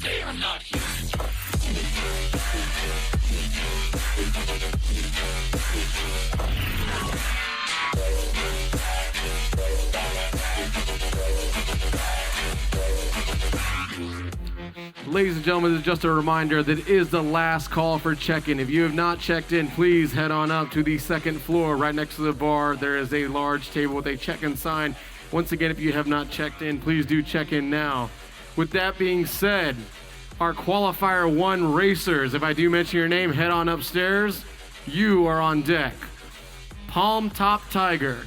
They are not human. Ladies and gentlemen, this is just a reminder that it is the last call for check-in. If you have not checked in, please head on up to the second floor right next to the bar. There is a large table with a check-in sign. Once again, if you have not checked in, please do check in now. With that being said, our qualifier 1 racers, if I do mention your name, head on upstairs. You are on deck. Palm Top Tiger,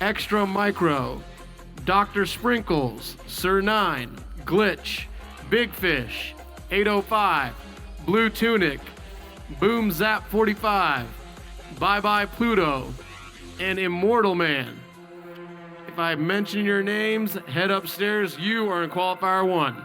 Extra Micro, Dr. Sprinkles, Sir 9, Glitch, Big Fish, 805, Blue Tunic, Boom Zap 45, Bye Bye Pluto, and Immortal Man. If I mention your names, head upstairs. You are in qualifier 1.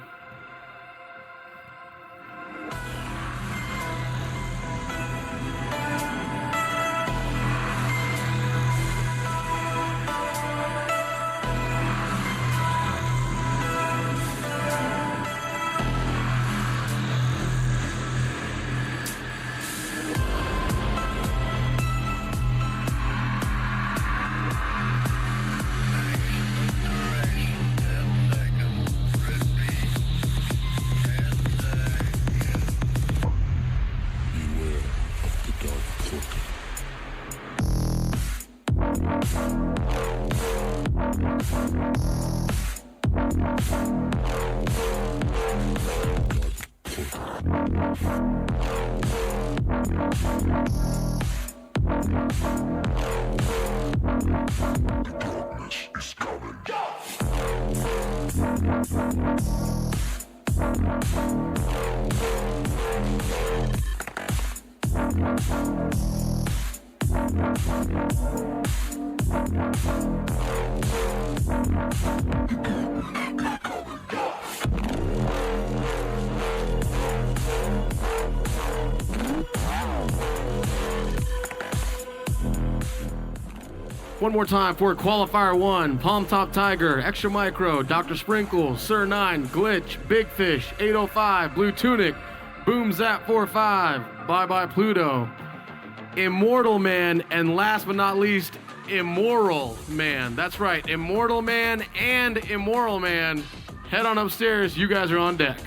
One more time for qualifier 1, Palm Top Tiger, Extra Micro, Dr. Sprinkle, Sir 9, Glitch, Big Fish, 805, Blue Tunic, Boom Zap 45, Bye Bye Pluto, Immortal Man, and last but not least, Immoral Man. That's right, Immortal Man and Immoral Man. Head on upstairs, you guys are on deck.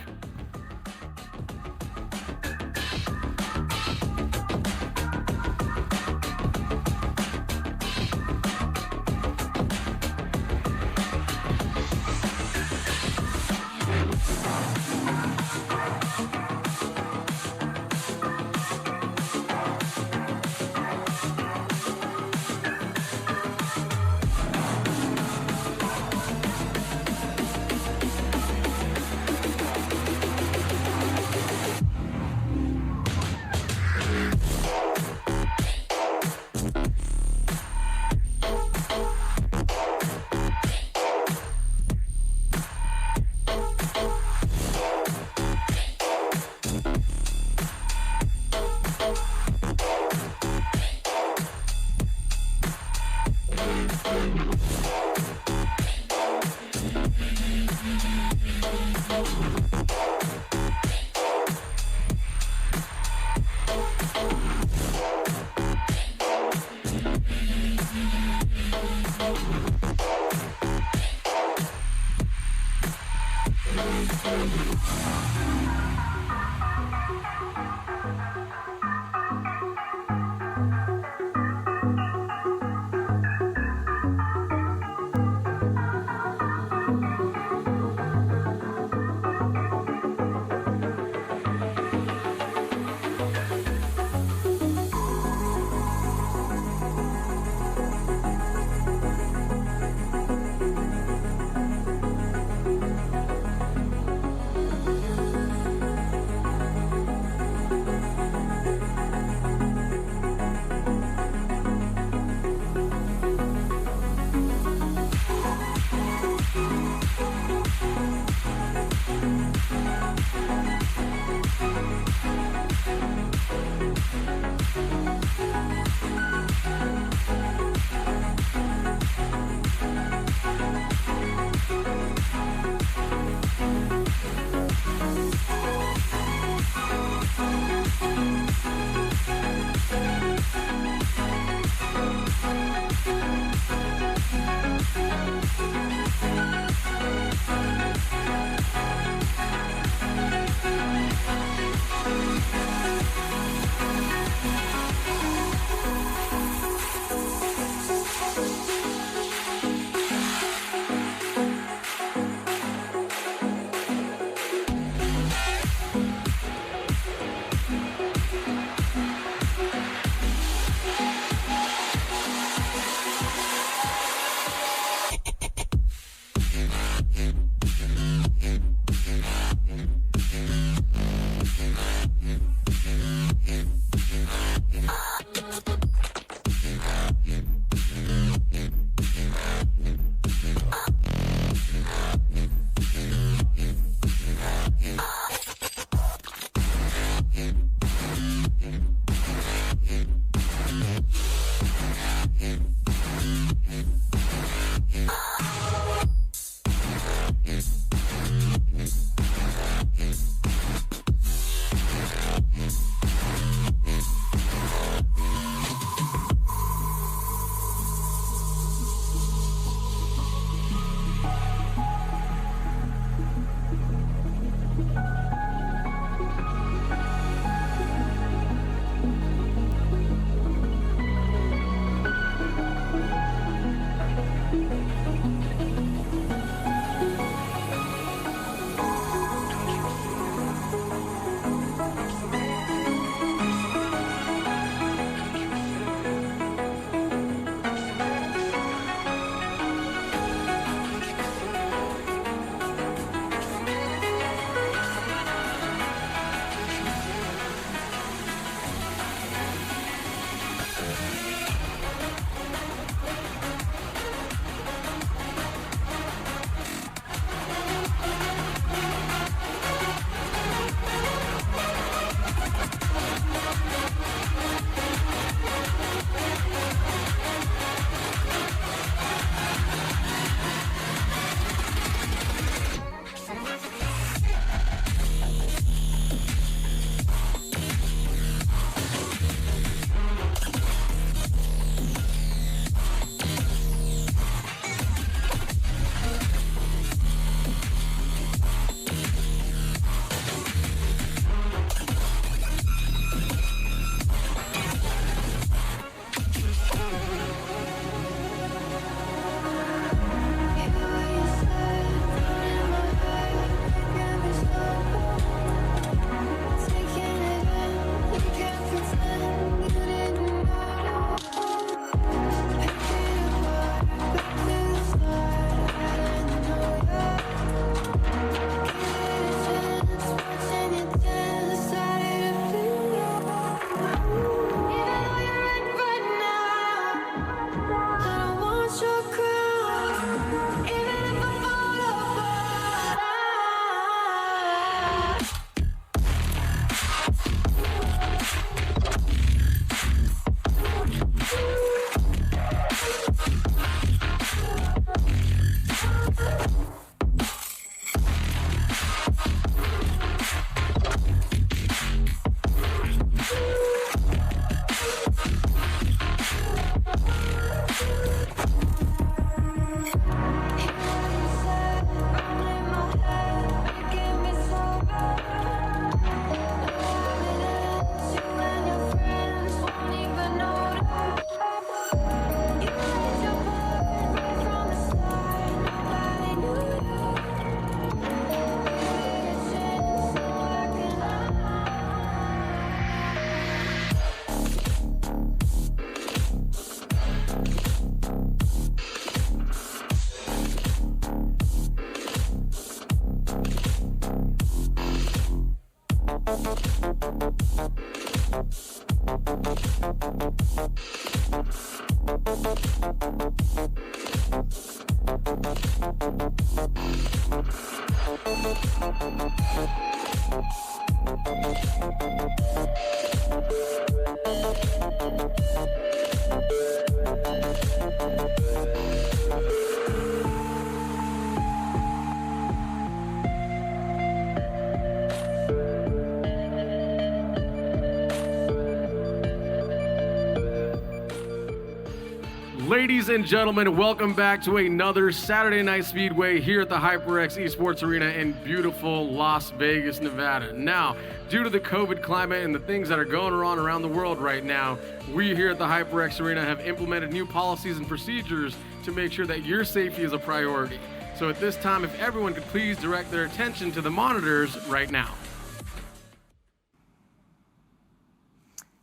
Ladies and gentlemen, welcome back to another Saturday Night Speedway here at the HyperX Esports Arena in beautiful Las Vegas, Nevada. Now, due to the COVID climate and the things that are going on around the world right now, we here at the HyperX Arena have implemented new policies and procedures to make sure that your safety is a priority. So at this time, if everyone could please direct their attention to the monitors right now.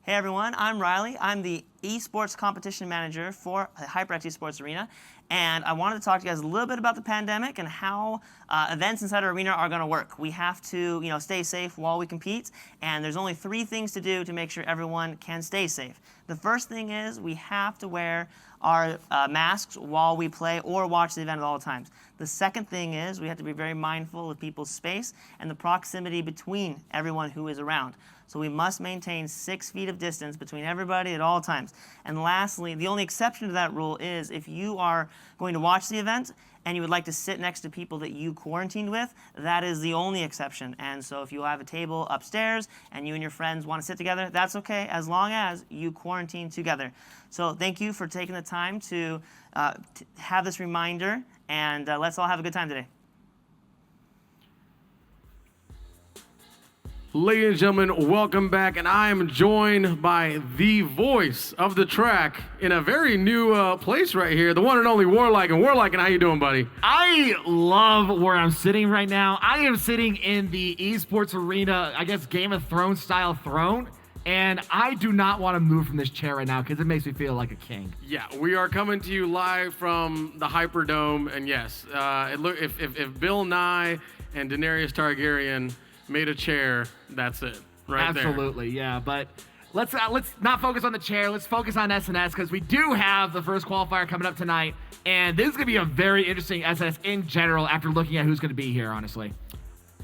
Hey everyone, I'm Riley. I'm the Esports Competition Manager for HyperX Esports Arena, and I wanted to talk to you guys a little bit about the pandemic and how events inside our arena are going to work. We have to, stay safe while we compete, and there's only 3 things to do to make sure everyone can stay safe. The first thing is we have to wear our masks while we play or watch the event at all times. The second thing is we have to be very mindful of people's space and the proximity between everyone who is around. So we must maintain 6 feet of distance between everybody at all times. And lastly, the only exception to that rule is if you are going to watch the event and you would like to sit next to people that you quarantined with, that is the only exception. And so if you have a table upstairs and you and your friends want to sit together, that's okay as long as you quarantine together. So thank you for taking the time to have this reminder, and let's all have a good time today. Ladies and gentlemen, welcome back, and I am joined by the voice of the track in a very new place right here, the one and only Warliken. Warliken, how you doing, buddy? I love where I'm sitting right now. I am sitting in the esports arena, I guess Game of Thrones style throne, and I do not want to move from this chair right now because it makes me feel like a king. Yeah, we are coming to you live from the Hyperdome, and yes, if Bill Nye and Daenerys Targaryen made a chair, that's it, right there. Absolutely, yeah. But let's not focus on the chair. Let's focus on SNS because we do have the first qualifier coming up tonight, and this is going to be a very interesting SNS in general after looking at who's going to be here, honestly.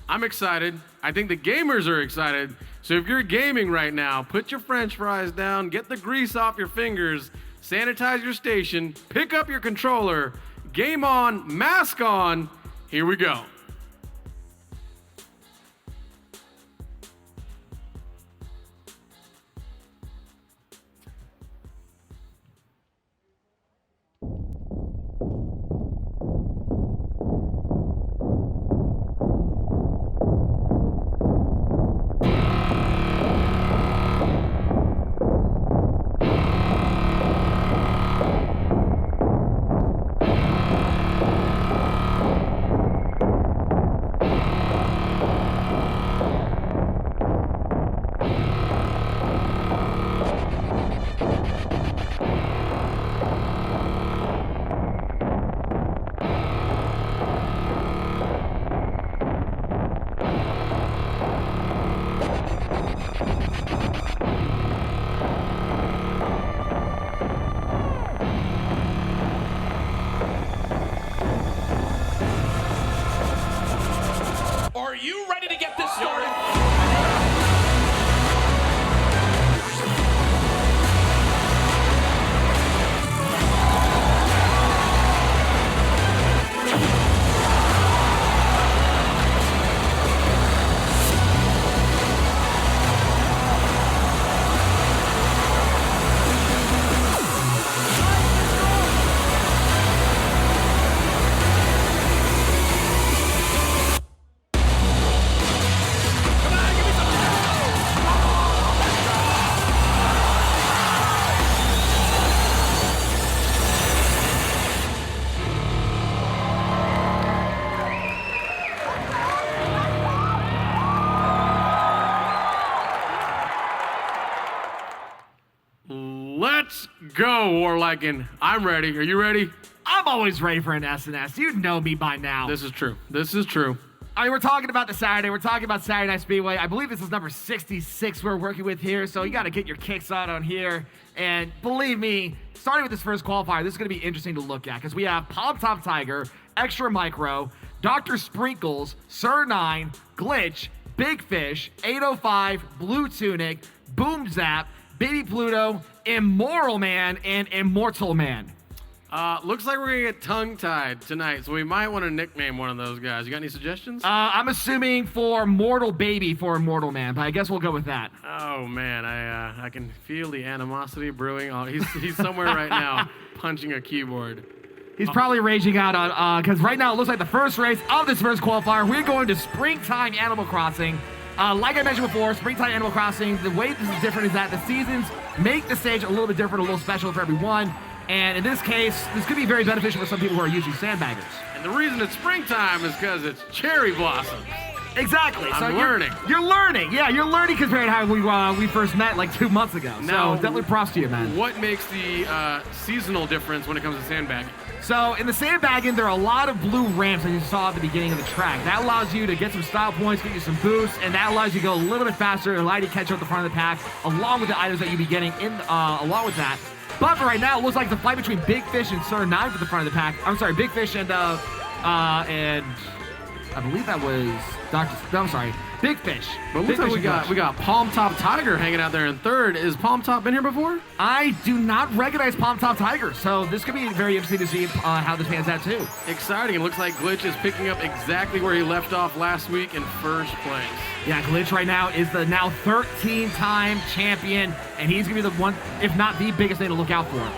I'm excited. I think the gamers are excited. So if you're gaming right now, put your french fries down, get the grease off your fingers, sanitize your station, pick up your controller, game on, mask on. Here we go. Are you ready to get this started? Let's go, Warliken. I'm ready. Are you ready? I'm always ready for an SNS. You know me by now. This is true. This is true. I mean, we're talking about the Saturday. We're talking about Saturday Night Speedway. I believe this is number 66 we're working with here, so you got to get your kicks on here. And believe me, starting with this first qualifier, this is going to be interesting to look at because we have Pop Top Tiger, Extra Micro, Dr. Sprinkles, Sir 9, Glitch, Big Fish, 805, Blue Tunic, Boom Zap, Baby Pluto, Immoral Man, and Immortal Man. Looks like we're going to get tongue-tied tonight, so we might want to nickname one of those guys. You got any suggestions? I'm assuming for Mortal Baby for Immortal Man, but I guess we'll go with that. Oh, man, I can feel the animosity brewing. Oh, he's somewhere right now punching a keyboard. He's probably raging out on, because right now it looks like the first race of this first qualifier, we're going to Springtime Animal Crossing. Like I mentioned before, Springtime Animal Crossing, the way this is different is that the seasons make the stage a little bit different, a little special for everyone. And in this case, this could be very beneficial for some people who are usually sandbaggers. And the reason it's springtime is because it's cherry blossoms. Exactly. I'm learning. You're learning. Yeah, you're learning compared to how we first met like 2 months ago. Now, so definitely props to you, man. What makes the seasonal difference when it comes to sandbagging? So in the sandbagging, there are a lot of blue ramps that you saw at the beginning of the track. That allows you to get some style points, get you some boosts, and that allows you to go a little bit faster, allow you to catch up at the front of the pack, along with the items that you'll be getting in along with that. But for right now, it looks like the fight between Big Fish and Sir 9 for the front of the pack. I'm sorry, Big Fish and I believe that was Big Fish. But looks like we got Palm Top Tiger hanging out there in third. Is Palm Top been here before? I do not recognize Palm Top Tiger, so this could be very interesting to see how this pans out too. Exciting. It looks like Glitch is picking up exactly where he left off last week in first place. Yeah, Glitch right now is the now 13-time champion, and he's going to be the one, if not the biggest thing to look out for.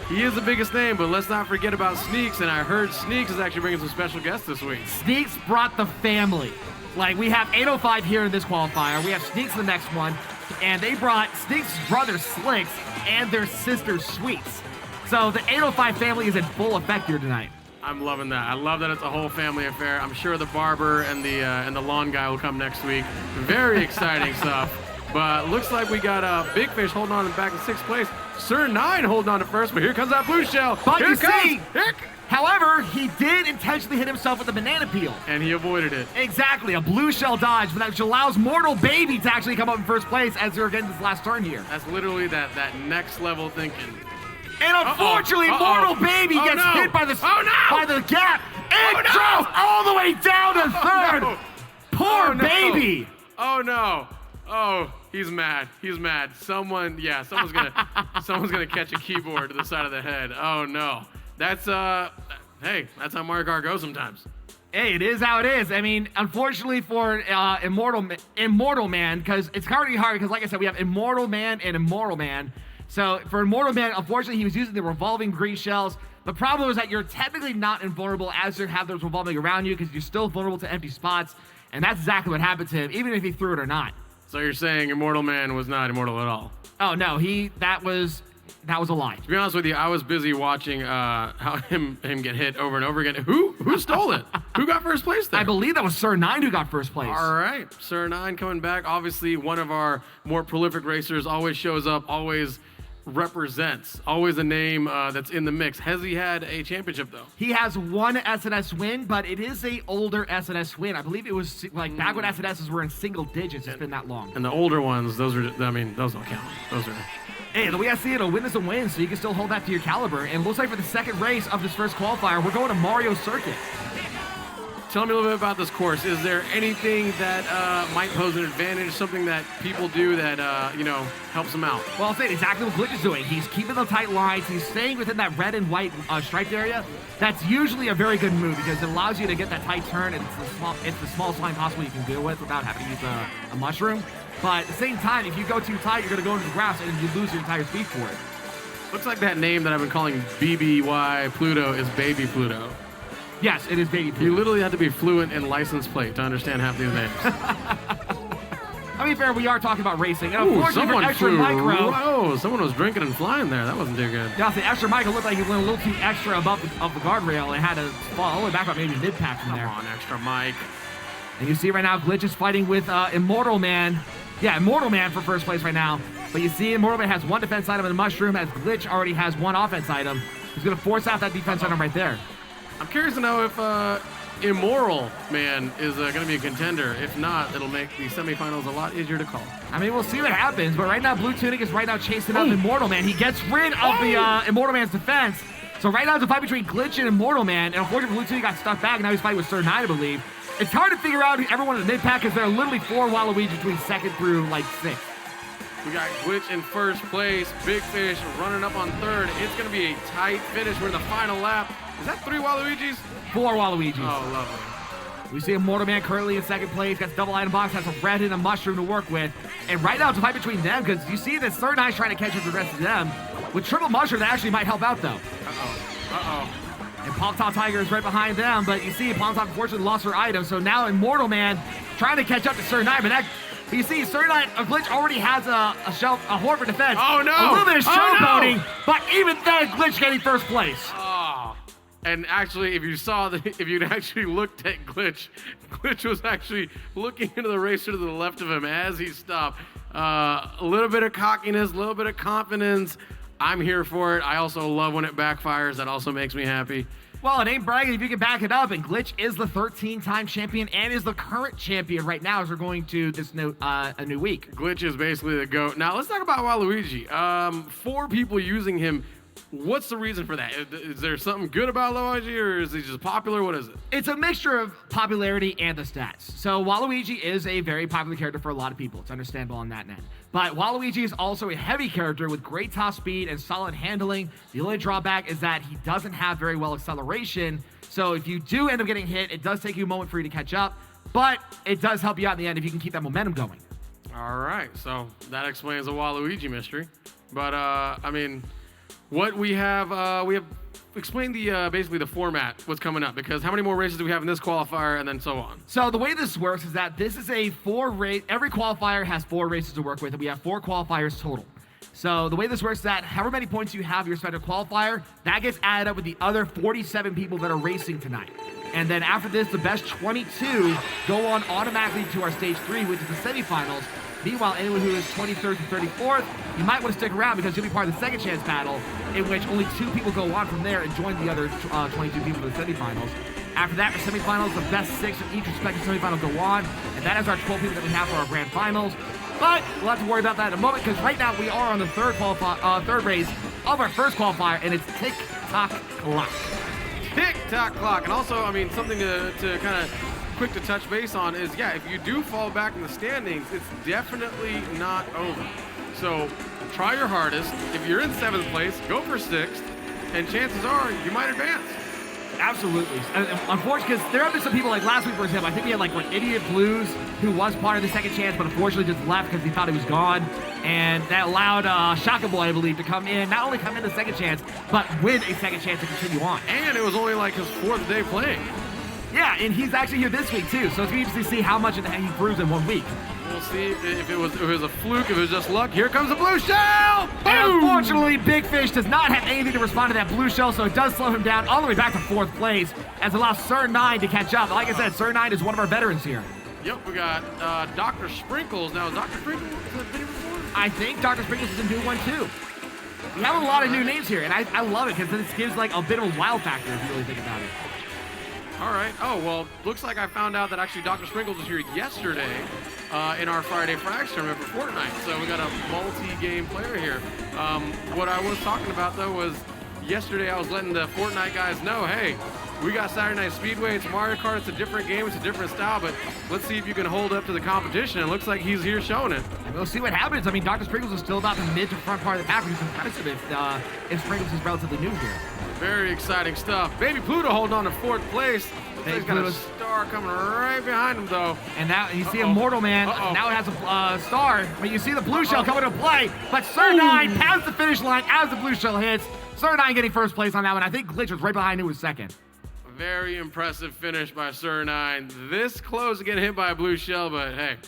He is the biggest name, but let's not forget about Sneaks, and I heard Sneaks is actually bringing some special guests this week. Sneaks brought the family. Like, we have 805 here in this qualifier. We have Sneaks in the next one, and they brought Sneaks' brother Slicks and their sister Sweets. So the 805 family is in full effect here tonight. I'm loving that. I love that it's a whole family affair. I'm sure the barber and the lawn guy will come next week. Very exciting stuff. But looks like we got Big Fish holding on back in sixth place. Sir 9 holding on to first, but here comes that blue shell. But here you it comes. see, however, he did intentionally hit himself with a banana peel. And he avoided it. Exactly, a blue shell dodge, but that allows Mortal Baby to actually come up in first place as they're getting this last turn here. That's literally that next level thinking. And unfortunately, Mortal Baby gets hit by the gap and drops all the way down to third. Poor baby. Oh no. Oh, he's mad. He's mad. Someone's gonna catch a keyboard to the side of the head. Oh no. That's hey, that's how Mario Kart goes sometimes. Hey, it is how it is. I mean, unfortunately for Immortal Man, because it's already hard, because like I said, we have Immortal Man and Immortal Man. So for Immortal Man, unfortunately, he was using the revolving green shells. The problem is that you're technically not invulnerable as you have those revolving around you, because you're still vulnerable to empty spots, and that's exactly what happened to him, even if he threw it or not. So you're saying Immortal Man was not immortal at all? Oh no, that was a lie. To be honest with you, I was busy watching how him get hit over and over again. Who stole it? Who got first place there? I believe that was Sir 9 who got first place. All right, Sir 9 coming back. Obviously, one of our more prolific racers, always shows up, always represents, always a name that's in the mix. Has he had a championship though? He has one SNS win, but it is a older SNS win. I believe it was like back when SNSs were in single digits. It's been that long. And the older ones, those don't count. Those are. Hey, the way I see it, a win is a win, so you can still hold that to your caliber. And it looks like for the second race of this first qualifier, we're going to Mario Circuit. Tell me a little bit about this course. Is there anything that might pose an advantage, something that people do that, helps them out? Well, I'll say exactly what Glitch is doing. He's keeping the tight lines. He's staying within that red and white striped area. That's usually a very good move because it allows you to get that tight turn, and it's the smallest line possible you can deal with without having to use a mushroom. But at the same time, if you go too tight, you're going to go into the grass and you lose your entire speed for it. Looks like that name that I've been calling BBY Pluto is Baby Pluto. Yes, it is Baby Pluto. You literally have to be fluent in license plate to understand half these names. I mean, fair, we are talking about racing. And unfortunately for Extra Micro. Whoa, someone was drinking and flying there. That wasn't too good. Yeah, the Extra Micro looked like he went a little too extra above the guardrail and had to fall all the way back up maybe mid-pack from there. Come on, Extra Mike. And you see right now, Glitch is fighting with Immortal Man. Yeah, Immortal Man for first place right now. But you see, Immortal Man has one defense item in the mushroom, as Glitch already has one offense item. He's going to force out that defense item right there. I'm curious to know if Immoral Man is going to be a contender. If not, it'll make the semifinals a lot easier to call. I mean, we'll see what happens. But right now, Blue Tunic is right now chasing up Immortal Man. He gets rid of the Immortal Man's defense. So right now, it's a fight between Glitch and Immortal Man. And unfortunately, Blue Tunic got stuck back. And now he's fighting with Sir 9, I believe. It's hard to figure out everyone in the mid-pack because there are literally 4 Waluigi between second through, 6th. We got Glitch in first place, Big Fish running up on third. It's going to be a tight finish. We're in the final lap. Is that 3 Waluigis? 4 Waluigis. Oh, lovely. We see Immortal Man currently in second place. Got double item box, has a red and a mushroom to work with. And right now it's a fight between them because you see that Third Eye's trying to catch up to the rest of them. With triple mushroom, that actually might help out though. And Palm Top Tiger is right behind them, but you see Palm Top unfortunately lost her item. So now Immortal Man trying to catch up to Sir Nine, but you see Sir Nine, a Glitch already has a horde for defense. Oh no! A little bit of showboating, no! but even then Glitch getting first place. Oh. And actually, if you'd actually looked at Glitch, Glitch was actually looking into the racer to the left of him as he stopped. A little bit of cockiness, a little bit of confidence. I'm here for it. I also love when it backfires. That also makes me happy. Well, it ain't bragging if you can back it up, and Glitch is the 13-time champion and is the current champion right now as we're going to this a new week. Glitch is basically the GOAT. Now, let's talk about Waluigi. 4 people using him. What's the reason for that? Is there something good about Waluigi, or is he just popular? What is it? It's a mixture of popularity and the stats. So Waluigi is a very popular character for a lot of people. It's understandable on that end. But Waluigi is also a heavy character with great top speed and solid handling. The only drawback is that he doesn't have very well acceleration. So if you do end up getting hit, it does take you a moment for you to catch up. But it does help you out in the end if you can keep that momentum going. All right, so that explains the Waluigi mystery. But, I mean... What we have explained basically the format, what's coming up, because how many more races do we have in this qualifier and then so on? So the way this works is that this is a 4-race, every qualifier has 4 races to work with, and we have 4 qualifiers total. So the way this works is that however many points you have your respective qualifier, that gets added up with the other 47 people that are racing tonight. And then after this, the best 22 go on automatically to our stage 3, which is the semifinals. Meanwhile, anyone who is 23rd to 34th, you might want to stick around because you'll be part of the second chance battle, in which only 2 people go on from there and join the other 22 people for the semifinals. After that, for semifinals, the best 6 of each respective semifinal go on, and that is our 12 people that we have for our grand finals. But we'll have to worry about that in a moment because right now we are on the third race of our first qualifier, and it's tick-tock clock. Tick-tock clock. And also, I mean, something to kind of quick to touch base on is, yeah, if you do fall back in the standings, it's definitely not over. So try your hardest. If you're in 7th place, go for 6th, and chances are you might advance. Absolutely. Unfortunately, because there have been some people, like last week, for example, I think we had like Idiot Blues, who was part of the second chance, but unfortunately just left because he thought he was gone. And that allowed Shaka Boy, I believe, to come in, not only come in the second chance, but win a second chance to continue on. And it was only like his 4th day playing. Yeah, and he's actually here this week too, so it's going to be interesting to see how much he proves in 1 week. We'll see if it was a fluke, if it was just luck. Here comes the blue shell! Boom! And unfortunately, Big Fish does not have anything to respond to that blue shell, so it does slow him down all the way back to 4th place, as it allows Sir Nine to catch up. Like I said, Sir Nine is one of our veterans here. Yep, we got Dr. Sprinkles. Now, is Dr. Sprinkles been here before? I think Dr. Sprinkles is a new one too. We have a lot of new names here, and I love it because this gives like a bit of a wow factor if you really think about it. All right. Oh, well, looks like I found out that actually Dr. Sprinkles was here yesterday in our Friday Frags tournament for Fortnite. So we got a multi-game player here. What I was talking about, though, was yesterday I was letting the Fortnite guys know, hey, we got Saturday Night Speedway. It's Mario Kart. It's a different game. It's a different style. But let's see if you can hold up to the competition. It looks like he's here showing it. And we'll see what happens. I mean, Dr. Sprinkles is still about the mid to front part of the pack, which is impressive if Sprinkles is relatively new here. Very exciting stuff. Baby Pluto holding on to 4th place. He's got a star coming right behind him, though. And now you see Immortal Man. Now it has a star. But you see the blue shell coming to play. But Sir Nine past the finish line as the blue shell hits. Sir Nine getting first place on that one. I think Glitch was right behind him with second. Very impressive finish by Sir Nine. This close to getting hit by a blue shell, but hey,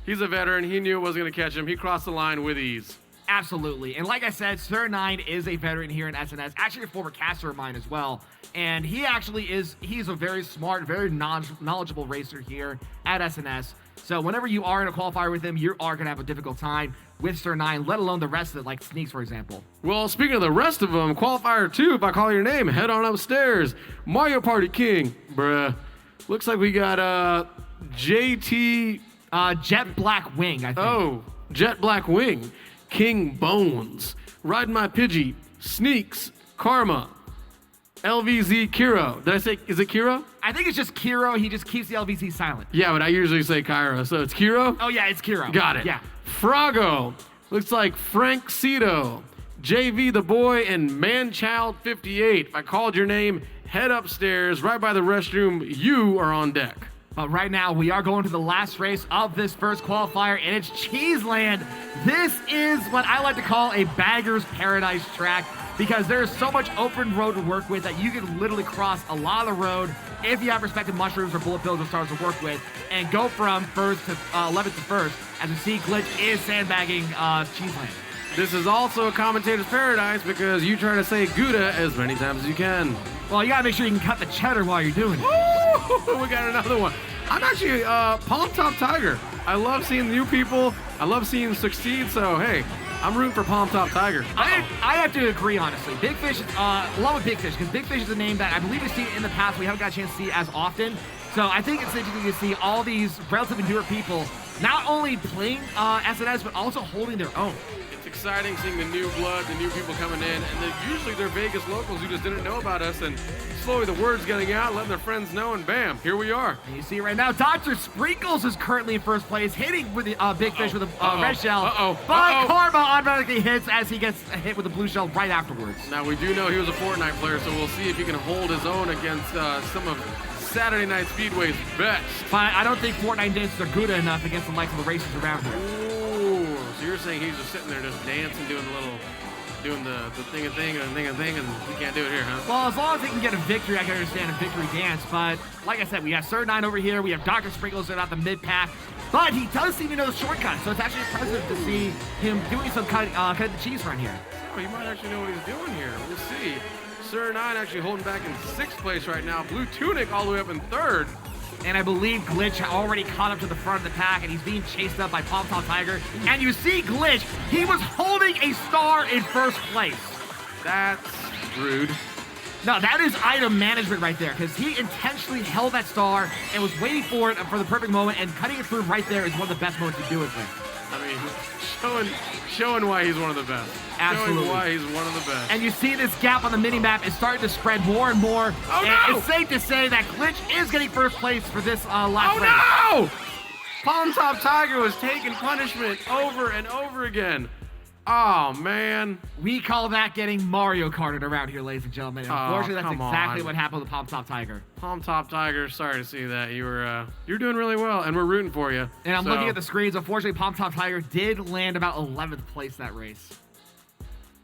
he's a veteran. He knew it wasn't going to catch him. He crossed the line with ease. Absolutely. And like I said, Sir Nine is a veteran here in SNS, actually a former caster of mine as well. And he actually he's a very smart, very knowledgeable racer here at SNS. So whenever you are in a qualifier with him, you are going to have a difficult time with Sir Nine, let alone the rest of it, like Sneaks, for example. Well, speaking of the rest of them, qualifier 2, if I call your name, head on upstairs. Mario Party King, bruh. Looks like we got JT... Jet Black Wing, I think. Oh, Jet Black Wing. King Bones, Ride My Pidgey, Sneaks, Karma, LVZ Kiro. Did I say, is it Kiro? I think it's just Kiro. He just keeps the LVZ silent. Yeah, but I usually say Kyra, so it's Kiro? Oh, yeah, it's Kiro. Got it. Yeah. Froggo, Looks like Frank Cito, JV the Boy, and Manchild 58. If I called your name, head upstairs, right by the restroom. You are on deck. But right now, we are going to the last race of this first qualifier, and it's Cheeseland. This is what I like to call a bagger's paradise track because there's so much open road to work with that you can literally cross a lot of the road if you have respective mushrooms or bullet bills or stars to work with and go from 11th to first. As we see, Glitch is sandbagging Cheeseland. This is also a commentator's paradise because you try to say Gouda as many times as you can. Well, you gotta make sure you can cut the cheddar while you're doing it. Ooh, we got another one. I'm actually Palm Top Tiger. I love seeing new people. I love seeing them succeed. So hey, I'm rooting for Palm Top Tiger. I have to agree, honestly. Big Fish, along with Big Fish, because Big Fish is a name that I believe we've seen in the past. We haven't got a chance to see as often. So I think it's interesting to see all these relatively newer people not only playing SNS, but also holding their own. It's exciting seeing the new blood, the new people coming in, and then usually they're Vegas locals who just didn't know about us, and slowly the word's getting out, letting their friends know, and bam, here we are. And you see right now, Dr. Sprinkles is currently in first place, hitting with the Big Fish with a red shell. But Karma automatically hits as he gets hit with a blue shell right afterwards. Now we do know he was a Fortnite player, so we'll see if he can hold his own against some of Saturday Night Speedway's best. But I don't think Fortnite dances are good enough against the likes of the races around here. Ooh, so you're saying he's just sitting there just dancing, doing the thing, and he can't do it here, huh? Well, as long as he can get a victory, I can understand a victory dance. But like I said, we have Sir9 over here. We have Dr. Sprinkles at the mid-pack. But he does seem to know the shortcut, so it's actually impressive to see him doing some cutting the cheese run here. Oh, he might actually know what he's doing here. We'll see. Sir9 actually holding back in 6th place right now. Blue Tunic all the way up in 3rd. And I believe Glitch already caught up to the front of the pack, and he's being chased up by Palm Top Tiger. And you see Glitch, he was holding a star in first place. That's rude. No, that is item management right there, because he intentionally held that star and was waiting for it for the perfect moment, and cutting it through right there is one of the best moments to do it with. I mean, showing why he's one of the best. Absolutely. Showing why he's one of the best. And you see this gap on the mini-map is starting to spread more and more. Oh, and no! It's safe to say that Glitch is getting first place for this last race. Oh, no! Palm Top Tiger was taking punishment over and over again. Oh, man. We call that getting Mario Karted around here, ladies and gentlemen. Unfortunately, that's come exactly on. what happened with Palm Top Tiger. Palm Top Tiger, sorry to see that. You're doing really well, and we're rooting for you. And I'm looking at the screens. Unfortunately, Palm Top Tiger did land about 11th place that race.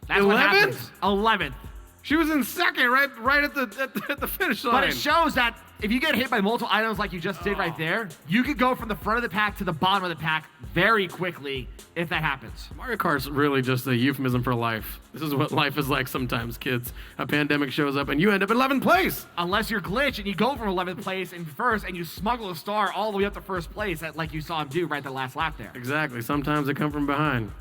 That's 11th? what happens. 11th. She was in 2nd, right at the finish line. But it shows that if you get hit by multiple items like you just did right there, you could go from the front of the pack to the bottom of the pack very quickly if that happens. Mario Kart's really just a euphemism for life. This is what life is like sometimes, kids. A pandemic shows up and you end up in 11th place. Unless you're Glitch and you go from 11th place in first and you smuggle a star all the way up to first place, like you saw him do right the last lap there. Exactly. Sometimes they come from behind.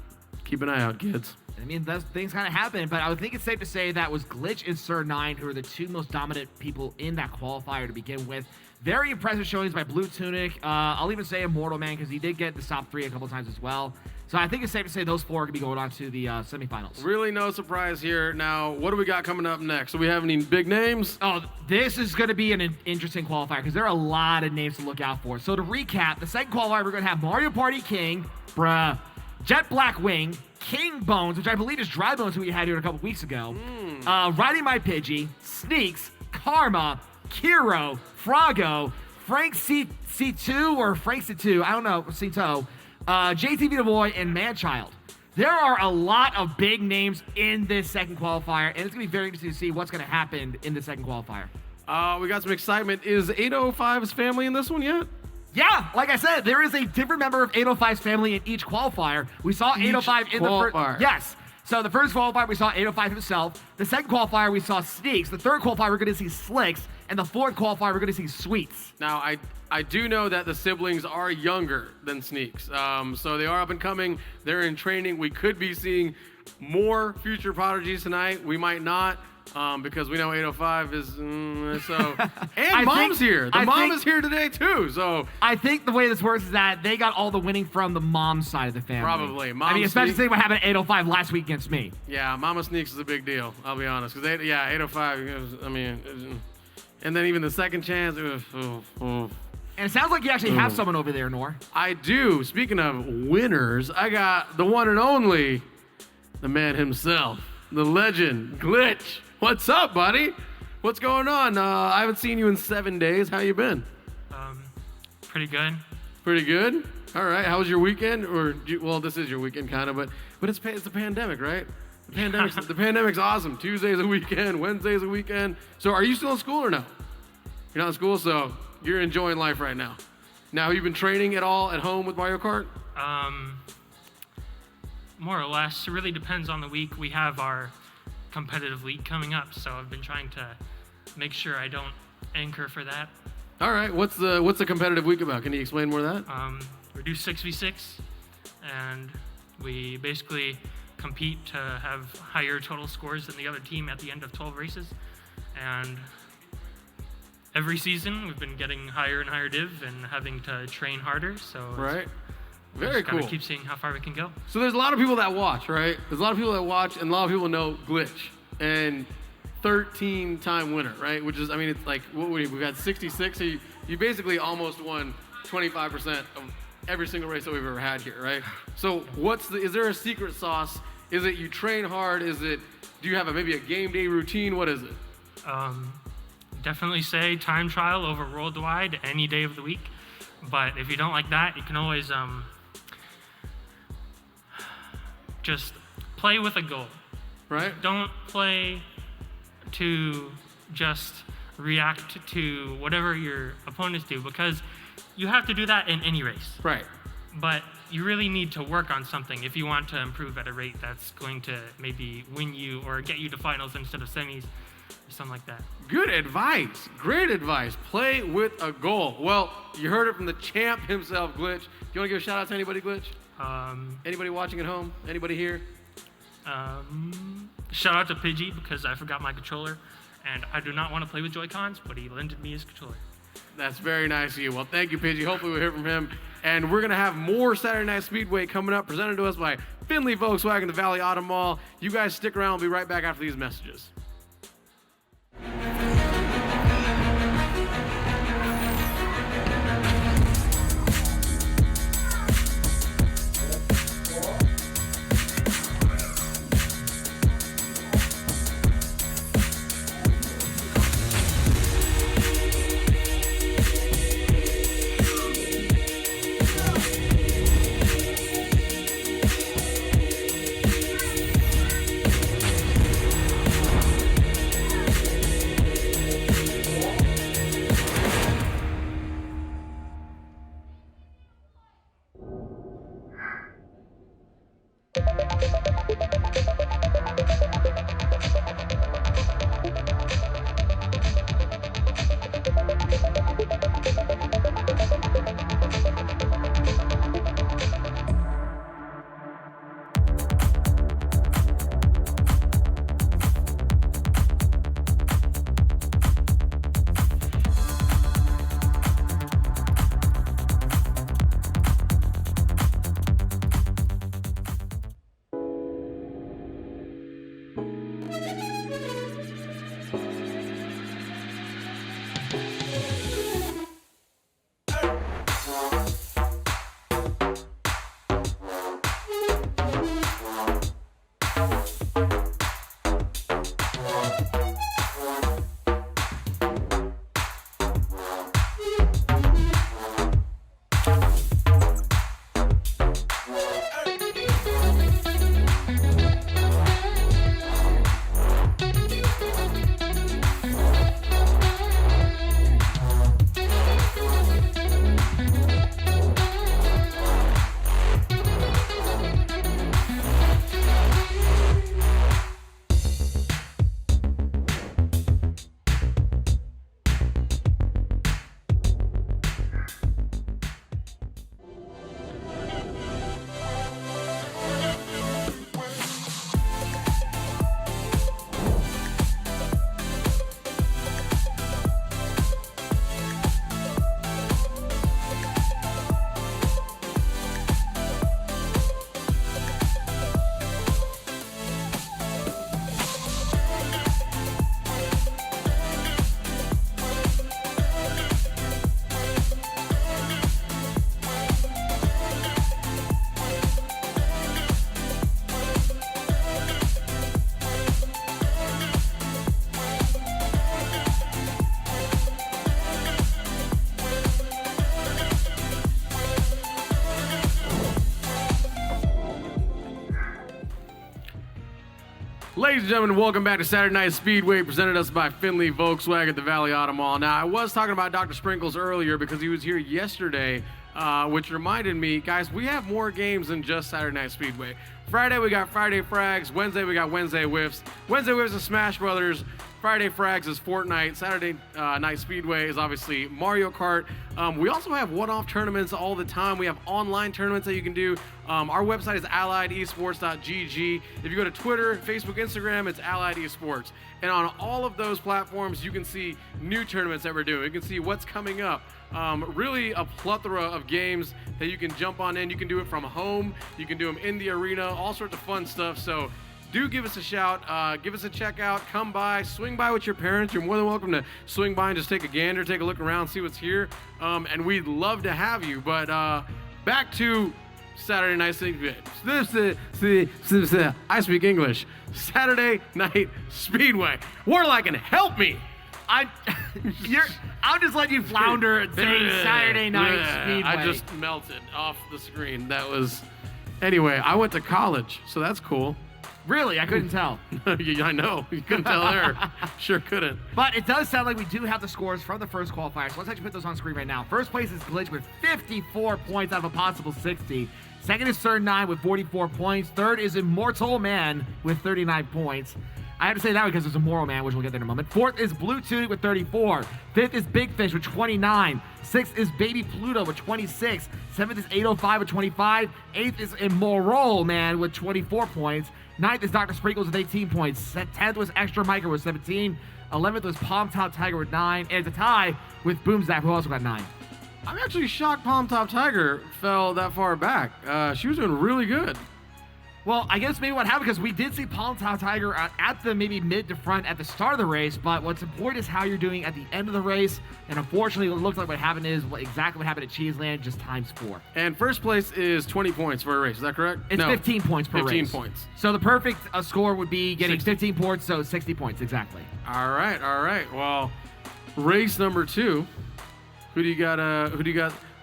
Keep an eye out, kids. I mean, those things kind of happen, but I would think it's safe to say that was Glitch and Sir9 who are the two most dominant people in that qualifier to begin with. Very impressive showings by Blue Tunic. I'll even say Immortal Man because he did get the top 3 a couple times as well. So I think it's safe to say those 4 are going to be going on to the semifinals. Really no surprise here. Now, what do we got coming up next? Do we have any big names? Oh, this is going to be an interesting qualifier because there are a lot of names to look out for. So to recap, the second qualifier, we're going to have Mario Party King, Jet Black Wing, King Bones, which I believe is Dry Bones, who we had here a couple weeks ago, Riding My Pidgey, Sneaks, Karma, Kiro, Froggo, Frank C2 or Frank C2, I don't know, C2, JTV the Boy, and Manchild. There are a lot of big names in this second qualifier, and it's going to be very interesting to see what's going to happen in the second qualifier. We got some excitement. Is 805's family in this one yet? Yeah, like I said, there is a different member of 805's family in each qualifier. We saw 805 in the first. Yes. So the first qualifier, we saw 805 himself. The second qualifier, we saw Sneaks. The third qualifier, we're going to see Slicks. And the fourth qualifier, we're going to see Sweets. Now, I do know that the siblings are younger than Sneaks. So they are up and coming. They're in training. We could be seeing more future prodigies tonight. We might not. Because we know 805 is so, and Mom's here. The mom is here today too. So I think the way this works is that they got all the winning from the mom's side of the family. Probably. I mean, especially seeing what happened at 805 last week against me. Yeah, Mama Sneaks is a big deal. I'll be honest, because 805. I mean, and then even the second chance. And it sounds like you actually have someone over there, Nor. I do. Speaking of winners, I got the one and only, the man himself, the legend, Glitch. What's up, buddy? What's going on? I haven't seen you in 7 days. How you been? Pretty good. Pretty good. All right. How was your weekend? Well, this is your weekend, kind of, but it's the pandemic, right? The pandemic's awesome. Tuesday's a weekend. Wednesday's a weekend. So, are you still in school or no? You're not in school, so you're enjoying life right now. Now, have you been training at all at home with Mario Kart? More or less. It really depends on the week. We have our competitive league coming up, so I've been trying to make sure I don't anchor for that. All right. What's the competitive week about? Can you explain more of that? We do 6v6, and we basically compete to have higher total scores than the other team at the end of 12 races. And every season, we've been getting higher and higher div and having to train harder. So Right. we Very just gotta cool. keep seeing how far we can go. So there's a lot of people that watch, right? There's a lot of people that watch, and a lot of people know Glitch. And 13-time winner, right? Which is, I mean, it's like, we've got 66, so you basically almost won 25% of every single race that we've ever had here, right? So is there a secret sauce? Is it you train hard? Do you have maybe a game day routine? What is it? Definitely say time trial over worldwide any day of the week. But if you don't like that, you can always just play with a goal. Right? Don't play to just react to whatever your opponents do, because you have to do that in any race. Right. But you really need to work on something if you want to improve at a rate that's going to maybe win you or get you to finals instead of semis or something like that. Good advice. Great advice. Play with a goal. Well, you heard it from the champ himself, Glitch. Do you want to give a shout out to anybody, Glitch? Anybody watching at home? Anybody here? Shout out to Pidgey because I forgot my controller and I do not want to play with Joy-Cons, but he lended me his controller. That's very nice of you. Well, thank you, Pidgey. Hopefully we'll hear from him. And we're going to have more Saturday Night Speedway coming up, presented to us by Findlay Volkswagen, the Valley Auto Mall. You guys stick around. We'll be right back after these messages. Ladies and gentlemen, welcome back to Saturday Night Speedway, presented us by Finley Volkswagen at the Valley Auto Mall. Now, I was talking about Dr. Sprinkles earlier because he was here yesterday, which reminded me, guys, we have more games than just Saturday Night Speedway. Friday, we got Friday Frags. Wednesday, we got Wednesday Whiffs. Wednesday Whiffs is Smash Brothers. Friday Frags is Fortnite. Saturday Night Speedway is obviously Mario Kart. We also have one-off tournaments all the time. We have online tournaments that you can do. Our website is alliedesports.gg. If you go to Twitter, Facebook, Instagram, it's Allied Esports. And on all of those platforms, you can see new tournaments that we're doing. You can see what's coming up. Really a plethora of games that you can jump on in. You can do it from home. You can do them in the arena, all sorts of fun stuff. So do give us a shout, give us a check out, come by, swing by with your parents. You're more than welcome to swing by and just take a gander, take a look around, see what's here. And we'd love to have you. But back to Saturday Night Speedway. I speak English. Saturday Night Speedway. Warlaken, help me. I'm just letting you flounder and saying Saturday Night Speedway. I just melted off the screen. That was... Anyway, I went to college, so that's cool. Really? I couldn't tell. I know. You couldn't tell there. Sure couldn't. But it does sound like we do have the scores from the first qualifier. So let's actually put those on screen right now. First place is Glitch with 54 points out of a possible 60. Second is Cern9 with 44 points. Third is Immortal Man with 39 points. I have to say that because there's a Moral Man, which we'll get there in a moment. Fourth is Bluetooth with 34. Fifth is Big Fish with 29. Sixth is Baby Pluto with 26. Seventh is 805 with 25. Eighth is Immoral Man with 24 points. Ninth is Dr. Sprinkles with 18 points. 10th was Extra Micro with 17. 11th was Palm Top Tiger with 9. And it's a tie with Boomzap, who also got 9. I'm actually shocked Palm Top Tiger fell that far back. She was doing really good. Well, I guess maybe what happened, because we did see Palm Top Tiger at the maybe mid to front at the start of the race, but what's important is how you're doing at the end of the race. And unfortunately, it looks like what happened is exactly what happened at Cheeseland, just times 4. And first place is 20 points for a race. Is that correct? It's 15 points per 15 race. 15 points. So the perfect score would be getting 60. 15 points, so 60 points, exactly. All right. Well, race number 2. Who do you got?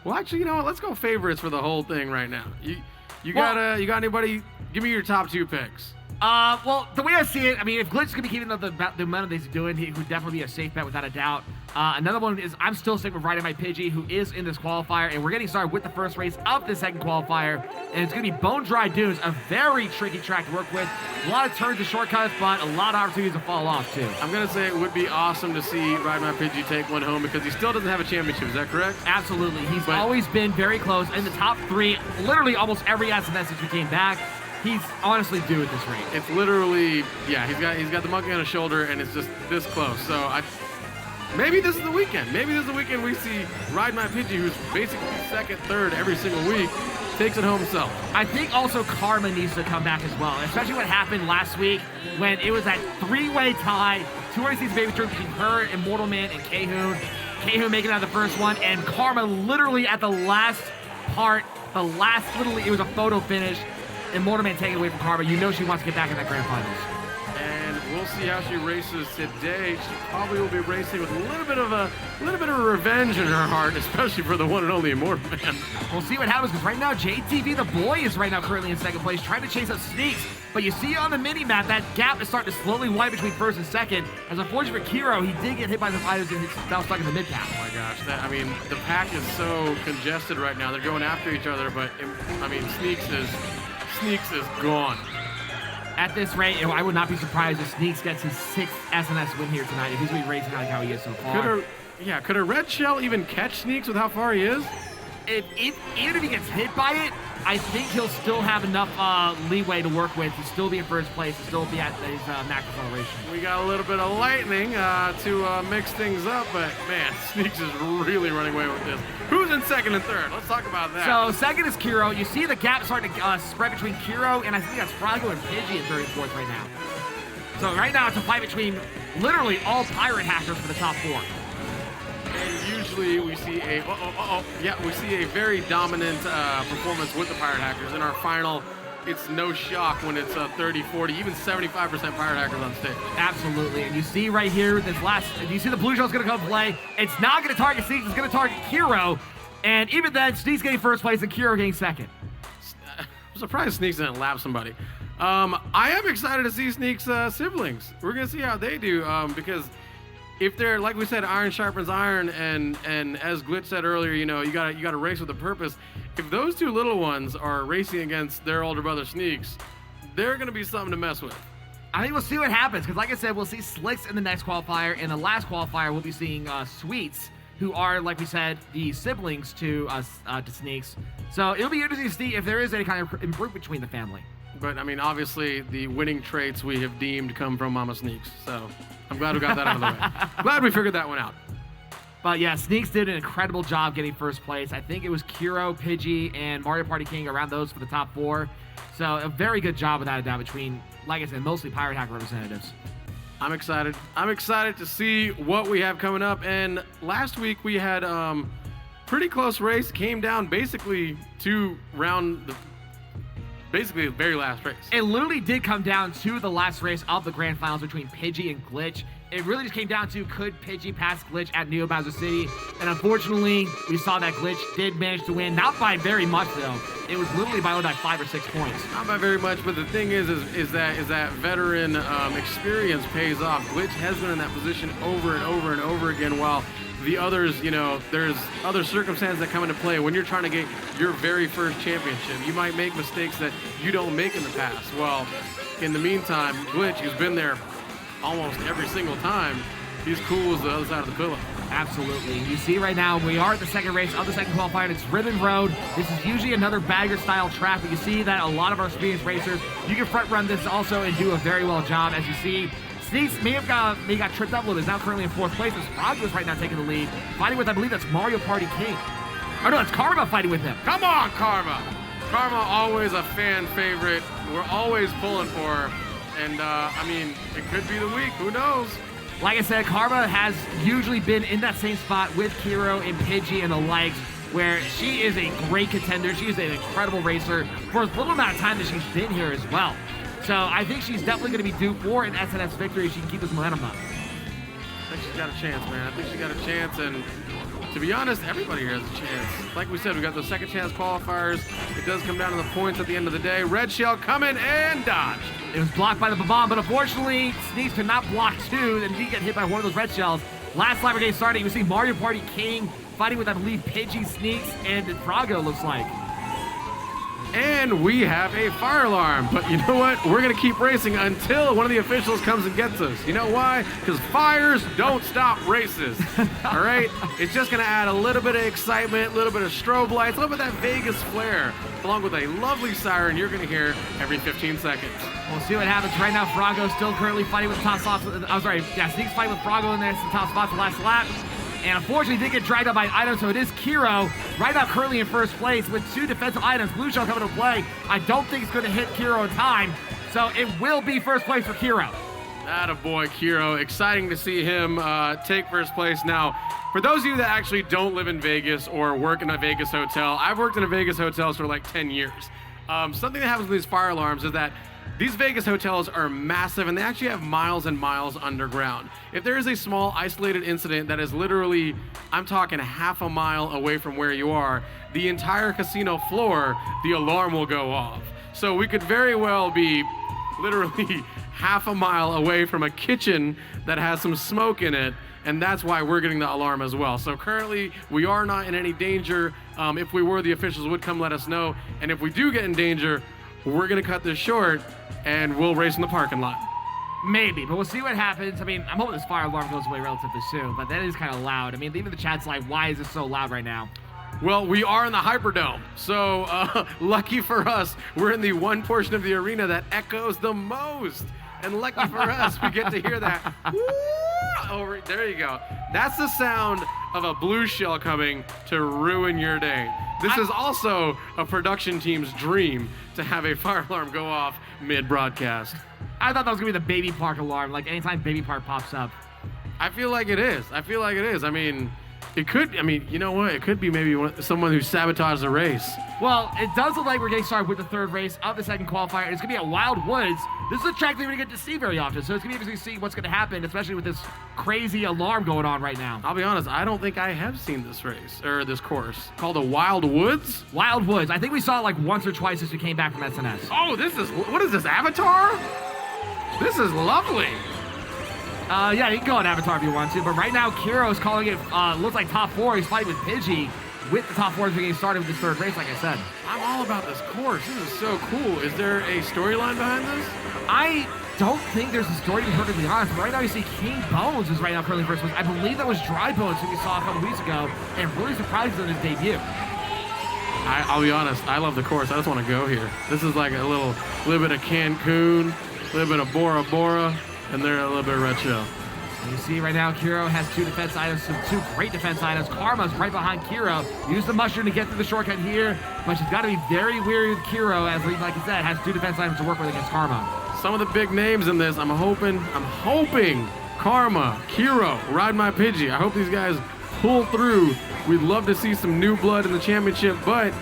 Well, actually, you know what? Let's go favorites for the whole thing right now. You got anybody? Give me your top 2 picks. Well, the way I see it, I mean, if Glitch is going to be keeping the amount that he's doing, he would definitely be a safe bet without a doubt. Another one is I'm still sticking with Riding My Pidgey, who is in this qualifier, and we're getting started with the first race of the second qualifier, and it's going to be Bone Dry Dunes, a very tricky track to work with. A lot of turns and shortcuts, but a lot of opportunities to fall off, too. I'm going to say it would be awesome to see Ride My Pidgey take one home because he still doesn't have a championship. Is that correct? Absolutely. He's always been very close in the top 3, literally almost every SMS since we came back. He's honestly due at this rate. It's literally, yeah, he's got the monkey on his shoulder, and it's just this close. So maybe this is the weekend. Maybe this is the weekend we see Ride My Pidgey, who's basically second, third every single week, takes it home himself. I think also Karma needs to come back as well, especially what happened last week when it was that 3-way tie, 2 races baby turn between her, Immortal Man, and Cahoon. Cahoon making it out of the first one, and Karma literally at the last part, it was a photo finish. Immortal Man taking it away from Karma. You know she wants to get back in that grand finals. And we'll see how she races today. She probably will be racing with a little bit of revenge in her heart, especially for the one and only Immortal Man. We'll see what happens, because right now JTV the boy is right now currently in second place, trying to chase up Sneaks. But you see on the mini map that gap is starting to slowly widen between first and second. As unfortunate for Kiro, he did get hit by the fighters and he's now stuck in the mid pack. Oh my gosh, the pack is so congested right now. They're going after each other, but Sneaks is gone. At this rate, I would not be surprised if Sneaks gets his 6th SNS win here tonight, if he's going to be racing like how he is so far. Could a red shell even catch Sneaks with how far he is? Even if he gets hit by it, I think he'll still have enough leeway to work with to still be in first place, to still be at his max acceleration. We got a little bit of lightning to mix things up, but man, Sneaks is really running away with this. Who's in second and third? Let's talk about that. So second is Kiro. You see the gap starting to spread between Kiro and I think that's Frago and Pidgey in third and fourth right now. So right now it's a fight between literally all pirate hackers for the top 4. And usually we see we see a very dominant performance with the Pirate Hackers. In our final, it's no shock when it's 30, 40, even 75% Pirate Hackers on stage. Absolutely. And you see right here, you see the blue shell's going to come play. It's not going to target Sneaks, it's going to target Kiro. And even then, Sneaks getting first place and Kiro getting second. I'm surprised Sneaks didn't lap somebody. I am excited to see Sneak's siblings. We're gonna see how they do because if they're, like we said, iron sharpens iron, and as Glitch said earlier, you gotta race with a purpose. If those two little ones are racing against their older brother Sneaks, they're gonna be something to mess with. I think we'll see what happens, because like I said, we'll see Slicks in the next qualifier. In the last qualifier, we'll be seeing Sweets, who are, like we said, the siblings to Sneaks. So it'll be interesting to see if there is any kind of improvement between the family. But I mean, obviously, the winning traits we have deemed come from Mama Sneaks. So I'm glad we got that out of the way. Glad we figured that one out. But yeah, Sneaks did an incredible job getting first place. I think it was Kiro, Pidgey, and Mario Party King around those for the top 4. So a very good job without a doubt between, like I said, mostly Pirate Hack representatives. I'm excited. I'm excited to see what we have coming up. And last week we had pretty close race. Came down basically to basically the very last race. It literally did come down to the last race of the grand finals between Pidgey and Glitch. It really just came down to, could Pidgey pass Glitch at Neo Bowser City? And unfortunately, we saw that Glitch did manage to win. Not by very much, though. It was literally by only like 5 or 6 points. Not by very much, but the thing is that veteran experience pays off. Glitch has been in that position over and over and over again, while the others, there's other circumstances that come into play. When you're trying to get your very first championship, you might make mistakes that you don't make in the past. Well, in the meantime, Glitch, who's been there almost every single time, he's cool as the other side of the pillow. Absolutely. You see right now, we are at the second race of the second qualifier, and it's Ribbon Road. This is usually another bagger-style track, but you see that a lot of our experienced racers, you can front-run this also and do a very well job. As you see, Sneaks may have got tripped up a little bit. He's now currently in 4th place, as Frog is right now taking the lead, fighting with, I believe that's Mario Party King. Oh no, that's Karma fighting with him. Come on, Karma! Karma, always a fan favorite. We're always pulling for her. And, I mean, it could be the week. Who knows? Like I said, Karma has usually been in that same spot with Kiro and Pidgey and the likes, where she is a great contender. She is an incredible racer for as little amount of time that she's been here as well. So I think she's definitely going to be due for an SNS victory if she can keep this momentum up. I think she's got a chance, man. I think she's got a chance, and to be honest, everybody here has a chance. Like we said, we got those second chance qualifiers. It does come down to the points at the end of the day. Red Shell coming and dodged. It was blocked by the Babam, but unfortunately, Sneaks could not block 2, and he get hit by one of those red shells. Last lap of the game starting, we see Mario Party King fighting with, I believe, Pidgey, Sneaks, and Frago, looks like. And we have a fire alarm. But you know what? We're going to keep racing until one of the officials comes and gets us. You know why? Because fires don't stop races. All right? It's just going to add a little bit of excitement, a little bit of strobe lights, a little bit of that Vegas flair, along with a lovely siren you're going to hear every 15 seconds. We'll see what happens. Right now, Frago still currently fighting with the top spots. I'm sorry, yeah, Sneaks fighting with Frago in there. It's the top spots the last lap. And unfortunately, did get dragged up by an item, so it is Kiro right now currently in first place with 2 defensive items. Blue Shell coming to play. I don't think it's going to hit Kiro in time, so it will be first place for Kiro. Attaboy, Kiro. Exciting to see him take first place. Now, for those of you that actually don't live in Vegas or work in a Vegas hotel, I've worked in a Vegas hotel for like 10 years. Something that happens with these fire alarms is that these Vegas hotels are massive, and they actually have miles and miles underground. If there is a small isolated incident that is literally, I'm talking half a mile away from where you are, the entire casino floor, the alarm will go off. So we could very well be literally half a mile away from a kitchen that has some smoke in it, and that's why we're getting the alarm as well. So currently, we are not in any danger. If we were, the officials would come let us know. And if we do get in danger, we're gonna cut this short, and we'll race in the parking lot. Maybe, but we'll see what happens. I mean, I'm hoping this fire alarm goes away relatively soon, but that is kind of loud. I mean, even the chat's like, why is this so loud right now? Well, we are in the Hyperdome, so lucky for us, we're in the one portion of the arena that echoes the most. And lucky for us, we get to hear that. Over there you go. That's the sound of a blue shell coming to ruin your day. This is also a production team's dream to have a fire alarm go off mid-broadcast. I thought that was going to be the Baby Park alarm, like anytime Baby Park pops up. I feel like it is. I mean, It could, I mean, you know what? It could be maybe someone who sabotaged the race. Well, it does look like we're getting started with the third race of the second qualifier. It's going to be at Wild Woods. This is a track that we're going to get to see very often, so it's going to be interesting to see what's going to happen, especially with this crazy alarm going on right now. I'll be honest, I don't think I have seen this race, or this course, called the Wild Woods. Wild Woods. I think we saw it like once or twice since we came back from SNS. Oh, what is this, Avatar? This is lovely. Yeah, you can go on Avatar if you want to, but right now Kiro is calling it, looks like top 4. He's fighting with Pidgey with the top 4 as we're getting started with this third race, like I said. I'm all about this course. This is so cool. Is there a storyline behind this? I don't think there's a story, to be perfectly honest, but right now you see King Bones is right now currently first place. I believe that was Dry Bones who we saw a couple weeks ago, and really surprised on his debut. I'll be honest, I love the course. I just want to go here. This is like a little bit of Cancun, a little bit of Bora Bora, and then a little bit of Red Shell. You see right now, Kiro has 2 defense items, some 2 great defense items. Karma's right behind Kiro. Use the mushroom to get through the shortcut here, but she's got to be very weary with Kiro, as like I said, has 2 defense items to work with against Karma. Some of the big names in this, I'm hoping Karma, Kiro, Ride My Pidgey. I hope these guys pull through. We'd love to see some new blood in the championship, but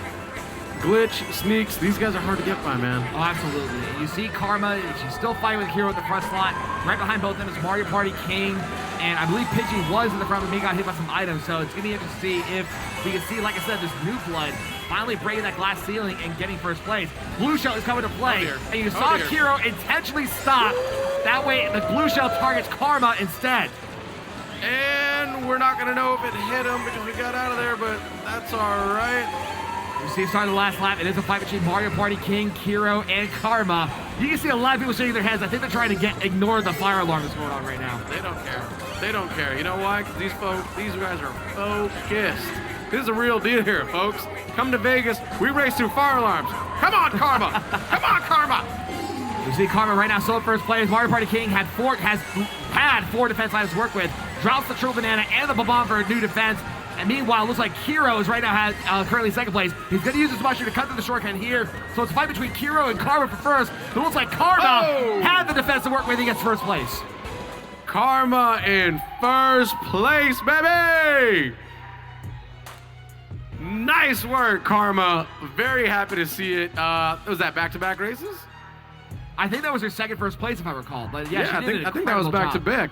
Glitch, Sneaks, these guys are hard to get by, man. Oh, absolutely. You see Karma, she's still fighting with Kiro at the front slot. Right behind both of them is Mario Party King, and I believe Pidgey was in the front, but he got hit by some items, so it's going to be interesting to see if we can see, like I said, this new blood finally breaking that glass ceiling and getting first place. Blue Shell is coming to play, and you saw Kiro intentionally stop. That way, the Blue Shell targets Karma instead. And we're not going to know if it hit him because we got out of there, but that's all right. You see, starting the last lap, it is a fight between Mario Party King, Kiro, and Karma. You can see a lot of people shaking their heads. I think they're trying to ignore the fire alarm that's going on right now. They don't care. They don't care. You know why? Because these guys are focused. This is a real deal here, folks. Come to Vegas. We race through fire alarms. Come on, Karma. Come on, Karma. You see Karma right now still at first place. Mario Party King has had 4 defense items to work with. Drops the Triple Banana and the Bob-omb for a new defense. And meanwhile, it looks like Kiro is right now currently second place. He's going to use his mushroom to cut through the shortcut here. So it's a fight between Kiro and Karma for first. It looks like Karma had the defense to work with. He gets first place. Karma in first place, baby! Nice work, Karma. Very happy to see it. Was that back-to-back races? I think that was her second first place, if I recall. But yeah, she did I think that was back-to-back.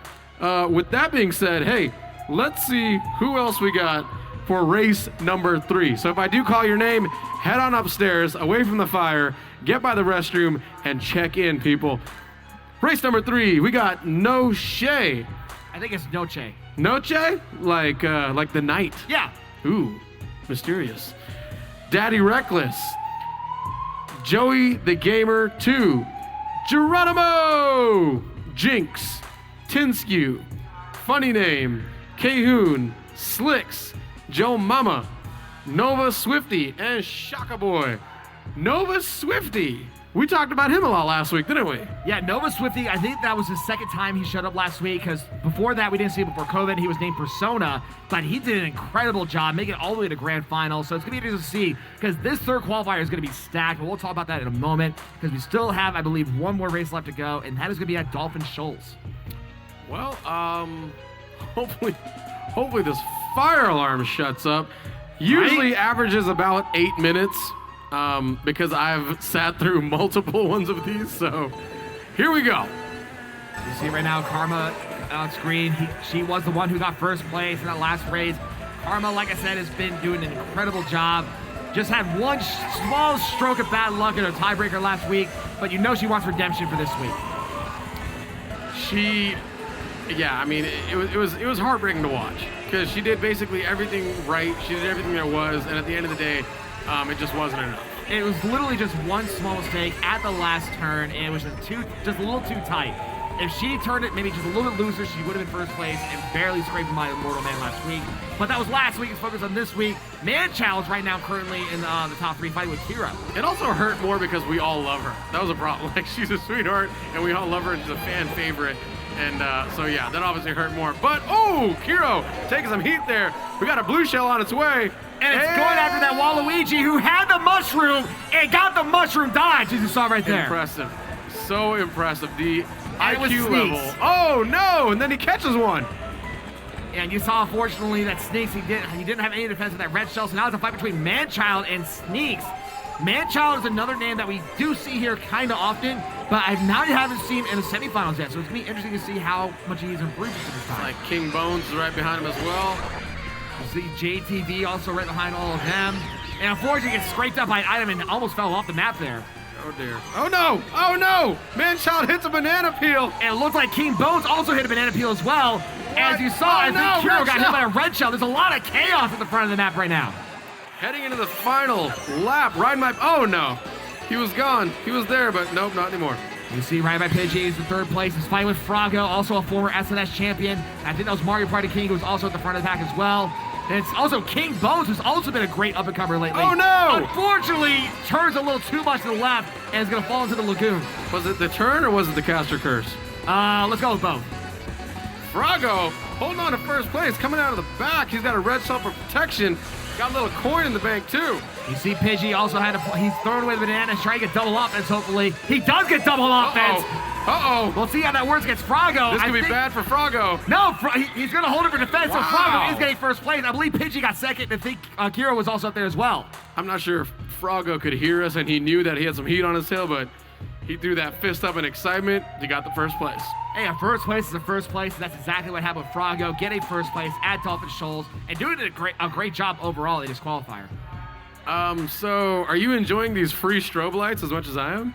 With that being said, hey, let's see who else we got for race number 3. So if I do call your name, head on upstairs, away from the fire, get by the restroom, and check in, people. Race number 3, we got Noche. I think it's Noche. Noche? Like the night. Yeah. Ooh, mysterious. Daddy Reckless. Joey the Gamer 2. Geronimo. Jinx. Tinskew. Funny Name. Cahoon, Slicks, Joe Mama, Nova Swifty, and Shaka Boy. Nova Swifty. We talked about him a lot last week, didn't we? Yeah, Nova Swifty, I think that was his second time he showed up last week, because before that, we didn't see him before COVID. He was named Persona, but he did an incredible job making it all the way to grand final. So it's going to be interesting to see, because this third qualifier is going to be stacked, but we'll talk about that in a moment, because we still have, I believe, 1 more race left to go, and that is going to be at Dolphin Shoals. Well, hopefully this fire alarm shuts up. Usually averages about 8 minutes, because I've sat through multiple ones of these, so here we go. You see right now Karma on screen. She was the one who got first place in that last race. Karma, like I said, has been doing an incredible job. Just had 1 small stroke of bad luck in her tiebreaker last week, but you know she wants redemption for this week. Yeah, I mean, it was heartbreaking to watch, because she did basically everything right. She did everything there was, and at the end of the day, it just wasn't enough. It was literally just 1 small mistake at the last turn, and it was just a little too tight. If she turned it maybe just a little bit looser, she would have been first place and barely scraped by Immortal Man last week. But that was last week. It's focused on this week. Man Challenge right now currently in the top 3 fighting with Kiro. It also hurt more because we all love her. That was a problem. Like, she's a sweetheart, and we all love her, and she's a fan favorite. And so, yeah, that obviously hurt more. But, Kiro taking some heat there. We got a Blue Shell on its way. And it's going after that Waluigi who had the mushroom and got the mushroom dodge, as you saw right there. Impressive. So impressive. The And it was IQ Sneaks. level. Oh, no. And then he catches one. And you saw, fortunately, that Sneaks, he didn't have any defense with that red shell, so now it's a fight between Manchild and Sneaks. Manchild is another name that we do see here kind of often, but I haven't seen in the semifinals yet, so it's going to be interesting to see how much he's improved to this time. Like King Bones is right behind him as well. You see JTV also right behind all of them. And unfortunately, gets scraped up by an item and almost fell off the map there. Oh dear. Oh no! Oh no! Manchild hits a banana peel. And it looked like King Bones also hit a banana peel as well. As you saw, Oh, as no, Kiro red got hit shell. by a red shell. There's a lot of chaos at the front of the map right now. Heading into the final lap, riding my. Oh no! He was gone. He was there, but nope, not anymore. You see right by Pidgey is in third place. He's fighting with Frago, also a former SNS champion. I think that was Mario Party King, who was also at the front of the pack as well. And it's also King Bones, who's also been a great up-and-comer lately. Oh, no! Unfortunately, turns a little too much to the left and is going to fall into the lagoon. Was it the turn or was it the caster curse? Let's go with both. Frago holding on to first place, coming out of the back. He's got a red shell for protection. Got a little coin in the bank too. You see Pidgey also he's throwing away the bananas, trying to get double offense, hopefully. He does get double offense. Uh-oh. We'll see how that works against Frago. This could be bad for Frago. No, he's going to hold it for defense, so Wow. Frago is getting first place. I believe Pidgey got second, and I think Kiro was also up there as well. I'm not sure if Frago could hear us and he knew that he had some heat on his tail, but he threw that fist up in excitement. He got the first place. Hey, a first place is a first place, and that's exactly what happened with Frago, getting first place at Dolphin Shoals, and doing a great job overall in his qualifier. So are you enjoying these free strobe lights as much as I am?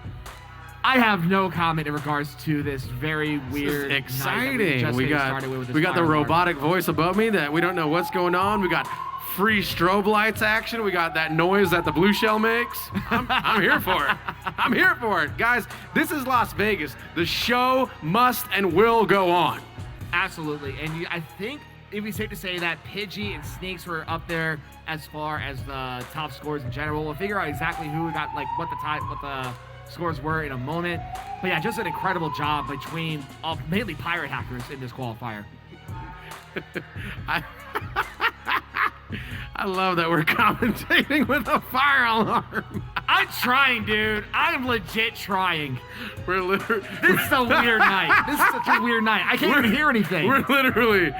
I have no comment in regards to this very weird, This is night that exciting. just We getting got started with this the Fire Award. robotic voice above me that we don't know what's going on. We got free strobe lights action. We got that noise that the blue shell makes. I'm here for it. I'm here for it. Guys, this is Las Vegas. The show must and will go on. Absolutely, and I think it'd be safe to say that Pidgey and Sneaks were up there as far as the top scores in general. We'll figure out exactly who got what the scores were in a moment. But yeah, just an incredible job between mainly pirate hackers in this qualifier. I love that we're commentating with a fire alarm. I'm trying, dude. I'm legit trying. We're literally This is a weird night. This is such a weird night. I can't even hear anything. We're literally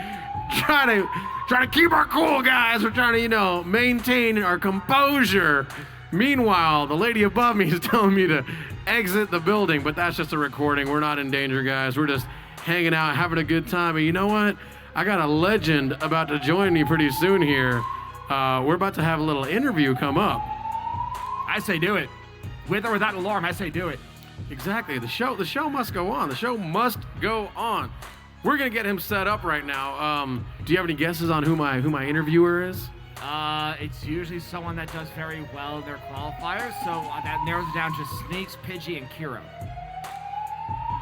trying to keep our cool, guys. We're trying to, maintain our composure. Meanwhile, the lady above me is telling me to exit the building, but that's just a recording. We're not in danger, guys. We're just hanging out, having a good time. And you know what? I got a legend about to join me pretty soon here. We're about to have a little interview come up. I say do it. With or without an alarm, I say do it. Exactly. The show must go on. The show must go on. We're gonna get him set up right now. Do you have any guesses on who my interviewer is? It's usually someone that does very well in their qualifiers, so that narrows it down to Sneaks, Pidgey, and Kiro.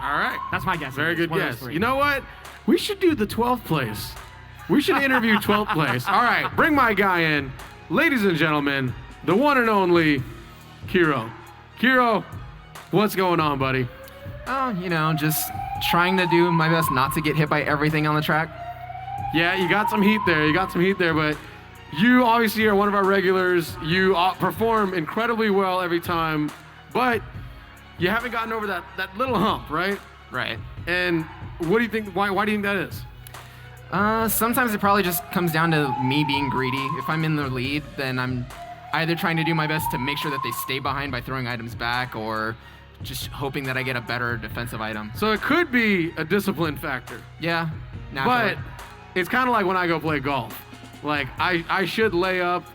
All right. That's my guess. Very good One of those guess. three. You know what? We should do the 12th place. We should interview 12th place. All right, bring my guy in. Ladies and gentlemen, the one and only Kiro. Kiro, what's going on, buddy? Oh, just trying to do my best not to get hit by everything on the track. Yeah, you got some heat there. But you obviously are one of our regulars. You perform incredibly well every time, but you haven't gotten over that little hump, right? Right. And what do you think, why do you think that is? Sometimes it probably just comes down to me being greedy. If I'm in the lead, then I'm either trying to do my best to make sure that they stay behind by throwing items back, or just hoping that I get a better defensive item. So it could be a discipline factor. Yeah, naturally. But it's kind of like when I go play golf. Like, I should lay up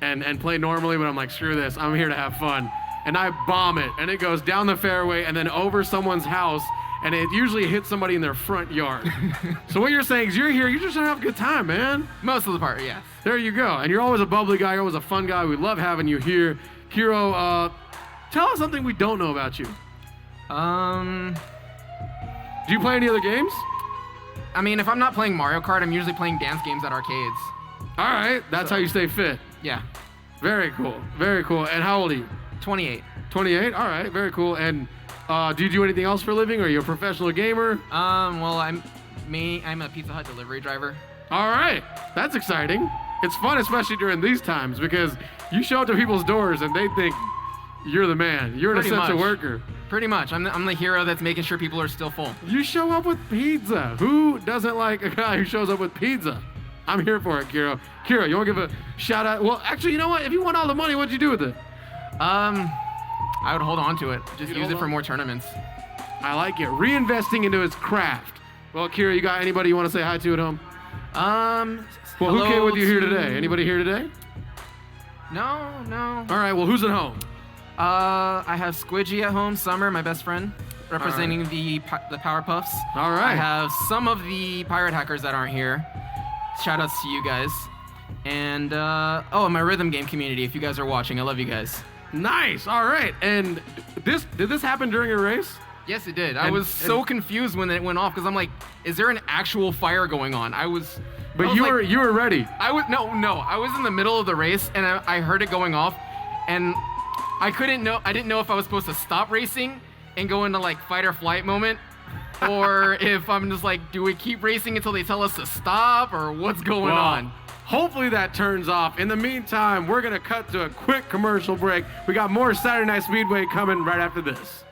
and play normally, but I'm like, screw this. I'm here to have fun. And I bomb it, and it goes down the fairway and then over someone's house, and it usually hits somebody in their front yard. So what you're saying is you're here, you're just trying to have a good time, man. Most of the part, yes. There you go. And you're always a bubbly guy. You're always a fun guy. We love having you here. Kiro, tell us something we don't know about you. Do you play any other games? I mean, if I'm not playing Mario Kart, I'm usually playing dance games at arcades. All right. That's how you stay fit. Yeah. Very cool. Very cool. And how old are you? 28. 28? All right. Very cool. And do you do anything else for a living? Are you a professional gamer? Well, I'm a Pizza Hut delivery driver. All right. That's exciting. It's fun, especially during these times, because you show up to people's doors and they think you're the man. You're an Pretty essential much. worker. Pretty much. I'm the hero that's making sure people are still full. You show up with pizza. Who doesn't like a guy who shows up with pizza? I'm here for it, Kiro. Kiro, you want to give a shout out? Well, actually, you know what? If you won all the money, what'd you do with it? I would hold on to it. Just You'd use hold it for on? more tournaments. I like it. Reinvesting into his craft. Well, Kiro, you got anybody you want to say hi to at home? Well, who came with you here today? Anybody here today? No. All right, well, who's at home? I have Squidgy at home, Summer, my best friend, representing the Powerpuffs. All right. I have some of the pirate hackers that aren't here. Shout outs to you guys. And my rhythm game community, if you guys are watching, I love you guys. Nice. All right. And did this happen during your race? Yes, it did. I was so confused when it went off because I'm like, is there an actual fire going on? But you were ready. I was I was in the middle of the race and I heard it going off, and I didn't know if I was supposed to stop racing and go into like fight or flight moment, or if I'm just like, do we keep racing until they tell us to stop, or what's going on? Hopefully that turns off. In the meantime, we're gonna cut to a quick commercial break. We got more Saturday Night Speedway coming right after this.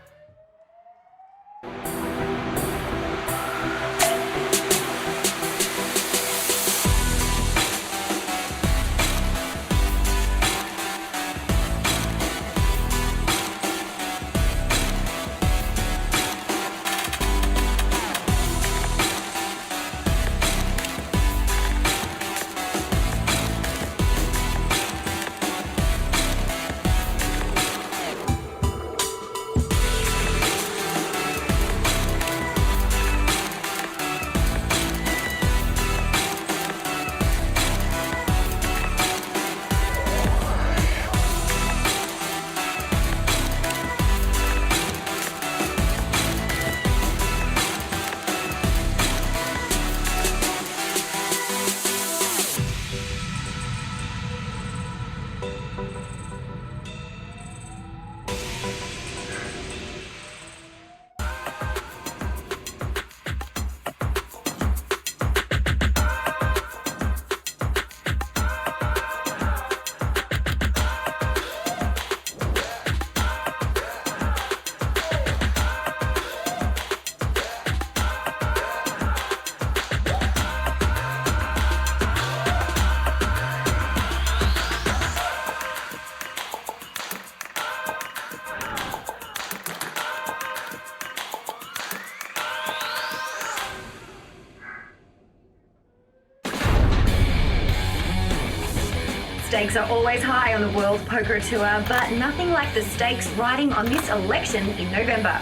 Stakes are always high on the World Poker Tour, but nothing like the stakes riding on this election in November.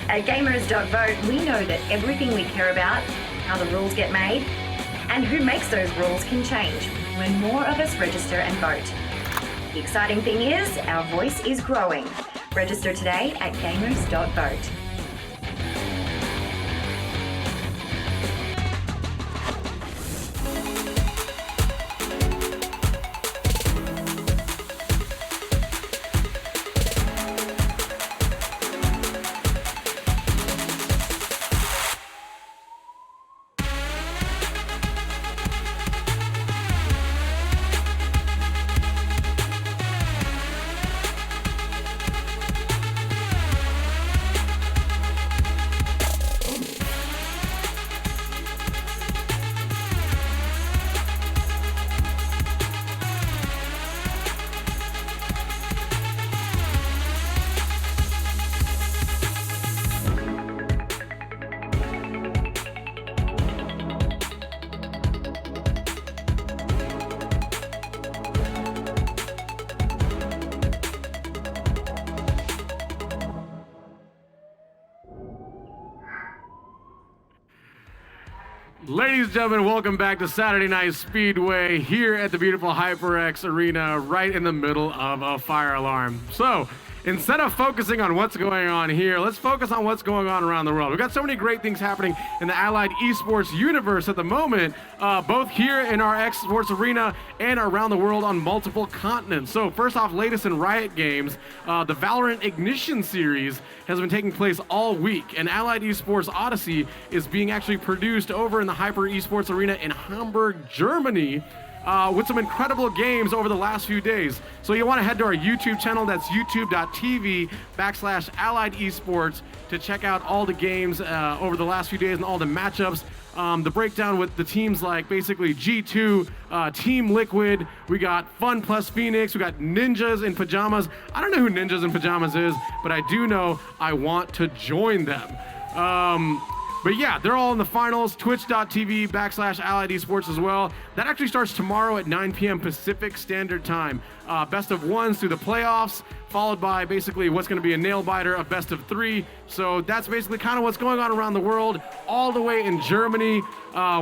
At Gamers.vote, we know that everything we care about, how the rules get made, and who makes those rules can change when more of us register and vote. The exciting thing is, our voice is growing. Register today at Gamers.vote. Ladies and gentlemen, welcome back to Saturday Night Speedway here at the beautiful HyperX Arena, right in the middle of a fire alarm. So, instead of focusing on what's going on here, let's focus on what's going on around the world. We've got so many great things happening in the Allied Esports universe at the moment, both here in our X Sports Arena and around the world on multiple continents. So first off, latest in Riot Games, the Valorant Ignition series has been taking place all week, and Allied Esports Odyssey is being actually produced over in the Hyper Esports Arena in Hamburg, Germany, with some incredible games over the last few days. So you want to head to our YouTube channel, that's youtube.tv/Allied Esports, to check out all the games over the last few days and all the matchups. The breakdown with the teams like basically G2, Team Liquid. We got Fun Plus Phoenix. We got Ninjas in Pajamas. I don't know who Ninjas in Pajamas is, but I do know I want to join them. But yeah, they're all in the finals. Twitch.tv/Allied Esports as well. That actually starts tomorrow at 9 p.m. Pacific Standard Time. Best of ones through the playoffs, followed by basically what's going to be a nail biter of best of 3. So that's basically kind of what's going on around the world. All the way in Germany,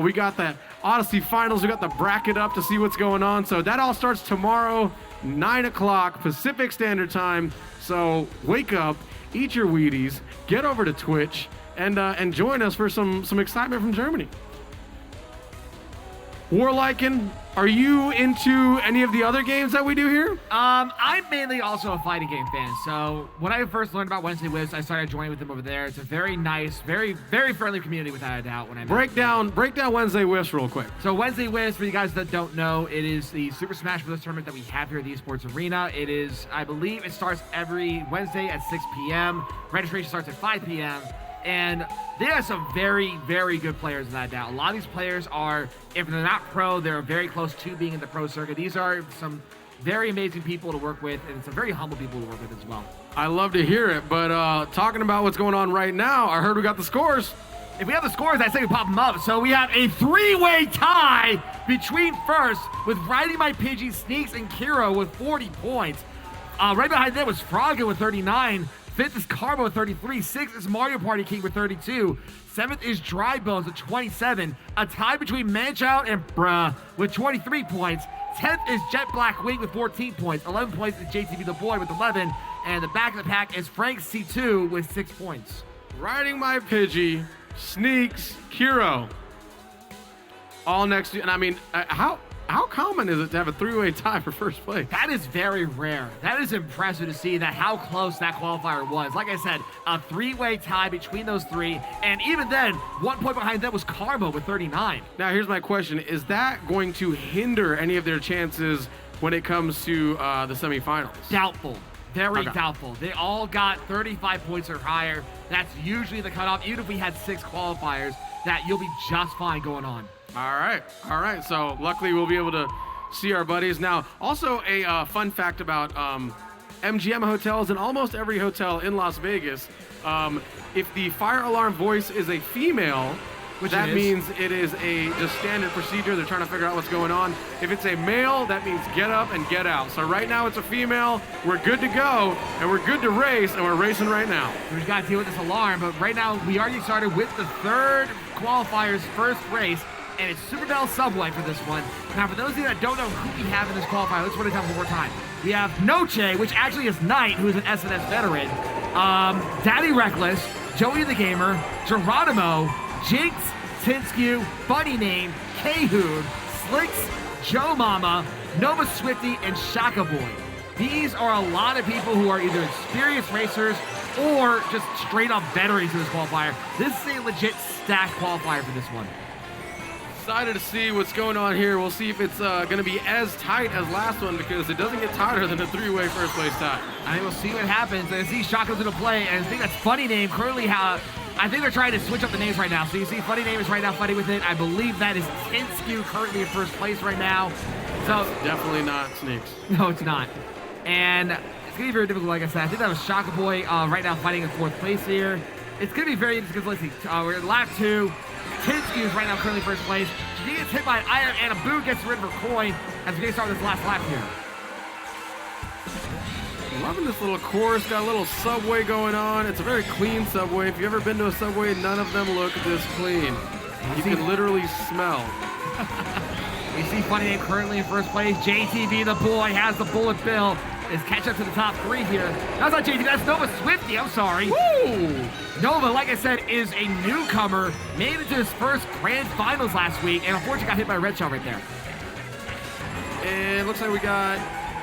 we got the Odyssey finals. We got the bracket up to see what's going on. So that all starts tomorrow, 9 o'clock Pacific Standard Time. So wake up, eat your Wheaties, get over to Twitch, and join us for some excitement from Germany. Warliken, are you into any of the other games that we do here? I'm mainly also a fighting game fan. So when I first learned about Wednesday Wisps, I started joining with them over there. It's a very nice, very, very friendly community without a doubt. When I break down Wednesday Wisps real quick. So Wednesday Wisps, for you guys that don't know, it is the Super Smash Bros. Tournament that we have here at the Esports Arena. It is, I believe, it starts every Wednesday at 6 p.m. Registration starts at 5 p.m. And there are some very, very good players in that doubt. A lot of these players are, if they're not pro, they're very close to being in the pro circuit. These are some very amazing people to work with, and some very humble people to work with as well. I love to hear it, but talking about what's going on right now, I heard we got the scores. If we have the scores, I say we pop them up. So we have a 3-way tie between first with Riding My Pidgey, Sneaks, and Kiro with 40 points. Right behind them was Frogger with 39. 5th is Carbo with 33. 6th is Mario Party King with 32. 7th is Dry Bones with 27. A tie between Manchild and Bruh with 23 points. 10th is Jet Black Wing with 14 points. 11 points is JTB the Boy with 11. And the back of the pack is Frank C2 with 6 points. Riding My Pidgey, Sneaks, Kiro. All next to, and I mean, how common is it to have a 3-way tie for first place? That is very rare. That is impressive to see that how close that qualifier was. Like I said, a 3-way tie between those three. And even then, 1 point behind them was Carbo with 39. Now, here's my question. Is that going to hinder any of their chances when it comes to the semifinals? Doubtful. Very doubtful. They all got 35 points or higher. That's usually the cutoff. Even if we had 6 qualifiers, that you'll be just fine going on. All right. So luckily we'll be able to see our buddies. Now, also a fun fact about MGM hotels and almost every hotel in Las Vegas, if the fire alarm voice is a female, that means it is a just standard procedure. They're trying to figure out what's going on. If it's a male, that means get up and get out. So right now it's a female. We're good to go, and we're good to race, and we're racing right now. We've got to deal with this alarm, but right now we already started with the 3rd qualifier's first race. And it's Super Bell Subway for this one. Now, for those of you that don't know who we have in this qualifier, let's run it down one more time. We have Noche, which actually is Knight, who is an SNS veteran. Daddy Reckless, Joey the Gamer, Geronimo, Jinx, Tinskew, Funny Name, K-Hood, Slicks, Joe Mama, Nova Swifty, and Shaka Boy. These are a lot of people who are either experienced racers or just straight up veterans in this qualifier. This is a legit stacked qualifier for this one. Excited to see what's going on here. We'll see if it's going to be as tight as last one, because it doesn't get tighter than a 3-way first place tie. I think we'll see what happens. I see Shaka's going to play, and I think that's Funny Name currently. I think they're trying to switch up the names right now. So you see Funny Name is right now fighting with it. I believe that is Tinskew currently in first place right now. So it's definitely not Sneaks. No, it's not. And it's going to be very difficult, like I said. I think that was Shaka Boy right now fighting in 4th place here. It's going to be very interesting because let's see. We're in lap 2. Tinskew is right now currently first place. She gets hit by an iron, and Abu gets rid of her coin as we start this last lap here. Loving this little course. Got a little subway going on. It's a very clean subway. If you've ever been to a subway, none of them look this clean. You can literally smell. We see Funny Name currently in first place. JTB the Boy has the bullet bill. Is catch up to the top 3 here. That's not JTB, that's Nova Swifty, I'm sorry. Woo! Nova, like I said, is a newcomer. Made it to his first grand finals last week, and unfortunately got hit by a red shell right there. And it looks like we got,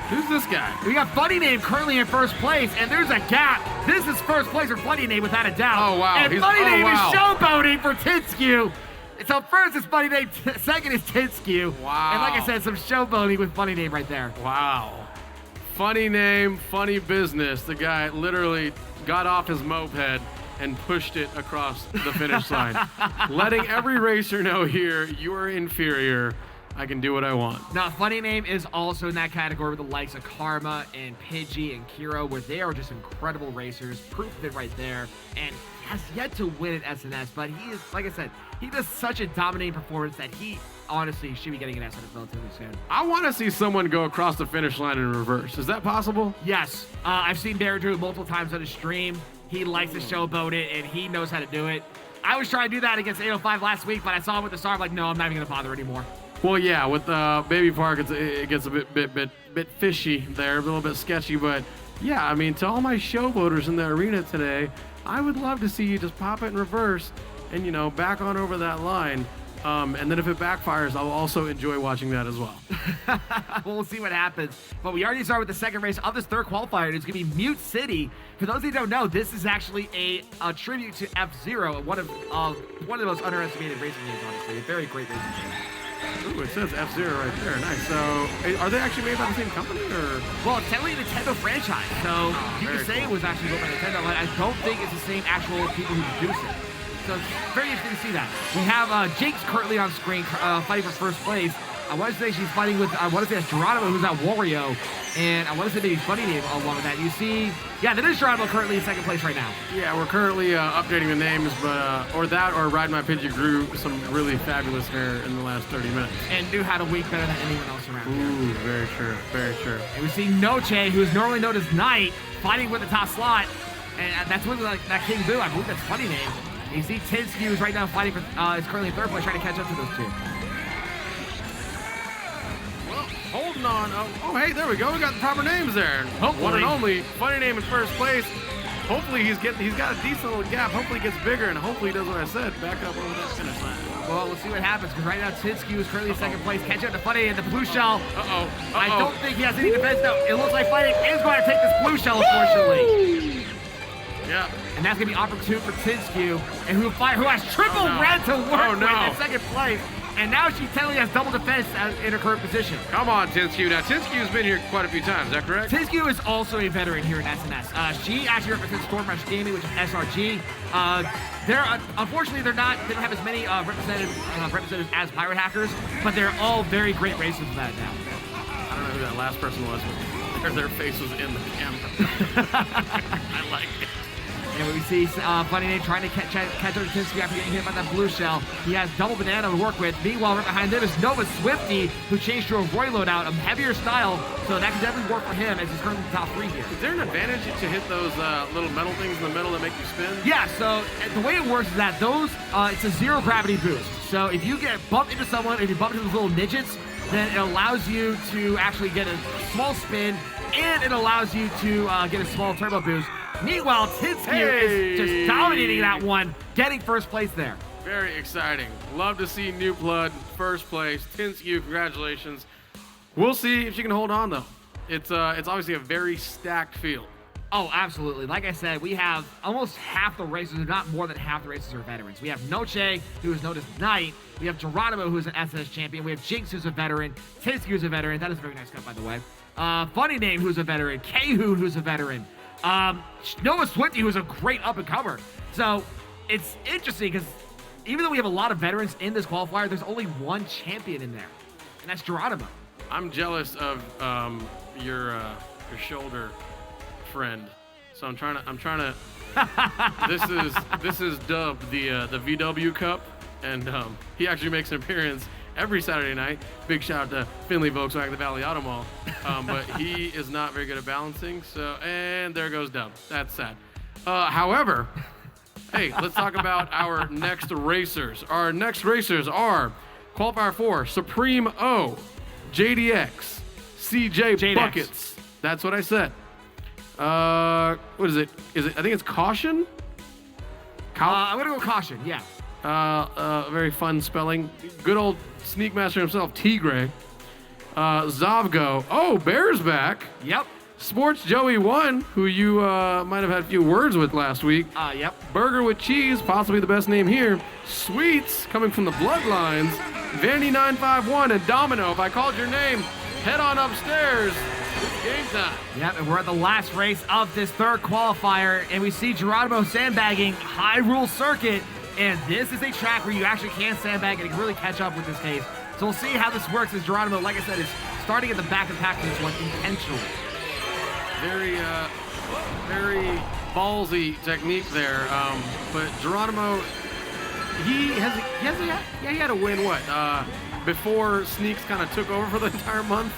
who's this guy? We got Funny Name currently in first place, and there's a gap. This is first place for Funny Name without a doubt. Oh, wow. And Funny Name is showboating for Tinskew. So first is Funny Name, second is Tinskew. Wow. And like I said, some showboating with Funny Name right there. Wow. Funny name, funny business. The guy literally got off his moped and pushed it across the finish line. Letting every racer know here, you are inferior. I can do what I want. Now, Funny Name is also in that category with the likes of Karma and Pidgey and Kiro, where they are just incredible racers. Proof of it right there. And has yet to win at SNS, but he is, like I said, he does such a dominating performance that he honestly should be getting an SNS relatively soon. I want to see someone go across the finish line in reverse. Is that possible? Yes. I've seen Darren do it multiple times on his stream. He likes to showboat it, and he knows how to do it. I was trying to do that against 805 last week, but I saw him with the star. I'm like, no, I'm not even going to bother anymore. Well, yeah, with Baby Park, it gets a bit fishy there, a little bit sketchy. But yeah, I mean, to all my showboaters in the arena today, I would love to see you just pop it in reverse and, you know, back on over that line. And then if it backfires, I'll also enjoy watching that as well. We'll see what happens. But we already started with the second race of this third qualifier. It's going to be Mute City. For those who don't know, this is actually a tribute to F-Zero, one of the most underestimated racing games, honestly. A very great racing game. Ooh, it says F-Zero right there. Nice. So, are they actually made by the same company, or? Well, it's technically a Nintendo franchise, so you can say it was actually built by Nintendo, but I don't think it's the same actual people who produce it. So it's very interesting to see that. We have Jinx currently on screen fighting for first place. I want to say she's fighting with, I want to say it's Geronimo, who's at Wario, and I want to say maybe Funny Name along with that. You see, yeah, that is Geronimo currently in second place right now. Yeah, we're currently updating the names, but or Ride My Pidgey grew some really fabulous hair in the last 30 minutes. And knew how to weak better than anyone else around here. Ooh, very true, very true. And we see Noche, who is normally known as Knight, fighting with the top slot, and that's with like that King Boo. I believe that's Funny Name. You see Tinsky, who's right now fighting for, is currently in third place, trying to catch up to those two. Well, holding on. Oh, hey, there we go. We got the proper names there. Hopefully. One and only. Funny Name in first place. Hopefully he's got a decent little gap. Hopefully he gets bigger, and hopefully he does what I said. Back up over that finish line. Well, we'll see what happens, because right now Tinsky is currently in second place, catching up to Funny and the blue shell. I don't think he has any defense. No, it looks like Funny is going to take this blue shell, unfortunately. Yeah. And that's going to be opportune for Tinsky, and who has triple red to work with in second place. And now she technically has double defense in her current position. Come on, Tinsky. Now, Tinsky's been here quite a few times, is that correct? Tinsky is also a veteran here in SNS. She actually represents Storm Rush Gaming, which is SRG. Unfortunately, they don't have as many representatives as Pirate Hackers, but they're all very great racers for that now. I don't know who that last person was, but their face was in the camera. I like it. And we see Funny Name trying to catch up to Tinsky after getting hit by that blue shell. He has double banana to work with. Meanwhile, right behind them is Nova Swifty, who changed to a Roy loadout, a heavier style, so that can definitely work for him as he's currently in the top 3 here. Is there an advantage to hit those little metal things in the middle that make you spin? Yeah, so the way it works is that those, it's a zero gravity boost. So if you get bumped into someone, if you bump into those little midgets, then it allows you to actually get a small spin, and it allows you to get a small turbo boost. Meanwhile, Tinsky is just dominating that one, getting first place there. Very exciting. Love to see New Blood first place. Tinsky, congratulations. We'll see if she can hold on, though. It's obviously a very stacked field. Oh, absolutely. Like I said, we have almost half the racers, if not more than half the racers, are veterans. We have Noche, who is known as Knight. We have Geronimo, who is an SNS champion. We have Jinx, who's a veteran. Tinsky, who's a veteran. That is a very nice cut, by the way. Funny Name, who's a veteran. K-Hoon, who's a veteran. Nova Swifty, who's a great up-and-comer. So it's interesting because even though we have a lot of veterans in this qualifier, there's only one champion in there, and that's Geronimo. I'm jealous of your shoulder friend, so I'm trying to. This is dubbed the VW Cup, and he actually makes an appearance every Saturday night. Big shout out to Finley Volkswagen, the Valley Auto Mall. But he is not very good at balancing. So, and there goes Dub. That's sad. However, hey, let's talk about our next racers. Our next racers are Qualifier 4, Supreme O, JDX, CJ Buckets. That's what I said. What is it? I think it's Caution? I'm going to go Caution, yeah. Very fun spelling. Good old Sneak Master himself, Tigre. Zavgo. Oh, Bear's back. Yep. Sports Joey 1, who you might have had a few words with last week. Yep. Burger with Cheese, possibly the best name here. Sweets, coming from the Bloodlines. Vandy 951 and Domino. If I called your name, head on upstairs. It's game time. Yep, and we're at the last race of this third qualifier, and we see Geronimo sandbagging Hyrule Circuit, and this is a track where you actually can sandbag and can really catch up with this case. So we'll see how this works as Geronimo, like I said, is starting at the back of the pack for this one intentionally. Very ballsy technique there. But Geronimo, he had a win, before Sneaks kind of took over for the entire month?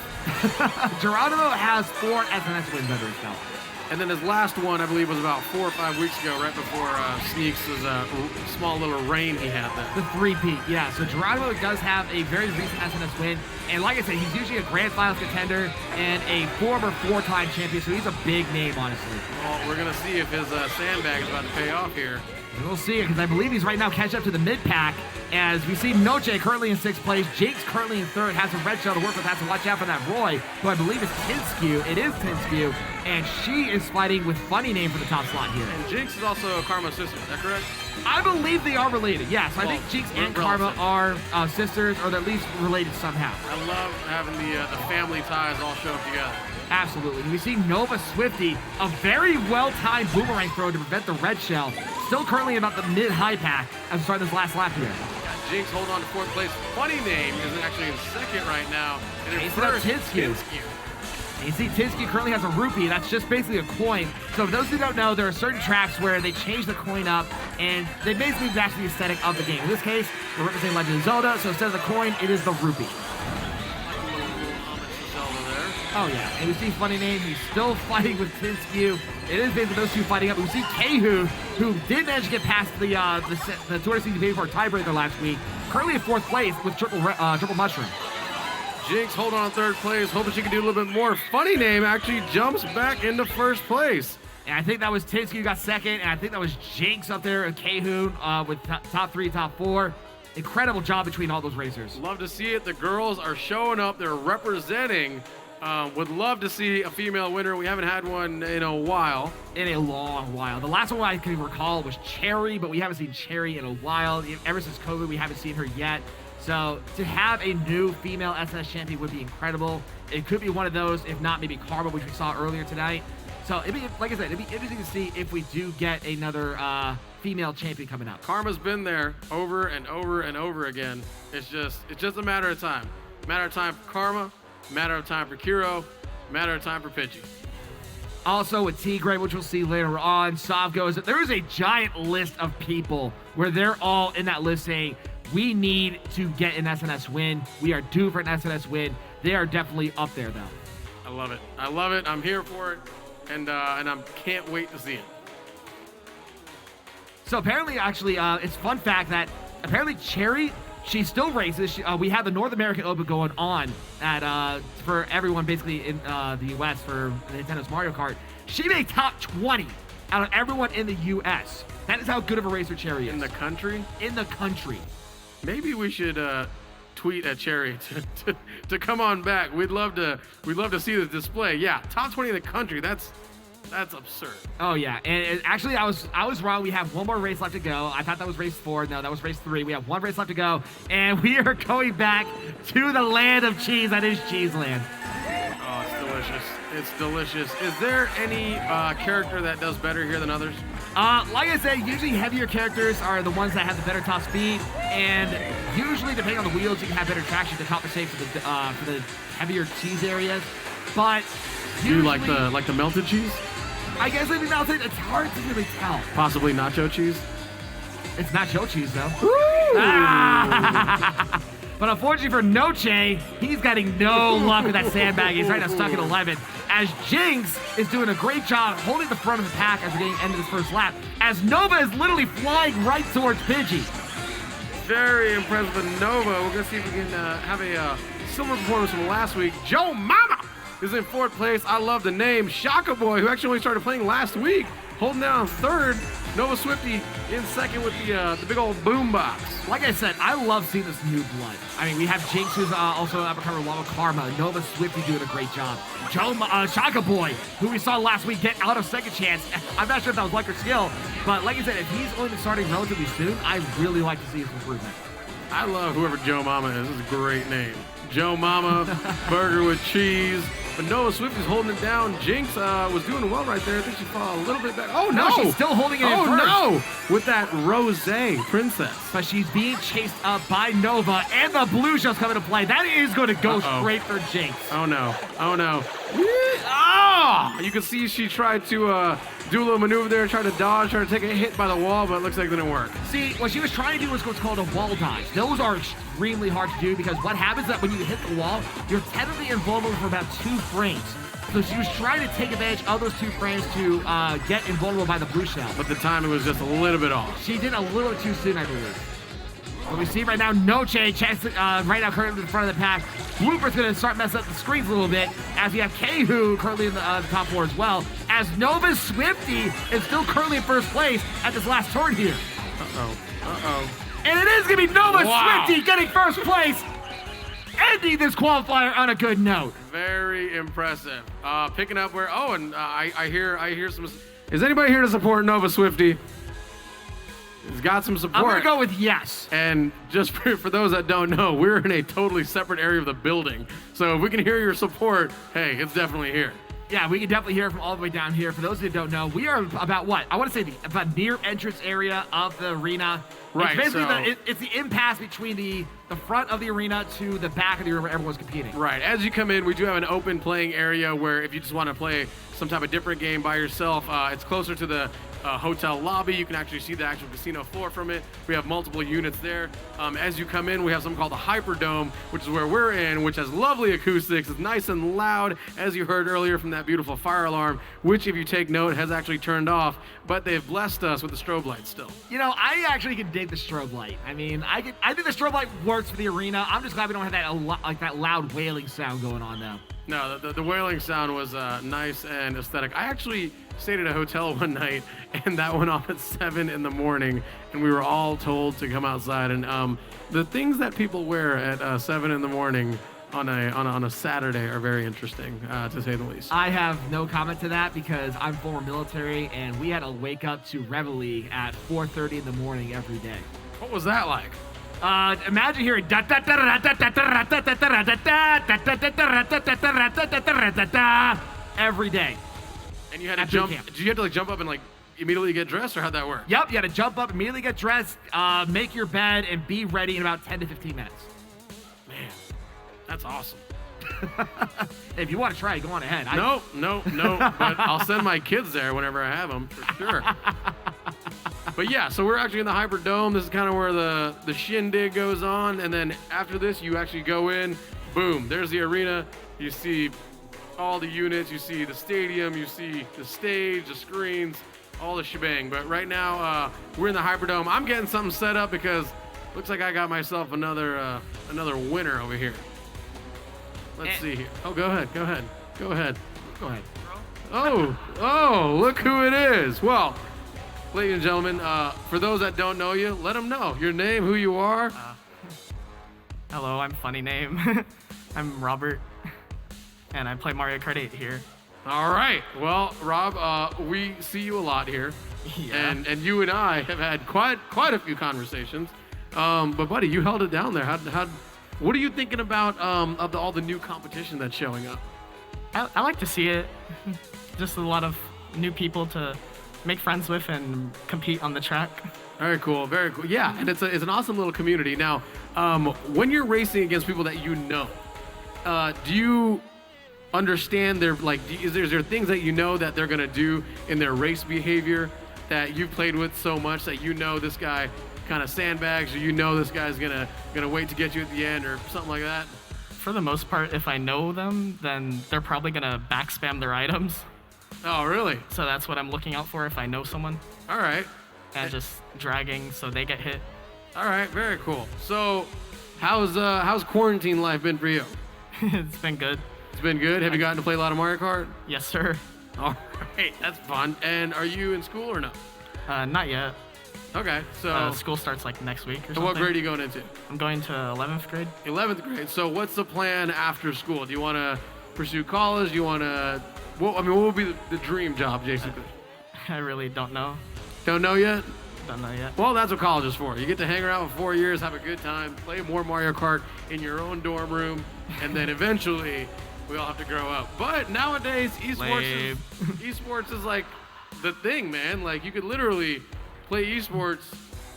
Geronimo has 4 SNS wins under his belt. And then his last one, I believe, was about 4 or 5 weeks ago, right before Sneaks' small little reign he had there. The 3-peat, yeah. So Geronimo does have a very recent SNS win. And like I said, he's usually a Grand Finals contender and a former 4-time champion, so he's a big name, honestly. Well, we're going to see if his sandbag is about to pay off here. And we'll see, because I believe he's right now catching up to the mid-pack, as we see Noche currently in 6th place, Jinx currently in 3rd, has a red shell to work with, has to watch out for that Roy, who I believe is Tinskew. It is Tinskew, and she is fighting with Funny Name for the top slot here. And Jinx is also Karma's sister, is that correct? I believe they are related, yes. I think Jinx and Karma are sisters, or they're at least related somehow. I love having the family ties all show up together. Absolutely. And we see Nova Swifty, a very well-timed boomerang throw to prevent the red shell. Still currently about the mid-high pack as we start this last lap here. Jinx holding on to 4th place. Funny Name is actually in 2nd right now. And in 1st, Tinskew. And you see Tinskew currently has a rupee. That's just basically a coin. So for those who don't know, there are certain tracks where they change the coin up, and they basically match the aesthetic of the game. In this case, we're representing Legend of Zelda, so instead of the coin, it is the rupee. Oh yeah, and we see Funny Name, he's still fighting with Tinskew. It is basically those two fighting up. We see Kehu, who did manage to get past the 260 Baby Park tiebreaker last week, currently in 4th place with triple mushroom. Jinx holding on 3rd place, hoping she can do a little bit more. Funny Name actually jumps back into 1st place. And I think that was Tinskew got 2nd, and I think that was Jinx up there, and Kehu with top 3, top 4. Incredible job between all those racers. Love to see it. The girls are showing up. They're representing. Would love to see a female winner. We haven't had one in a while. In a long while. The last one I can recall was Cherry, but we haven't seen Cherry in a while. Ever since COVID, we haven't seen her yet. So to have a new female SNS champion would be incredible. It could be one of those, if not maybe Karma, which we saw earlier tonight. So it'd be, like I said, it'd be interesting to see if we do get another female champion coming up. Karma's been there over and over and over again. It's just a matter of time. Matter of time for Karma. Matter of time for Kiro, matter of time for Pidgey. Also with Tigray, which we'll see later on, Savgo, there is a giant list of people where they're all in that list saying, we need to get an SNS win. We are due for an SNS win. They are definitely up there, though. I love it. I love it. I'm here for it, and I can't wait to see it. So apparently, actually, it's a fun fact that apparently Cherry, she still races. We have the North American Open going on at for everyone basically in the U.S. for Nintendo's Mario Kart. She made top 20 out of everyone in the U.S. That is how good of a racer Cherry is. In the country? In the country. Maybe we should tweet at Cherry to come on back. We'd love to see the display. Yeah, top 20 in the country. That's absurd. Oh yeah, and actually I was wrong. We have one more race left to go. I thought that was race 4. No, that was race 3. We have one race left to go, and we are going back to the land of cheese. That is Cheeseland. Oh, it's delicious. It's delicious. Is there any character that does better here than others? Like I said, usually heavier characters are the ones that have the better top speed, and usually depending on the wheels, you can have better traction to compensate for the heavier cheese areas. But do you like the melted cheese? I guess if you melt it, it's hard to really tell. Possibly nacho cheese? It's nacho cheese, though. But unfortunately for Noche, he's getting no luck with that sandbag. He's right now stuck at 11. As Jinx is doing a great job holding the front of the pack as we're getting into this first lap. As Nova is literally flying right towards Pidgey. Very impressed with Nova. We're going to see if we can have a similar performance from last week. Joe Mama is in 4th place. I love the name. Shaka Boy, who actually only started playing last week, holding down 3rd. Nova Swifty in 2nd with the big old boombox. Like I said, I love seeing this new blood. I mean, we have Jinx, who's also an uppercomer along with Karma. Nova Swifty doing a great job. Shaka Boy, who we saw last week get out of second chance. I'm not sure if that was luck or skill, but like I said, if he's only starting relatively soon, I really like to see his improvement. I love whoever Joe Mama is. This is a great name. Joe Mama, burger with cheese. But Nova Swift is holding it down. Jinx was doing well right there. I think she fell a little bit back. Oh, No, no. she's still holding it in first. no. With that Rosé Princess. But she's being chased up by Nova, and the blue shell's coming to play. That is going to go Uh-oh. straight for Jinx. Oh, no. Oh, no. Ah! You can see she tried to do a little maneuver there, try to dodge, try to take a hit by the wall, but it looks like it didn't work. See, what she was trying to do was what's called a wall dodge. Those are extremely hard to do because what happens is that when you hit the wall, you're technically invulnerable for about 2 frames. So she was trying to take advantage of those 2 frames to get invulnerable by the blue shell. But the timing was just a little bit off. She did a little too soon, I believe. What we see right now, no change. Right now, currently in front of the pack. Blooper's going to start messing up the screens a little bit as we have Kehu currently in the top 4 as well. As Nova Swifty is still currently in first place at this last turn here. And it is going to be Nova Swifty getting first place, ending this qualifier on a good note. Very impressive. Picking up where, I hear some, is anybody here to support Nova Swifty? He's got some support. I'm going to go with yes. And just for those that don't know, we're in a totally separate area of the building. So if we can hear your support, hey, it's definitely here. Yeah, we can definitely hear it from all the way down here. For those who don't know, we are about what? I want to say about near entrance area of the arena. Right, It's basically so- it's the impasse between the front of the arena to the back of the arena where everyone's competing. Right. As you come in, we do have an open playing area where if you just want to play some type of different game by yourself, it's closer to the hotel lobby. You can actually see the actual casino floor from it. We have multiple units there. As you come in, we have something called the Hyperdome, which is where we're in, which has lovely acoustics. It's nice and loud, as you heard earlier from that beautiful fire alarm, which, if you take note, has actually turned off, but they've blessed us with the strobe lights still. You know, I actually can dig the strobe light. I mean, I think the strobe light works for the arena. I'm just glad we don't have that loud wailing sound going on now. No, the wailing sound was nice and aesthetic. I actually stayed at a hotel one night, and that went off at 7 in the morning, and we were all told to come outside. And the things that people wear at 7 in the morning on a Saturday are very interesting, to say the least. I have no comment to that because I'm former military, and we had to wake up to Reveille at 4:30 in the morning every day. What was that like? Imagine hearing every day. And you had to At boot jump. camp. Did you have to like jump up and like immediately get dressed, or how'd that work? Yep, you had to jump up, immediately get dressed, make your bed, and be ready in about 10 to 15 minutes. Man, that's awesome. If you want to try it, go on ahead. No, but I'll send my kids there whenever I have them, for sure. But yeah, so we're actually in the Hyperdome. This is kind of where the shindig goes on, and then after this, you actually go in, boom, there's the arena. You see all the units, you see the stadium, you see the stage, the screens, all the shebang. But right now, we're in the Hyperdome. I'm getting something set up because looks like I got myself another winner over here. Let's see here. Oh, go ahead. Oh, look who it is. Well, ladies and gentlemen, for those that don't know you, let them know your name, who you are. Hello, I'm Funny Name. I'm Robert, and I play Mario Kart 8 here. All right. Well, Rob, we see you a lot here, Yeah. and you and I have had quite a few conversations. But buddy, you held it down there. What are you thinking about all the new competition that's showing up? I like to see it. Just a lot of new people to make friends with and compete on the track. Very cool. Yeah, and it's an awesome little community. Now, when you're racing against people that you know, do you understand is there things that you know that they're gonna do in their race behavior that you've played with so much that you know this guy kind of sandbags, or you know this guy's gonna wait to get you at the end or something like that? For the most part, if I know them, then they're probably gonna backspam their items. Oh, really? So that's what I'm looking out for if I know someone. All right. And just dragging so they get hit. All right. Very cool. So, how's quarantine life been for you? It's been good. It's been good. Have you gotten to play a lot of Mario Kart? Yes, sir. All right. That's fun. And are you in school or no? Not yet. Okay. So, School starts like next week or so something. what grade are you going into? I'm going to 11th grade. 11th grade. So what's the plan after school? Do you want to pursue college? Do you want to, what would be the dream job, basically? I really don't know. Don't know yet? Don't know yet. Well, that's what college is for. You get to hang around for 4 years, have a good time, play more Mario Kart in your own dorm room, and then eventually We all have to grow up. But nowadays, Lame. esports is like the thing, man. Like, you could literally play esports,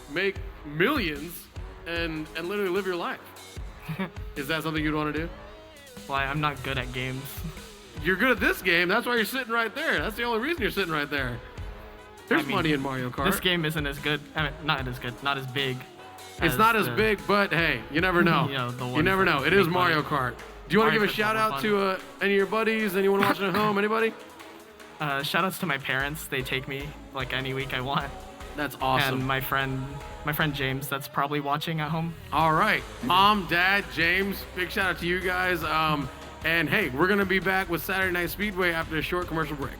make millions, and literally live your life. Is that something you'd want to do? Well, I'm not good at games. You're good at this game. That's why you're sitting right there. That's the only reason you're sitting right there. There's money in Mario Kart. This game isn't as good. I mean, not as good. Not as big. It's not as big, but hey, you never know. You never know. It is Mario Kart. Do you want to give a shout out to any of your buddies? Anyone watching at home? Anybody? Shout outs to my parents. They take me like any week I want. That's awesome. And my friend James, that's probably watching at home. All right. Mom, Dad, James, big shout out to you guys. And hey, we're going to be back with Saturday Night Speedway after a short commercial break.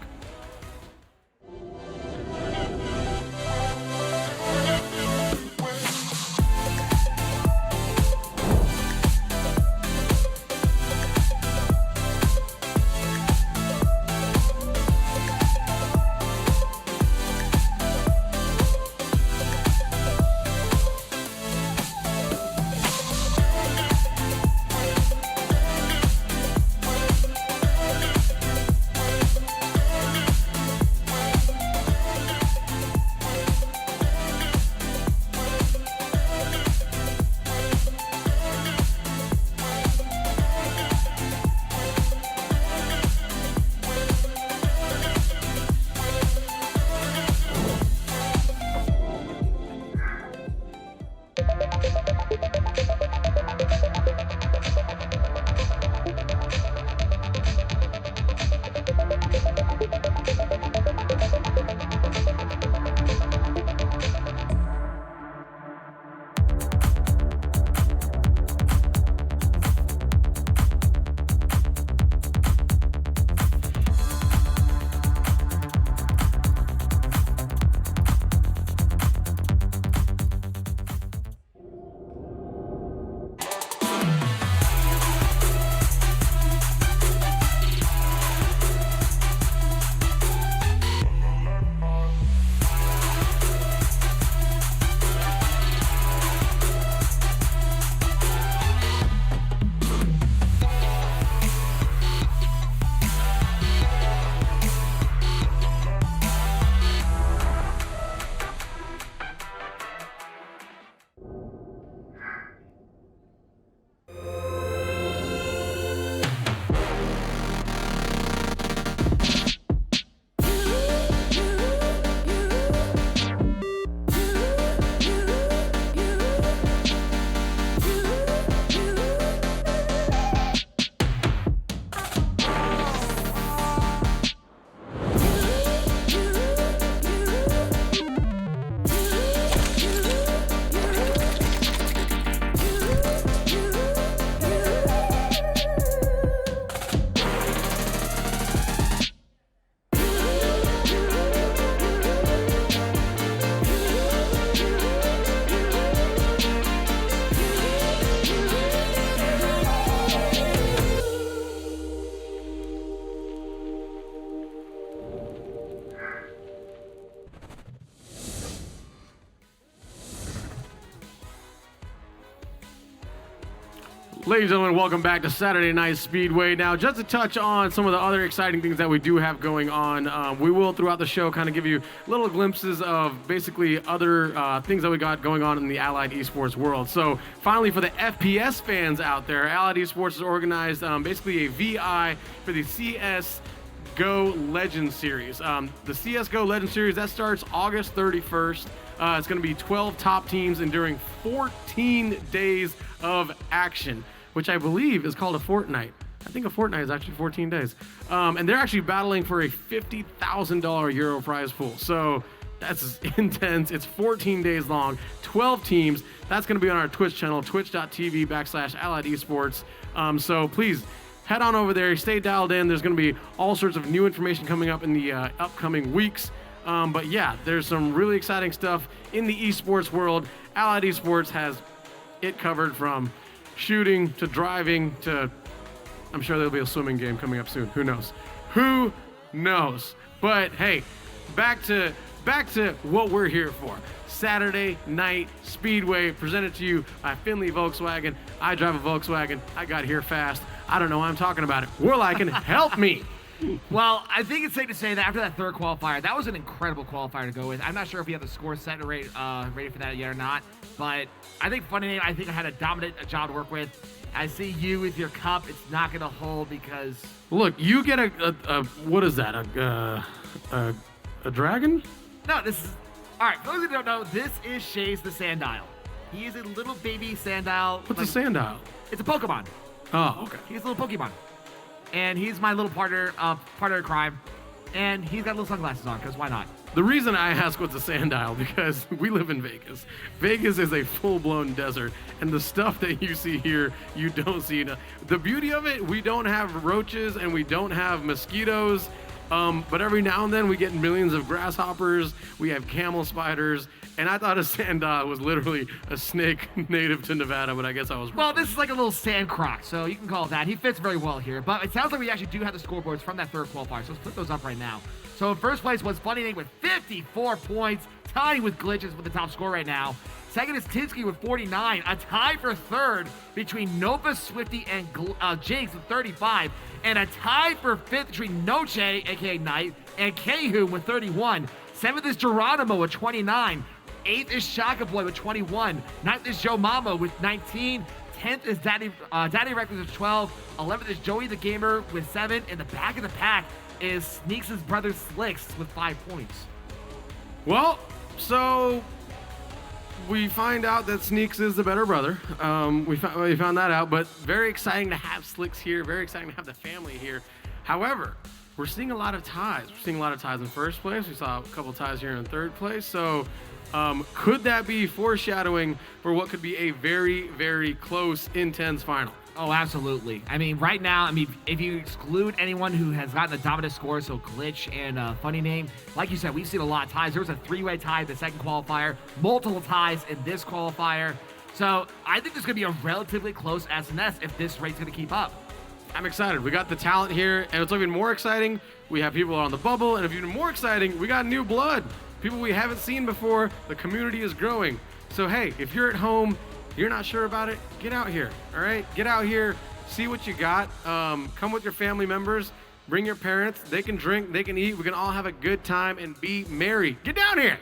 Ladies and gentlemen, welcome back to Saturday Night Speedway. Now, just to touch on some of the other exciting things that we do have going on, we will throughout the show kind of give you little glimpses of basically other things that we got going on in the Allied Esports world. So finally, for the FPS fans out there, Allied Esports has organized basically a VI for the CSGO Legends Series. The CSGO Legends Series, that starts August 31st. It's going to be 12 top teams enduring 14 days of action, which I believe is called a fortnight. I think a fortnight is actually 14 days. And they're actually battling for a $50,000 Euro prize pool. So that's intense. It's 14 days long, 12 teams. That's going to be on our Twitch channel, twitch.tv/Allied Esports. So please head on over there. Stay dialed in. There's going to be all sorts of new information coming up in the upcoming weeks. But yeah, there's some really exciting stuff in the esports world. Allied Esports has it covered from shooting to driving to, I'm sure there'll be a swimming game coming up soon. Who knows? Who knows? But hey, back to what we're here for. Saturday Night Speedway, presented to you by Findlay Volkswagen. I drive a Volkswagen. I got here fast. I don't know why I'm talking about it. Warlycan, help me. Well, I think it's safe to say that after that third qualifier, that was an incredible qualifier to go with. I'm not sure if we have the score set and ready for that yet or not, but I think Funny Name, I think I had a dominant job to work with. I see you with your cup. It's not going to hold because... Look, you get a what is that? A dragon? No, this is... All right, for those who don't know, this is Shays the Sandile. He is a little baby Sandile. What's a Sandile? It's a Pokemon. Oh, okay. He's a little Pokemon. And he's my little partner in crime. And he's got little sunglasses on, because why not? The reason I ask what's a Sandile, because we live in Vegas. Vegas is a full-blown desert, and the stuff that you see here, you don't see. The beauty of it, we don't have roaches and we don't have mosquitoes, but every now and then we get millions of grasshoppers, we have camel spiders, and I thought a Sandile was literally a snake native to Nevada, but I guess I was wrong. Well, this is like a little sand croc, so you can call it that. He fits very well here, but it sounds like we actually do have the scoreboards from that third qualifier, so let's put those up right now. So in first place was Funny Name with 54 points, tying with Glitches with the top score right now. Second is Tinsky with 49, a tie for third between Nova, Swifty, and Jinx with 35, and a tie for fifth between Noche, aka Knight, and Kehu with 31. Seventh is Geronimo with 29. Eighth is Shaka Boy with 21. Ninth is Joe Mama with 19. 10th is Daddy Reckless with 12. 11th is Joey the Gamer with 7. In the back of the pack is Sneaks' brother Slicks with 5 points. Well, so we find out that Sneaks is the better brother. We found that out, but very exciting to have Slicks here. Very exciting to have the family here. However, we're seeing a lot of ties. We're seeing a lot of ties in first place. We saw a couple ties here in third place. So could that be foreshadowing for what could be a very, very close, intense final? Oh, absolutely. I mean, right now, if you exclude anyone who has gotten a dominant score, so Glitch and Funny Name, like you said, we've seen a lot of ties. There was a 3-way tie in the second qualifier, multiple ties in this qualifier. So I think this is going to be a relatively close SNS if this rate's going to keep up. I'm excited. We got the talent here, and it's even more exciting. We have people on the bubble, and even more exciting, we got new blood. People we haven't seen before. The community is growing. So, hey, if you're at home, you're not sure about it, get out here, all right? Get out here, see what you got. Come with your family members. Bring your parents. They can drink, they can eat. We can all have a good time and be merry. Get down here.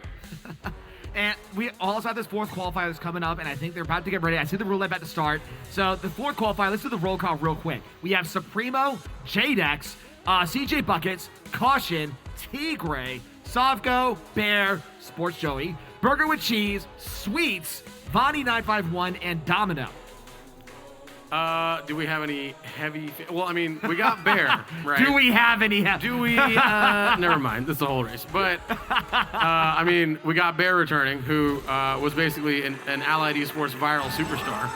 And we also have this fourth qualifier that's coming up, and I think they're about to get ready. I see the roulette about to start. So the fourth qualifier, let's do the roll call real quick. We have Supremo, Jadex, CJ Buckets, Caution, Tigray, Sovko, Bear, Sports Joey, Burger with Cheese, Sweets, Vonnie951, and Domino. Do we have any heavy? Well, I mean, we got Bear, right? Do we have any? Do we? Never mind. This is a whole race. But, I mean, we got Bear returning, who was basically an Allied Esports viral superstar.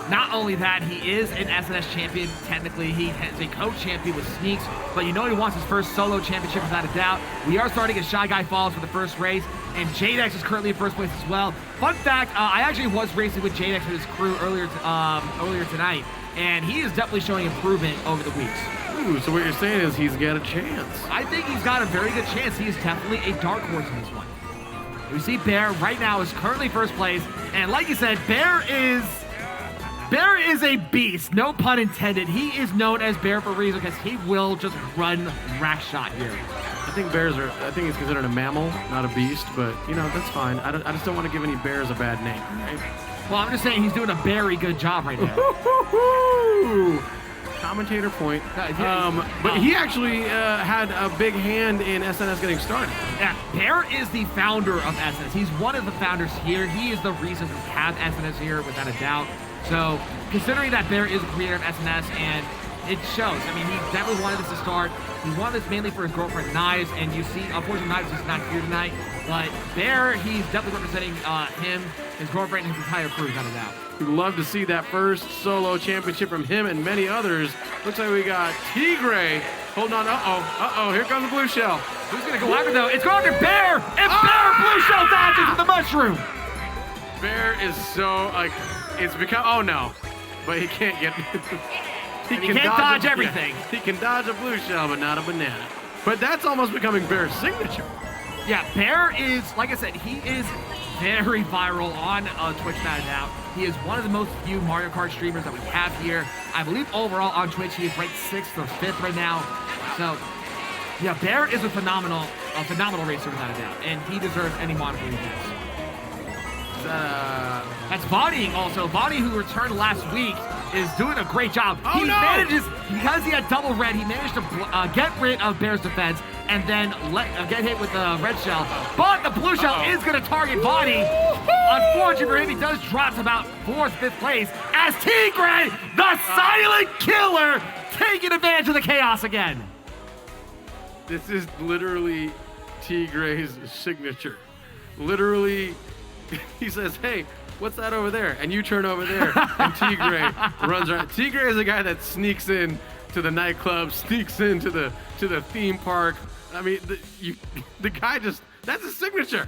Not only that, he is an SNS champion. Technically, he is a co-champion with Sneaks, but you know he wants his first solo championship without a doubt. We are starting at Shy Guy Falls for the first race, and Jadex is currently in first place as well. Fun fact, I actually was racing with Jadex and his crew earlier tonight, and he is definitely showing improvement over the weeks. Ooh, so what you're saying is he's got a chance. I think he's got a very good chance. He is definitely a dark horse in this one. We see Bear right now is currently first place, and like you said, Bear is a beast, no pun intended. He is known as Bear for a reason because he will just run rack shot here. I think he's considered a mammal, not a beast, but, you know, that's fine. I just don't want to give any bears a bad name, right? Well, I'm just saying he's doing a very good job right now. Commentator point. But he actually had a big hand in SNS getting started. Yeah, Bear is the founder of SNS. He's one of the founders here. He is the reason we have SNS here, without a doubt. So, considering that Bear is a creator of SNS, and it shows. I mean, he definitely wanted this to start. He wanted this mainly for his girlfriend, Knives, and you see, unfortunately, Knives is not here tonight. But Bear, he's definitely representing him, his girlfriend, and his entire crew, without a doubt. We'd love to see that first solo championship from him and many others. Looks like we got Tigray holding on. Uh-oh, here comes the blue shell. Who's going to go after, though? It's going after Bear! And Bear blue shell dodges with the mushroom! Bear is so, like, it's become, oh no. But he can't get, he can't dodge everything. Yeah, he can dodge a blue shell, but not a banana. But that's almost becoming Bear's signature. Yeah, Bear is, like I said, he is very viral on Twitch now. He is one of the most viewed Mario Kart streamers that we have here. I believe overall on Twitch he is ranked 6th or 5th right now. So, yeah, Bear is a phenomenal racer without a doubt, and he deserves any moniker he gets. That's Bonnie also. Bonnie, who returned last week, is doing a great job. He manages, because he had double red, he managed to get rid of Bear's defense and then get hit with the red shell. But the blue shell is going to target Bonnie. Unfortunately for him, he does drop to about 4th, 5th place as Tigray, the silent killer, taking advantage of the chaos again. This is literally Tigray's signature. Literally, he says, hey, what's that over there? And you turn over there, and Tigray runs around. Tigray is a guy that sneaks in to the nightclub, sneaks into the theme park. I mean, the guy just, that's his signature.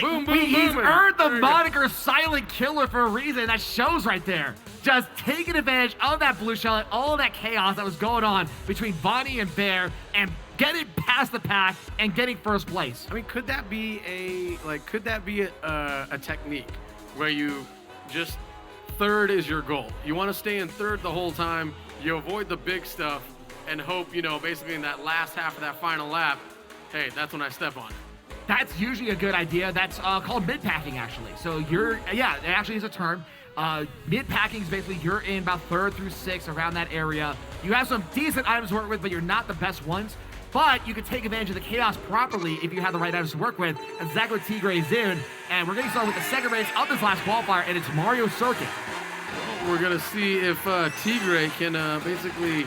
Boom, boom, He's boom, earned the moniker Silent Killer for a reason. That shows right there. Just taking advantage of that blue shell and all of that chaos that was going on between Bonnie and Bear and getting past the pack and getting first place. I mean, could that be a technique where you just third is your goal? You want to stay in third the whole time. You avoid the big stuff and hope, basically in that last half of that final lap, hey, that's when I step on it. That's usually a good idea. That's called mid-packing, actually. So it actually is a term. Mid-packing is basically you're in about 3rd through 6th, around that area. You have some decent items to work with, but you're not the best ones. But you can take advantage of the chaos properly if you have the right items to work with. That's exactly what Tigray is doing. And we're getting started with the second race of this last qualifier, and it's Mario Circuit. We're going to see if Tigray can basically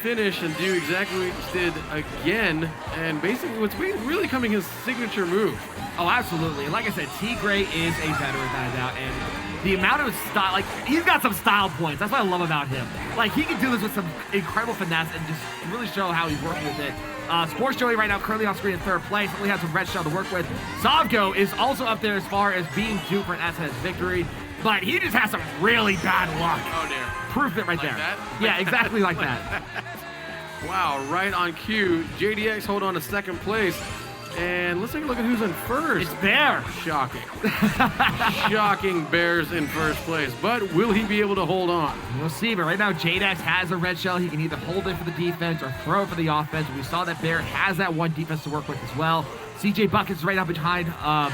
finish and do exactly what he just did again, and basically what's really coming his signature move. Oh, absolutely. Like I said, Tigray is a veteran without a doubt, and the amount of style, he's got some style points. That's what I love about him. He can do this with some incredible finesse and just really show how he's working with it. Sports Joey right now currently on screen in 3rd place. Only has some red shell to work with. Zavgo is also up there as far as being due for an SS victory, but he just has some really bad luck. Oh, dear. Proof it right there. That? Yeah, exactly like that. Wow, right on cue. JDX hold on to 2nd place. And let's take a look at who's in first. It's Bear. Shocking. Shocking Bears in first place. But will he be able to hold on? We'll see, but right now JDX has a red shell. He can either hold it for the defense or throw it for the offense. We saw that Bear has that one defense to work with as well. CJ Bucket's right up behind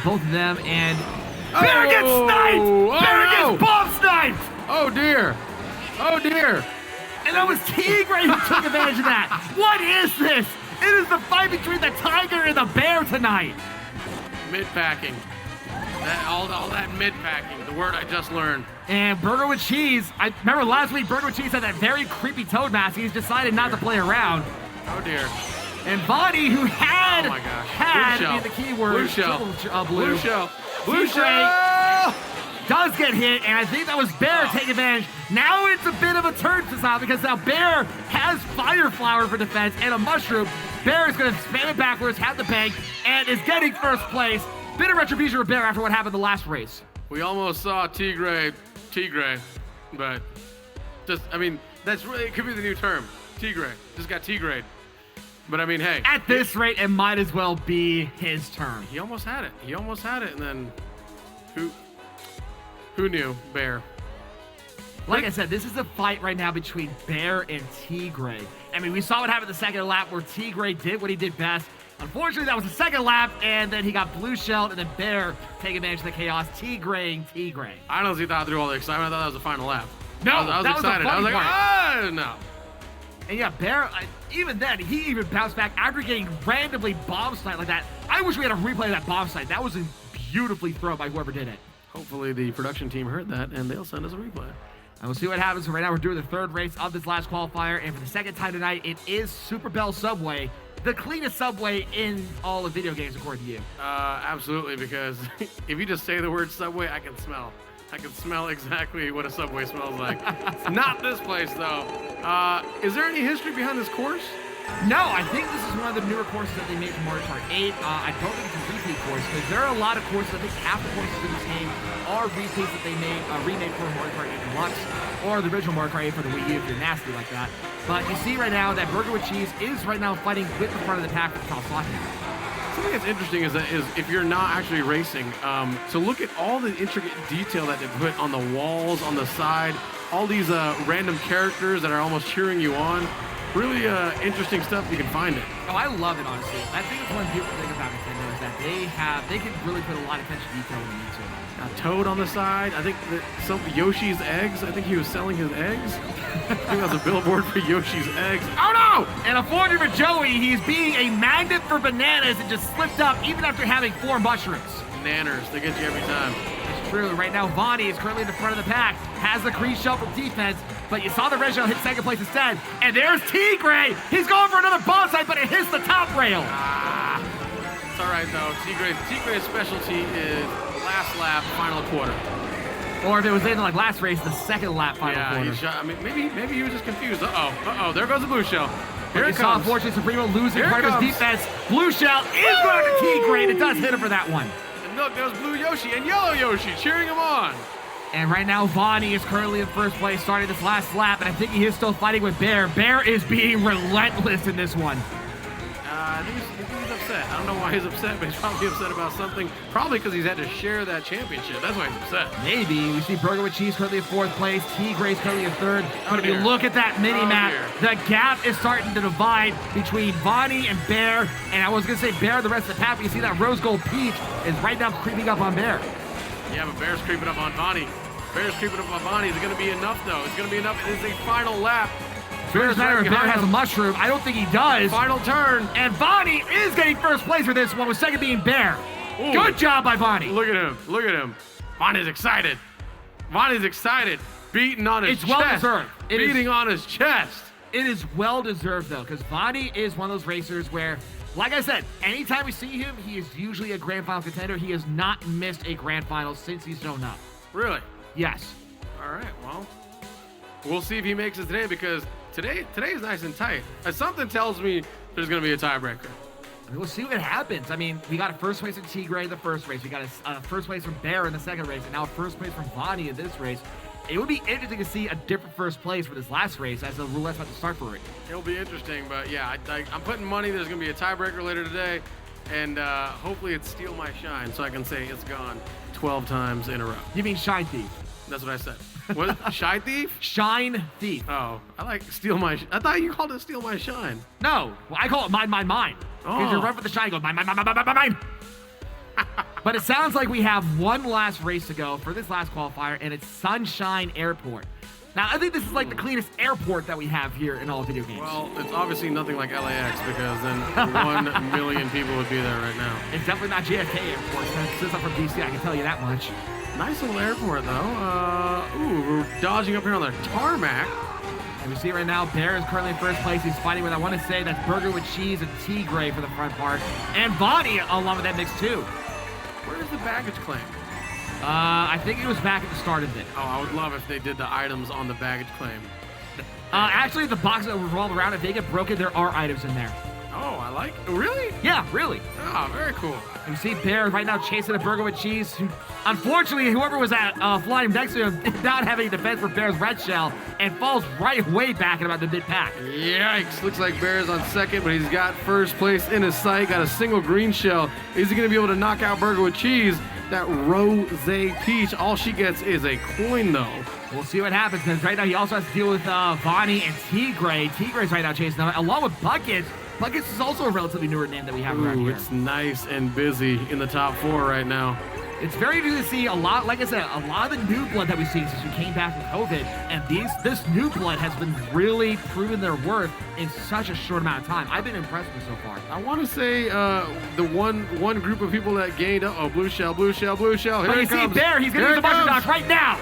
both of them, and Bear gets sniped! Bear gets bomb sniped! Oh dear. Oh dear. And that was Tigray who took advantage of that. What is this? It is the fight between the tiger and the bear tonight. Mid-packing. All that mid-packing, the word I just learned. And Burger with Cheese, I remember last week Burger with Cheese had that very creepy Toad mask. He's decided not to play around. Oh dear. And Bonnie, who had, oh my gosh. had be the keyword. Blue shell. Blue shell. Blue shell. Does get hit, and I think that was Bear taking advantage. Now it's a bit of a turn to style because now Bear has Fire Flower for defense and a Mushroom. Bear is going to spam it backwards, have the bank, and is getting first place. Bit of retribution for Bear after what happened the last race. We almost saw Tigray, but that's really, it could be the new term. Tigray. Just got Tigray. But I mean, hey. At this rate, it might as well be his turn. He almost had it. And then who knew? Bear. Like I said, this is a fight right now between Bear and Tigray. I mean, we saw what happened the second lap where Tigray did what he did best. Unfortunately, that was the second lap, and then he got blue shelled, and then Bear taking advantage of the chaos. Tigray. I honestly thought through all the excitement, I thought that was the final lap. No, I was excited. I was like, no. And yeah, Bear, even then, he even bounced back after getting randomly bomb sniped like that. I wish we had a replay of that bomb snipe. That was beautifully thrown by whoever did it. Hopefully the production team heard that, and they'll send us a replay. And we'll see what happens. Right now, we're doing the 3rd race of this last qualifier, and for the 2nd time tonight, it is Super Bell Subway, the cleanest subway in all of video games, according to you. Absolutely, because if you just say the word Subway, I can smell exactly what a Subway smells like. It's not this place, though. Is there any history behind this course? No, I think this is one of the newer courses that they made for Mario Kart 8. I don't think it's a repeat course, because there are a lot of courses. I think half the courses in this game are repeats that they remade for Mario Kart 8 Deluxe, or the original Mario Kart 8 for the Wii U if you're nasty like that. But you see right now that Burger with Cheese is right now fighting with the front of the pack for the top slot here. Something that's interesting is if you're not actually racing, so look at all the intricate detail that they put on the walls, on the side, all these random characters that are almost cheering you on. Really interesting stuff you can find it. Oh, I love it, honestly. I think it's one beautiful thing about Nintendo is that they can really put a lot of attention to detail when they need to. Got Toad on the side. I think that some Yoshi's eggs. I think he was selling his eggs. I think that was a billboard for Yoshi's eggs. Oh no! And unfortunately for Joey, he's being a magnet for bananas and just slipped up even after having 4 mushrooms. Nanners, they get you every time. It's true. Right now, Vonnie is currently in the front of the pack, has the Kree shell for defense, but you saw the red shell hit second place instead. And there's Tigray. He's going for another bomb site, but it hits the top rail. It's all right though. Tigray's specialty is last lap, final quarter. Or if it was in like last race, the second lap, final quarter. He shot. I mean, maybe he was just confused. There goes the blue shell. Here it saw comes. unfortunately Supremo losing Here part it of his comes. defense. Blue shell is going to Tigray, and it does hit him for that one. And look, there's blue Yoshi and yellow Yoshi cheering him on. And right now, Vonnie is currently in first place, starting this last lap, and I think he is still fighting with Bear. Bear is being relentless in this one. I think he's upset. I don't know why he's upset, but he's probably upset about something. Probably because he's had to share that championship. That's why he's upset. Maybe. We see Burger with Cheese currently in fourth place. Tigray's currently in third. But if you dear. look at that mini-map, the gap is starting to divide between Vonnie and Bear. And I was going to say Bear the rest of the pack, but you see that Rose Gold Peach is right now creeping up on Bear. Yeah, but Bear's creeping up on Vonnie. Bear's creeping up on Vonnie. Is it going to be enough, though? It's going to be enough. It is a final lap. Bear's matter if Bear has a mushroom. I don't think he does. Final turn. And Vonnie is getting first place for this one, with second being Bear. Ooh. Good job by Vonnie. Look at him. Look at him. Vonnie's excited. Vonnie's excited. Beating on his It's chest. well-deserved. Beating on his chest. It is well-deserved, though, because Vonnie is one of those racers where, like I said, anytime we see him, he is usually a Grand Final contender. He has not missed a Grand Final since he's shown up. Really? Yes. All right, well, we'll see if he makes it today because today is nice and tight. Something tells me there's going to be a tiebreaker. I mean, we'll see what happens. I mean, we got a first place from Tigray in the first race. We got a first place from Bear in the second race, and now a first place from Vonnie in this race. It would be interesting to see a different first place for this last race as the roulette's about to start for it. It'll be interesting, but yeah, I'm putting money there's going to be a tiebreaker later today, and hopefully it's Steal My Shine so I can say it's gone 12 times in a row. You mean Shine Thief? That's what I said. What? Shine Thief? Shine Thief. Oh, I like Steal My... I thought you called it Steal My Shine. No, well, I call it Mine, Mine, Mine. Because you run for the shine, go mine, mine, mine, mine, mine, mine, mine. But it sounds like we have one last race to go for this last qualifier, and it's Sunshine Airport. Now, I think this is like the cleanest airport that we have here in all video games. Well, it's obviously nothing like LAX because then 1 million people would be there right now. It's definitely not JFK Airport. Since I'm from DC, I can tell you that much. Nice little airport, though. We're dodging up here on the tarmac. And we see right now, Bear is currently in first place. He's fighting with, I want to say, that's Burger with Cheese and Tigray for the front part. And Vonnie along with that mix, too. Where's the baggage claim? I think it was back at the start of it. Oh, I would love if they did the items on the baggage claim. Actually, the boxes that roll around, if they get broken, there are items in there. Oh, I like... Really? Yeah, really. Oh, very cool. And you see Bear right now chasing a Burger with Cheese. Unfortunately, whoever was at flying next to him did not have any defense for Bear's red shell and falls right way back at about the mid-pack. Yikes. Looks like Bear's on second, but he's got first place in his sight. Got a single green shell. Is he going to be able to knock out Burger with Cheese? That Rose Peach, all she gets is a coin, though. We'll see what happens, because right now he also has to deal with Vonnie and Tigray. Tigray's right now chasing them, along with Buckets. Buckets is also a relatively newer name that we have around here. It's nice and busy in the top 4 right now. It's very good to see a lot, like I said, a lot of the new blood that we've seen since we came back from COVID. And this new blood has been really proving their worth in such a short amount of time. I've been impressed with so far. I want to say the one group of people that gained blue shell, blue shell, blue shell. Here But you it comes. see Bear, he's going to use the mushroom dodge right now.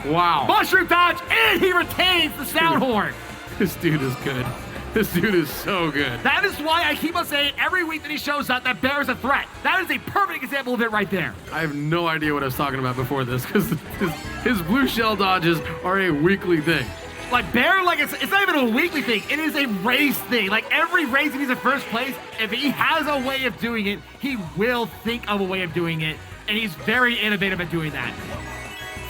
Wow. Mushroom dodge, and he retains the sound horn. This dude is good. This dude is so good. That is why I keep on saying every week that he shows up that Bear is a threat. That is a perfect example of it right there. I have no idea what I was talking about before this because his blue shell dodges are a weekly thing. Like Bear, like it's not even a weekly thing. It is a race thing. Like every race if he's in first place, if he has a way of doing it, he will think of a way of doing it. And he's very innovative at doing that.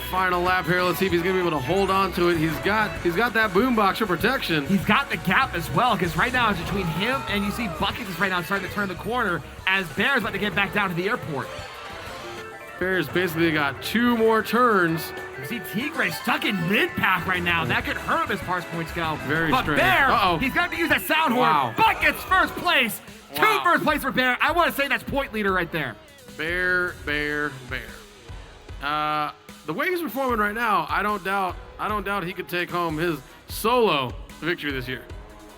final lap here. Let's see if he's gonna be able to hold on to it. He's got that boombox for protection. He's got the gap as well, because right now it's between him and you see Buckets is right now starting to turn the corner as Bear's about to get back down to the airport. Bear's basically got 2 more turns. You see Tigre stuck in mid-pack right now. That could hurt him as far as points go. Very but strange. Bear, Uh-oh. he's got to use that sound horn. Wow. Buckets first place. Wow. 2 first place for Bear. I want to say that's point leader right there. Bear. The way he's performing right now, I don't doubt he could take home his solo victory this year.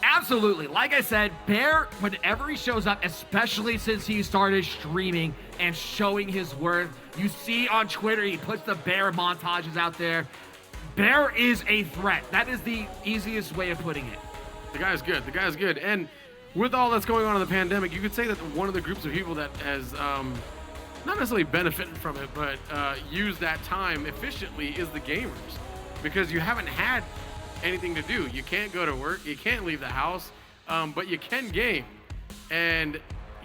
Absolutely. Like I said, Bear, whenever he shows up, especially since he started streaming and showing his worth, you see on Twitter, he puts the Bear montages out there. Bear is a threat. That is the easiest way of putting it. The guy's good. And with all that's going on in the pandemic, you could say that one of the groups of people that has not necessarily benefited from it, but used that time efficiently is the gamers. Because you haven't had anything to do. You can't go to work, you can't leave the house, but you can game. And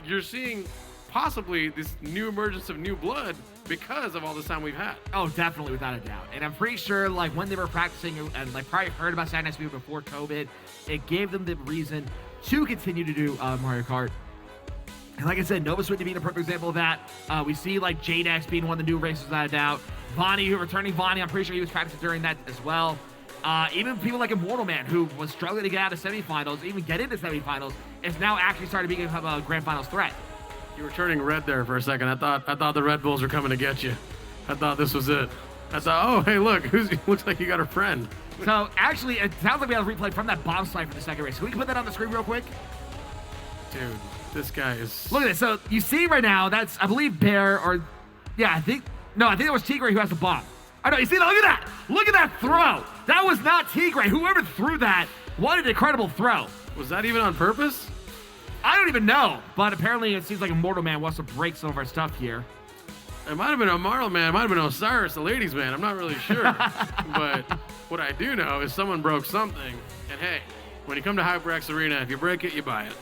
you're seeing possibly this new emergence of new blood because of all this time we've had. Oh, definitely, without a doubt. And I'm pretty sure, like, when they were practicing and like probably heard about Saturday Night Speedway before COVID, it gave them the reason to continue to do Mario Kart. And like I said, Nova Switch being a perfect example of that. We see like J-Dax being one of the new races without a doubt. Vonnie, returning Vonnie, I'm pretty sure he was practicing during that as well. Even people like Immortal Man, who was struggling to get out of semifinals, even get into semifinals, is now actually starting to become a grand finals threat. You were turning red there for a second. I thought the Red Bulls were coming to get you. I thought this was it. I thought, oh, hey, look, looks like you got a friend. So actually, it sounds like we have a replay from that bomb slide for the second race. Can we put that on the screen real quick? Dude, this guy is... Look at this. So you see right now, that's, I believe, Bear, or, yeah, I think it was Tigre who has the bomb. I know, you see, look at that. Look at that throw. That was not Tigre. Whoever threw that, what an incredible throw. Was that even on purpose? I don't even know, but apparently it seems like Immortal Man wants to break some of our stuff here. It might have been Immortal Man. It might have been Osiris, the ladies' man. I'm not really sure. But what I do know is someone broke something. And hey, when you come to HyperX Arena, if you break it, you buy it.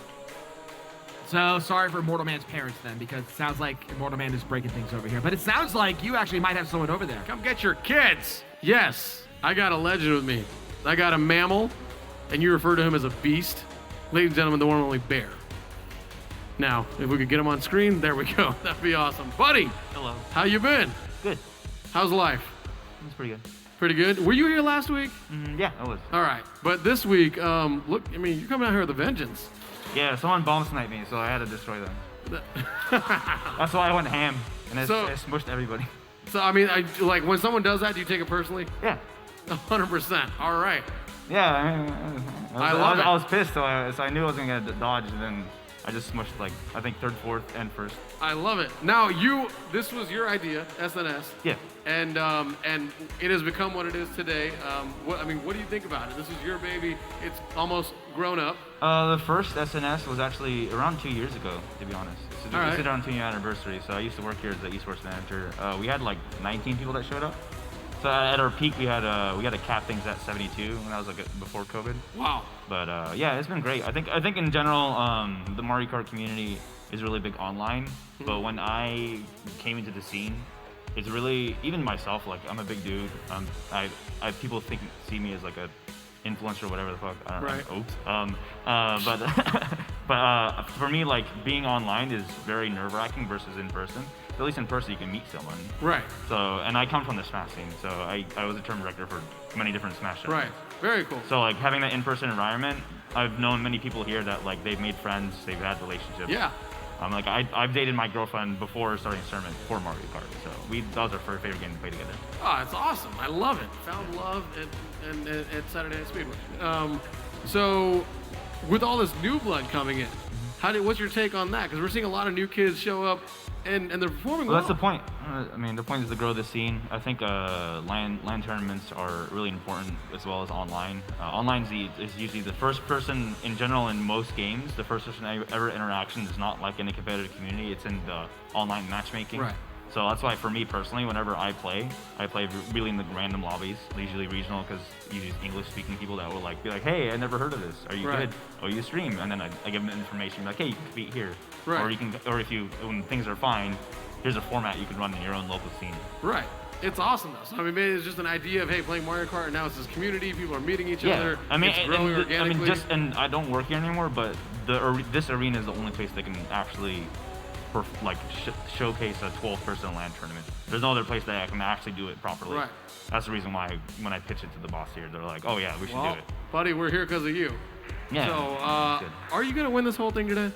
So sorry for Immortal Man's parents then, because it sounds like Immortal Man is breaking things over here. But it sounds like you actually might have someone over there. Come get your kids. Yes, I got a legend with me. I got a mammal, and you refer to him as a beast. Ladies and gentlemen, the one and only Bear. Now, if we could get him on screen, there we go. That'd be awesome. Buddy. Hello. How you been? Good. How's life? It's pretty good. Pretty good. Were you here last week? Yeah, I was. All right. But this week, look, I mean, you're coming out here with a vengeance. Yeah, someone bomb sniped me, so I had to destroy them. That's why I went ham, and I smushed everybody. So, I mean, like, when someone does that, do you take it personally? Yeah. 100%. All right. Yeah, I mean, I was pissed, so I knew I was going to get dodged, and then I just smushed, like, I think third, fourth, and first. I love it. Now, this was your idea, SNS. Yeah. And it has become what it is today. What do you think about it? This is your baby. It's almost grown up. The first SNS was actually around 2 years ago, to be honest. It's around 2-year anniversary. So I used to work here as the esports manager. We had like 19 people that showed up. So at our peak, we had to cap things at 72, and that was like before COVID. Wow. But yeah, it's been great. I think in general, the Mario Kart community is really big online. But when I came into the scene, it's really, even myself, like, I'm a big dude. People see me as like a influencer or whatever the fuck. I don't know. Oops. But for me, like, being online is very nerve-wracking versus in person. At least in person, you can meet someone. Right. So, and I come from the Smash scene, so I was a term director for many different Smash shows. Right. Very cool. So, like, having that in-person environment, I've known many people here that, like, they've made friends, they've had relationships. Yeah. Like, I've dated my girlfriend before starting tournament for Mario Kart, so that was our favorite game to play together. Oh, it's awesome. I love it. Found love at Saturday Night Speedway. So, with all this new blood coming in, what's your take on that? Because we're seeing a lot of new kids show up, and they're performing well. That's the point. I mean, the point is to grow the scene. I think LAN tournaments are really important, as well as online. Online is usually the first person, in general, in most games, the first person ever interaction is not like in a competitive community. It's in the online matchmaking. Right. So that's why, for me personally, whenever I play really in the random lobbies, usually regional, because you use English-speaking people that will be like, hey, I never heard of this. Are you good? Oh, you stream? And then I give them information, like, hey, you can compete here. Right. Or when things are fine, here's a format you can run in your own local scene. Right. It's awesome though. So I mean, maybe it's just an idea of hey, playing Mario Kart, and now it's this community. People are meeting each other. I mean, it's growing organically. and I don't work here anymore, but this arena is the only place that can actually showcase a 12-person LAN tournament. There's no other place that I can actually do it properly. Right. That's the reason why when I pitch it to the boss here, they're like, oh yeah, we should do it. Buddy, we're here because of you. Yeah. So, are you gonna win this whole thing today?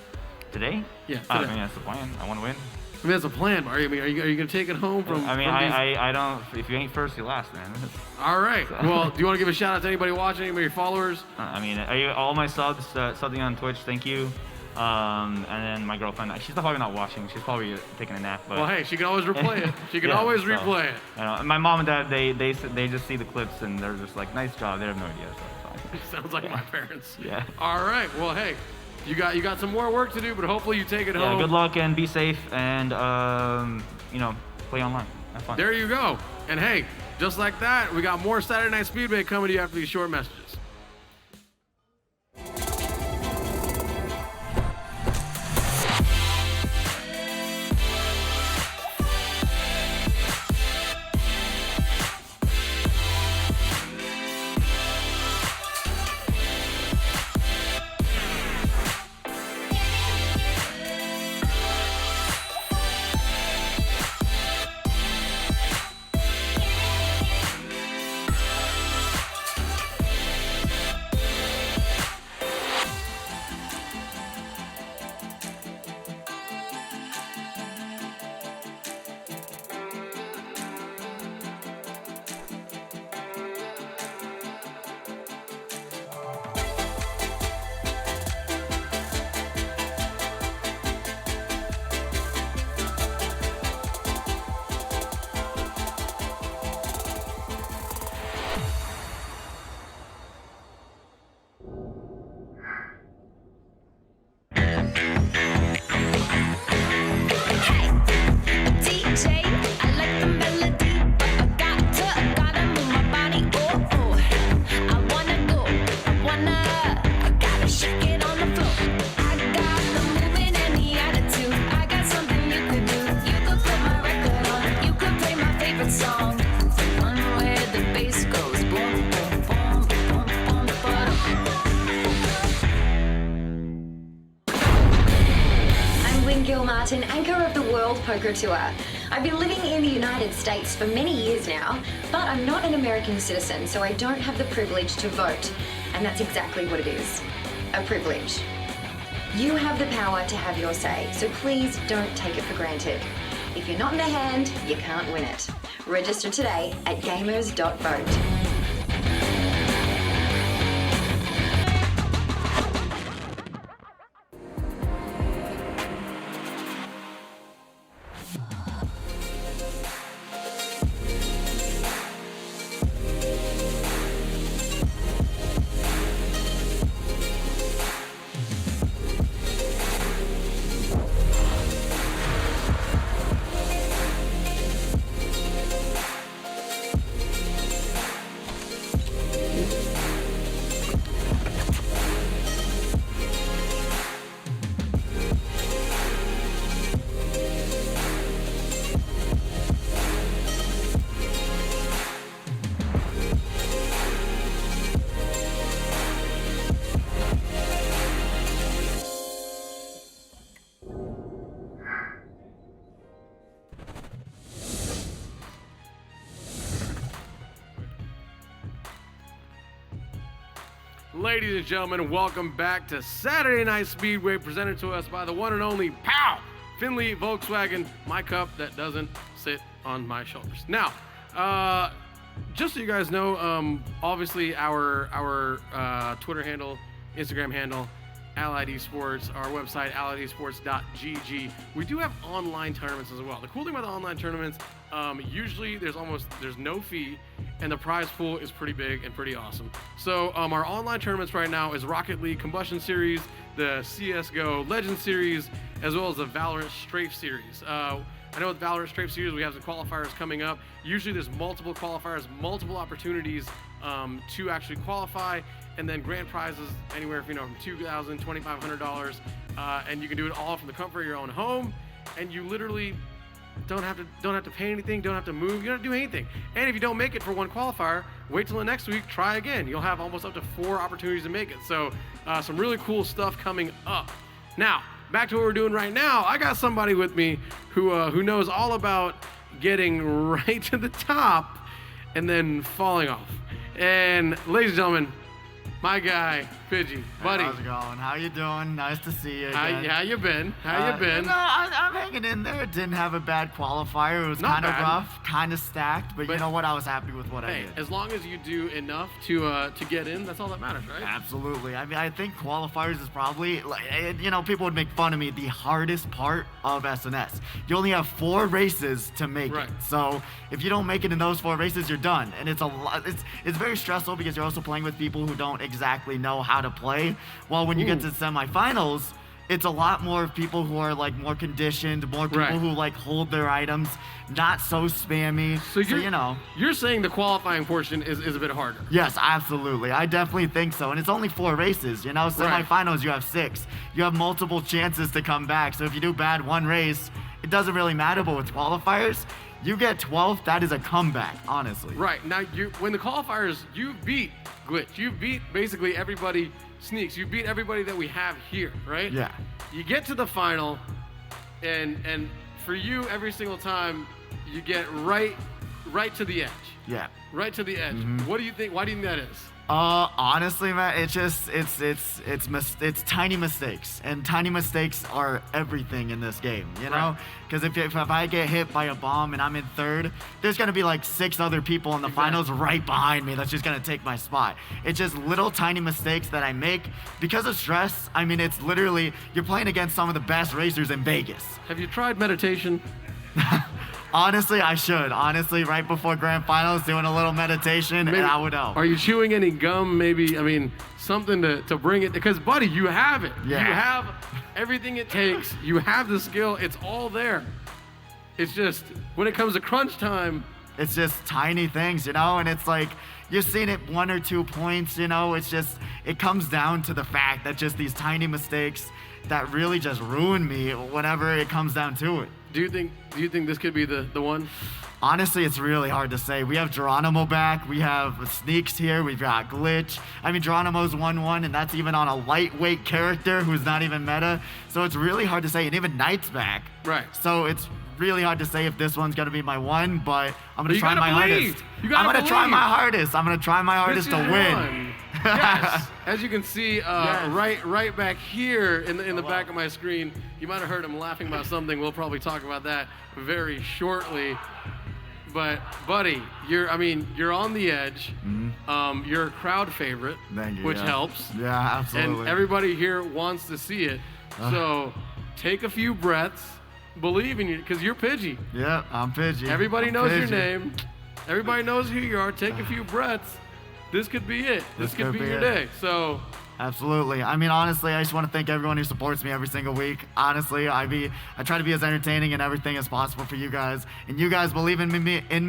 Today? Yeah. I Today. mean, that's the plan. I want to win. I mean, that's a plan. But are you gonna take it home from? I mean, from these... I don't. If you ain't first, you last, man. All right. Well, do you want to give a shout out to anybody watching, any of your followers? I mean, all my subs, subbing on Twitch, thank you. And then my girlfriend, she's probably not watching. She's probably taking a nap. But Well, hey, she can always replay it. She can always replay it. You know, my mom and dad, they just see the clips and they're just like, nice job. They have no idea. So it's fine. Sounds like my parents. Yeah. All right. Well, hey, you got some more work to do, but hopefully you take it home. Yeah. Good luck and be safe and play online. Have fun. There you go. And hey, just like that, we got more Saturday Night Speedway coming to you after these short messages. Martin, anchor of the World Poker Tour. I've been living in the United States for many years now, but I'm not an American citizen, so I don't have the privilege to vote. And that's exactly what it is, a privilege. You have the power to have your say, so please don't take it for granted. If you're not in the hand, you can't win it. Register today at gamers.vote. Ladies and gentlemen, welcome back to Saturday Night Speedway, presented to us by the one and only POW! Finley Volkswagen, my cup that doesn't sit on my shoulders. Now, just so you guys know, obviously our Twitter handle, Instagram handle, Allied Esports, our website, alliedesports.gg. We do have online tournaments as well. The cool thing about the online tournaments, usually there's no fee, and the prize pool is pretty big and pretty awesome. So our online tournaments right now is Rocket League Combustion Series, the CSGO Legend Series, as well as the Valorant Strafe Series. I know with Valorant Strafe Series, we have some qualifiers coming up. Usually there's multiple qualifiers, multiple opportunities to actually qualify, and then grand prizes anywhere from $2,000, $2,500, and you can do it all from the comfort of your own home. And you literally Don't have to pay anything. Don't have to move. You don't have to do anything. And if you don't make it for one qualifier, wait till the next week. Try again. You'll have almost up to 4 opportunities to make it. So some really cool stuff coming up. Now back to what we're doing right now. I got somebody with me who knows all about getting right to the top and then falling off. And ladies and gentlemen, my guy, Pidgey. Buddy. How's it going? How you doing? Nice to see you again. How you been? How you been? No, I'm hanging in there. Didn't have a bad qualifier. It was Not kind of bad. rough, kind of stacked, but you know what? I was happy with what I Hey, did. as long as you do enough to get in, that's all that matters, right? Absolutely. I mean, I think qualifiers is probably, people would make fun of me, the hardest part of SNS. You only have 4 races to make Right. it. So if you don't make it in those 4 races, you're done. And it's a lot. It's very stressful because you're also playing with people who don't exactly know how to play. While when you get to semifinals, it's a lot more people who are like more conditioned, more people Right. who like hold their items, not so spammy. So you're saying the qualifying portion is a bit harder. Yes, absolutely. I definitely think so. And it's only 4 races, Right. Semifinals, you have 6. You have multiple chances to come back. So if you do bad one race, it doesn't really matter. But with qualifiers, you get 12th, that is a comeback, honestly. Right. Now, when the qualifiers, you beat Glitch. You beat basically everybody, Sneaks. You beat everybody that we have here, right? Yeah. You get to the final, and for you, every single time, you get right to the edge. Yeah. Right to the edge. What do you think? Why do you think that is? Honestly, man, it's tiny mistakes, and tiny mistakes are everything in this game, you know? Because if I get hit by a bomb and I'm in 3rd, there's gonna be like 6 other people in the finals right behind me that's just gonna take my spot. It's just little tiny mistakes that I make because of stress. I mean, it's literally, you're playing against some of the best racers in Vegas. Have you tried meditation? Honestly, I should. Honestly, right before grand finals, doing a little meditation, and I would help. Are you chewing any gum? Maybe, I mean, something to bring it. Because, buddy, you have it. Yeah. You have everything it takes. You have the skill. It's all there. It's just, when it comes to crunch time. It's just tiny things, and it's like, you've seen it 1 or 2 points, it's just, it comes down to the fact that just these tiny mistakes that really just ruin me whenever it comes down to it. Do you think this could be the one? Honestly, it's really hard to say. We have Geronimo back. We have Sneaks here. We've got Glitch. I mean, Geronimo's 1-1, and that's even on a lightweight character who's not even meta. So it's really hard to say. And even Knight's back. Right. So it's really hard to say if this one's going to be my one, but I'm going to try my hardest. You gotta I'm going to try believe. my hardest. I'm going to try my hardest to This is win. one. Yes. As you can see, Yes. right back here in the back of my screen, you might have heard him laughing about something. We'll probably talk about that very shortly. But buddy, you're on the edge. You're a crowd favorite, Thank you, which yeah. helps. Yeah, absolutely. And everybody here wants to see it. So take a few breaths. Believe in you, because you're Pidgey. Yeah, I'm Pidgey. Everybody I'm knows your Pidgey. name. Everybody knows who you are. Take a few breaths. This could be it. This could be your day. So Absolutely. I mean, honestly, I just want to thank everyone who supports me every single week. Honestly, I try to be as entertaining and everything as possible for you guys. And you guys believe in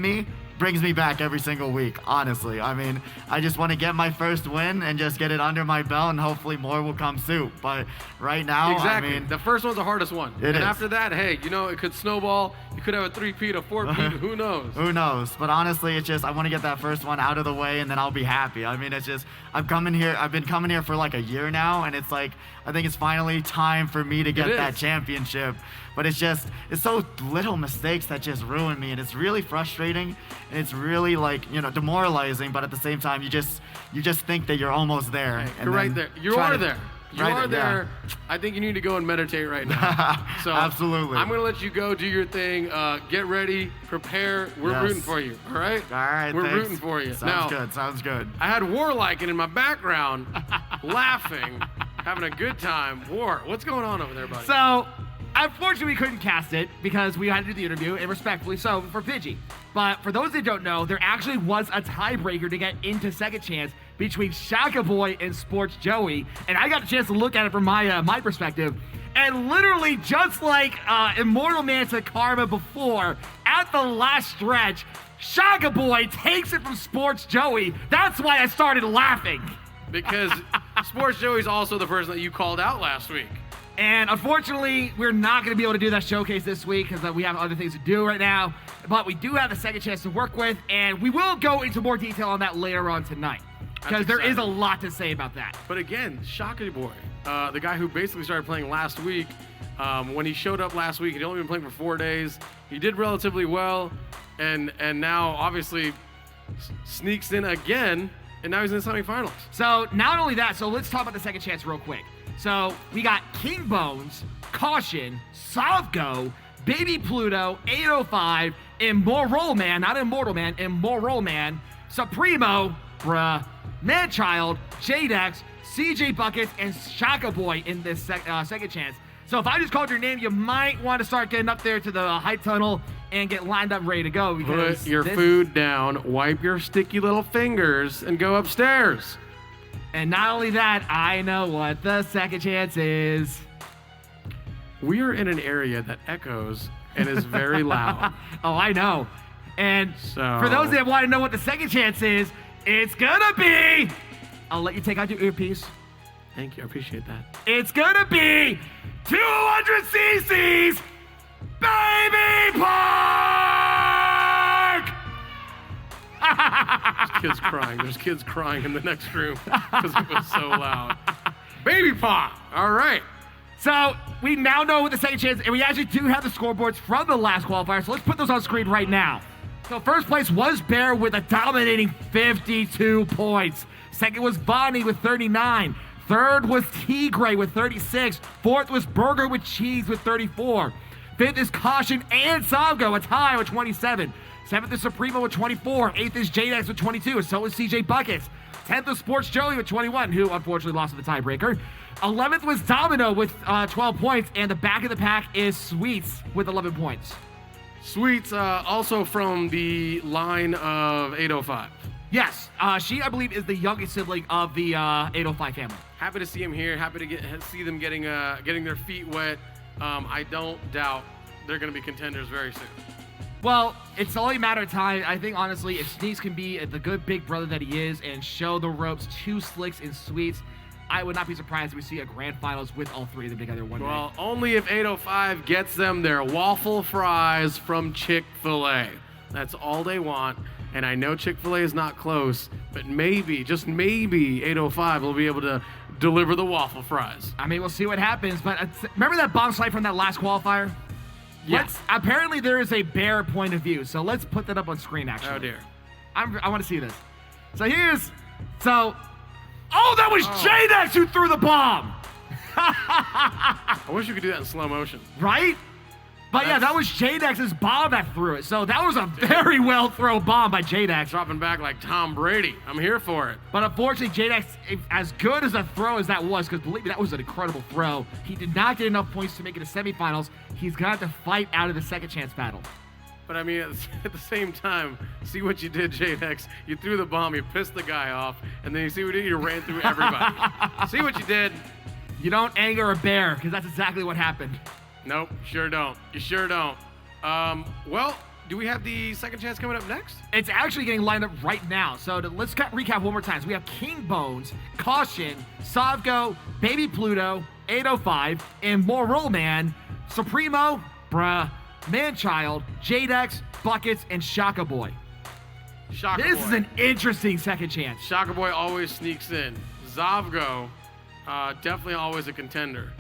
me brings me back every single week, honestly. I mean, I just want to get my first win and just get it under my belt, and hopefully more will come soon. But right now, exactly. I mean, The first one's the hardest one. It is. After that, hey, it could snowball. You could have a 3-peat, a 4-peat. Who knows? Who knows? But honestly, it's just I want to get that first one out of the way, and then I'll be happy. I mean, it's just I've been coming here for like a year now, and it's like I think it's finally time for me to get that championship. But it's so little mistakes that just ruin me, and it's really frustrating, and it's really like demoralizing. But at the same time, you just think that you're almost there. Hey, and you're right then there. You try are to- there. You right are there. yeah. I think you need to go and meditate right now. So Absolutely. I'm gonna let you go do your thing. Get ready, prepare. We're Yes. rooting for you. All right. All right. We're thanks. rooting for you. Sounds good. I had Warliken in my background, laughing, having a good time. War, what's going on over there, buddy? So, unfortunately, we couldn't cast it because we had to do the interview, and respectfully so, for Pidgey. But for those that don't know, there actually was a tiebreaker to get into Second Chance between Shaka Boy and Sports Joey, and I got a chance to look at it from my perspective. And literally, just like Immortal Manta Karma before, at the last stretch, Shaka Boy takes it from Sports Joey. That's why I started laughing. Because Sports Joey's also the person that you called out last week. And unfortunately, we're not going to be able to do that showcase this week because we have other things to do right now. But we do have the second chance to work with, and we will go into more detail on that later on tonight because there is a lot to say about that. But again, Shaka Boy, the guy who basically started playing last week, when he showed up last week, he'd only been playing for 4 days. He did relatively well, and now obviously sneaks in again, and now he's in the semifinals. So not only that, so let's talk about the second chance real quick. So we got King Bones, Caution, Savgo, Baby Pluto, 805, Immoral Man, not Immortal Man, Immoral Man, Supremo, Manchild, Jadex, CJ Buckets, and Shaka Boy in this second chance. So if I just called your name, you might want to start getting up there to the hype tunnel and get lined up ready to go. Because put your food down, wipe your sticky little fingers, and go upstairs. And not only that, I know what the second chance is. We are in an area that echoes and is very loud. Oh, I know. And for those that want to know what the second chance is, it's gonna be... I'll let you take out your earpiece. Thank you, I appreciate that. It's gonna be 200 cc's Baby Park! There's kids crying in the next room because it was so loud. Baby Pop! All right. So we now know what the second chance, and we actually do have the scoreboards from the last qualifier, so let's put those on screen right now. So first place was Bear with a dominating 52 points. Second was Bonnie with 39. Third was Tigray with 36. Fourth was Burger with Cheese with 34. Fifth is Caution and Savgo, a tie with 27. Seventh is Supremo with 24. Eighth is Jadex with 22, and so is CJ Buckets. 10th was Sports Joey with 21, who unfortunately lost in the tiebreaker. 11th was Domino with 12 points, and the back of the pack is Sweets with 11 points. Sweets, also from the line of 805. Yes, she, I believe, is the youngest sibling of the 805 family. Happy to see him here. Happy to see them getting their feet wet. I don't doubt they're going to be contenders very soon. Well, it's only a matter of time. I think, honestly, if Sneaks can be the good big brother that he is and show the ropes to Slicks and Sweets, I would not be surprised if we see a grand finals with all three of them together one day. Well, only if 805 gets them their waffle fries from Chick-fil-A. That's all they want. And I know Chick-fil-A is not close, but maybe, just maybe, 805 will be able to deliver the waffle fries. I mean, we'll see what happens. But remember that bomb site from that last qualifier? Yes. Apparently, there is a Bear point of view. So let's put that up on screen, actually. Oh, dear. I want to see this. Oh, that was Jadex who threw the bomb! I wish you could do that in slow motion. Right? But yeah, that was Jadex's bomb that threw it. So that was a very well thrown bomb by Jadex. Dropping back like Tom Brady. I'm here for it. But unfortunately, Jadex, as good as a throw as that was, because believe me, that was an incredible throw, he did not get enough points to make it to semifinals. He's going to have to fight out of the second chance battle. But I mean, at the same time, see what you did, Jadex. You threw the bomb, you pissed the guy off, and then you see what you did? You ran through everybody. See what you did? You don't anger a bear, because that's exactly what happened. Nope, sure don't. You sure don't. Well, do we have the second chance coming up next? It's actually getting lined up right now. So let's recap one more time. So we have King Bones, Caution, Savgo, Baby Pluto, 805, Immoral Man, Supremo, Manchild, Jadex, Buckets, and Shaka Boy. This is an interesting second chance. Shaka Boy always sneaks in. Zavgo, definitely always a contender.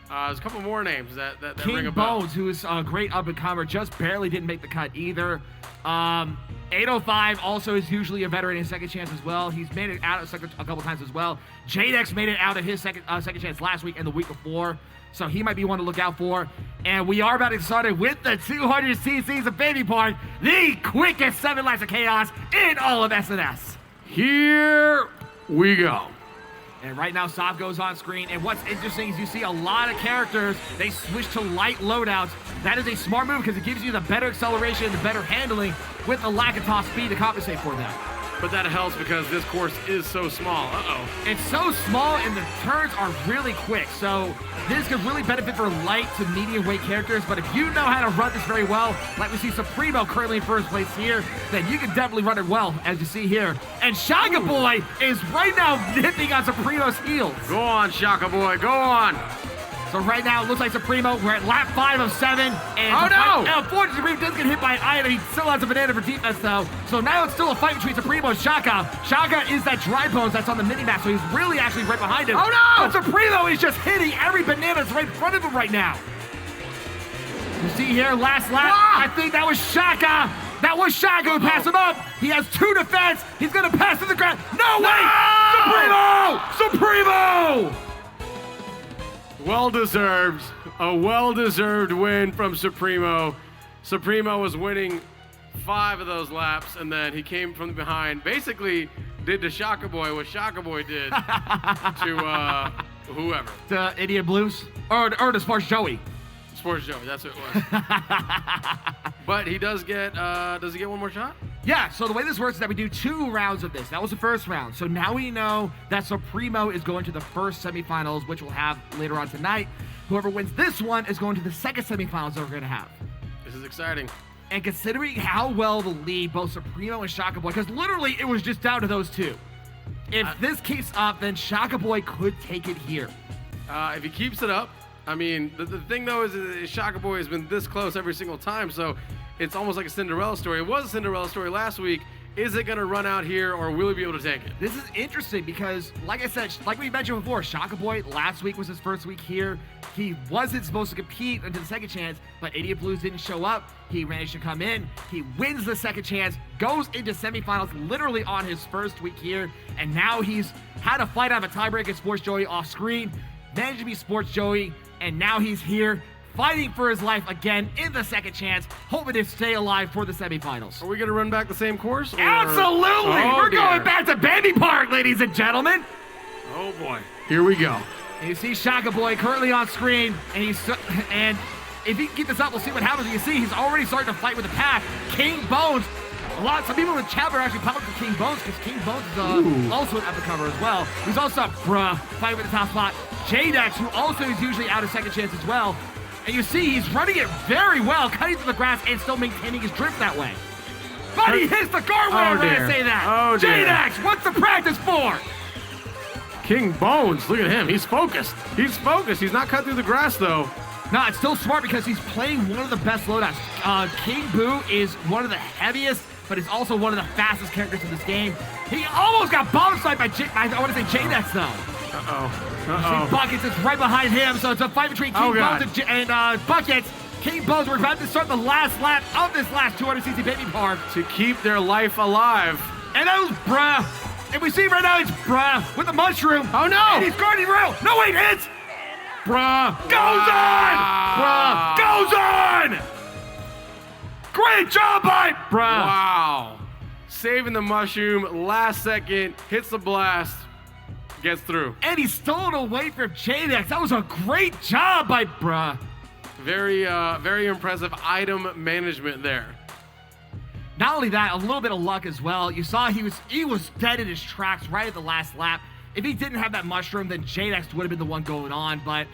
There's a couple more names that ring a bell. King Bones, who is a great up-and-comer, just barely didn't make the cut either. 805 also is usually a veteran in second chance as well. He's made it out a couple times as well. Jadex made it out of his second chance last week and the week before. So he might be one to look out for. And we are about to get started with the 200 cc's of Baby Park, the quickest 7 laps of chaos in all of SNS. Here we go. And right now, Sav goes on screen. And what's interesting is you see a lot of characters, they switch to light loadouts. That is a smart move because it gives you the better acceleration and the better handling with the lack of top speed to compensate for that. But that helps because this course is so small. It's so small and the turns are really quick. So this could really benefit for light to medium weight characters. But if you know how to run this very well, like we see Supremo currently in first place here, then you can definitely run it well, as you see here. And Shaka Boy is right now nipping on Supremo's heels. Go on, Shaka Boy, go on. So right now, it looks like Supremo, we're at lap 5 of 7. And Oh, no! And unfortunately, Supremo does get hit by an item. He still has a banana for defense, though. So now it's still a fight between Supremo and Shaka. Shaka is that dry bones that's on the mini-map, so he's really actually right behind him. Oh, no! But Supremo is just hitting every banana that's right in front of him right now. You see here, last lap, I think that was Shaka. That was Shaka who passed him up. He has 2 defense. He's going to pass to the ground. No way! Supremo! Well-deserved. A well-deserved win from Supremo. Supremo was winning 5 of those laps, and then he came from behind. Basically, did to Shaka Boy what Shaka Boy did to whoever. To Idiot Blues? Or to Sports Joey. Sports Joey, that's what it was. But he does get one more shot? Yeah, so the way this works is that we do 2 rounds of this. That was the first round. So now we know that Supremo is going to the first semifinals, which we'll have later on tonight. Whoever wins this one is going to the second semifinals that we're going to have. This is exciting. And considering how well the lead both Supremo and Shaka Boy, because literally it was just down to those 2. If this keeps up, then Shaka Boy could take it here. If he keeps it up, I mean, the thing though is Shaka Boy has been this close every single time, so it's almost like a Cinderella story. It was a Cinderella story last week. Is it going to run out here, or will he be able to take it? This is interesting because, like I said, like we mentioned before, Shaka Boy last week was his first week here. He wasn't supposed to compete until the second chance, but Idiot Blues didn't show up. He managed to come in. He wins the second chance, goes into semifinals literally on his first week here, and now he's had a fight out of a tiebreak against Sports Joey off screen, managed to be Sports Joey, and now he's here fighting for his life again in the second chance, hoping to stay alive for the semifinals. Are we going to run back the same course? Or? Absolutely! Oh, We're dear. going back to Baby Park, ladies and gentlemen! Oh boy. Here we go. And you see Shaka Boy currently on screen, and and if he can keep this up, we'll see what happens. You see he's already starting to fight with the pack. King Bones. Some people in the chat are actually pumped for King Bones because King Bones is also an epic cover as well. He's also fighting with the top spot. J-Dex, who also is usually out of second chance as well. And you see he's running it very well, cutting through the grass and still maintaining his drift that way. But he hits the guardrail when I say that. Oh, dear. J-Dex, what's the practice for? King Bones, look at him. He's focused. He's focused. He's not cut through the grass, though. No, it's still smart because he's playing one of the best loadouts. King Boo is one of the heaviest, but he's also one of the fastest characters in this game. He almost got bomb sniped by I want to say J-Dex, though. See, Buckets is right behind him, so it's a fight between King Bones and Buckets. King Bones, we're about to start the last lap of this last 200cc Baby Park. To keep their life alive. And that was Bruh. And we see right now it's Bruh with the mushroom. Oh, no! And he's guarding rail. No, wait, hits! Bruh goes on! Bruh goes on! Great job by Bruh. Wow. Saving the mushroom, last second, hits the blast, gets through. And he stole it away from J-Dex. That was a great job by Bruh. Very, very impressive item management there. Not only that, a little bit of luck as well. You saw he was dead in his tracks right at the last lap. If he didn't have that mushroom, then J-Dex would have been the one going on. But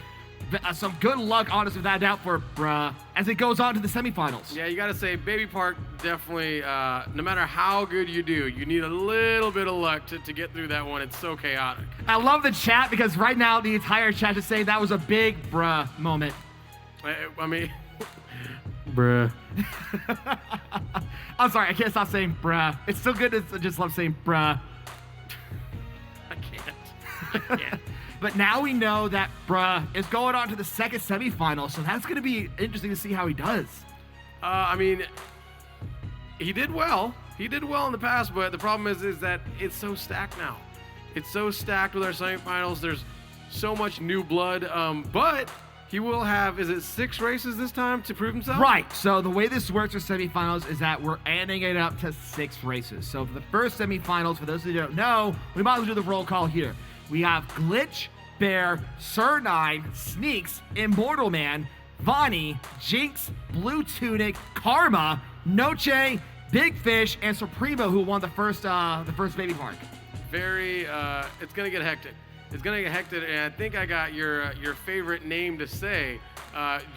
some good luck, honestly, without doubt, for Bruh as it goes on to the semifinals. Yeah, you got to say, Baby Park definitely, no matter how good you do, you need a little bit of luck to get through that one. It's so chaotic. I love the chat because right now the entire chat is saying that was a big Bruh moment. I mean, bruh. I'm sorry, I can't stop saying bruh. It's still good to just love saying bruh. I can't. Yeah. But now we know that Bruh is going on to the second semifinal, so that's going to be interesting to see how he does. I mean, he did well. He did well in the past, but the problem is that it's so stacked now. It's so stacked with our semifinals. There's so much new blood, but he will have, is it 6 races this time to prove himself? Right. So the way this works with semifinals is that we're adding it up to 6 races. So for the first semifinals, for those who don't know, we might as well do the roll call here. We have Glitch, Bear, Sir 9, Sneaks, Immortal Man, Vonnie, Jinx, Blue Tunic, Karma, Noche, Big Fish, and Supremo, who won the first Baby Park. Very, it's gonna get hectic. It's gonna get hectic, and I think I got your favorite name to say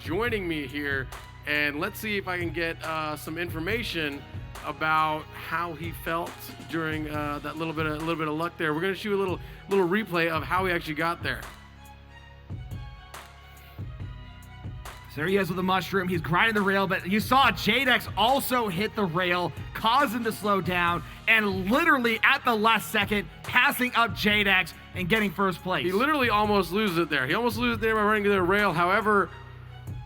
joining me here, and let's see if I can get some information about how he felt during that little bit of luck there. We're gonna shoot a little replay of how he actually got there. So there he is with the mushroom. He's grinding the rail, but you saw Jadex also hit the rail, cause him to slow down, and literally at the last second, passing up Jadex and getting first place. He literally almost loses it there. He almost loses it there by running to the rail. However,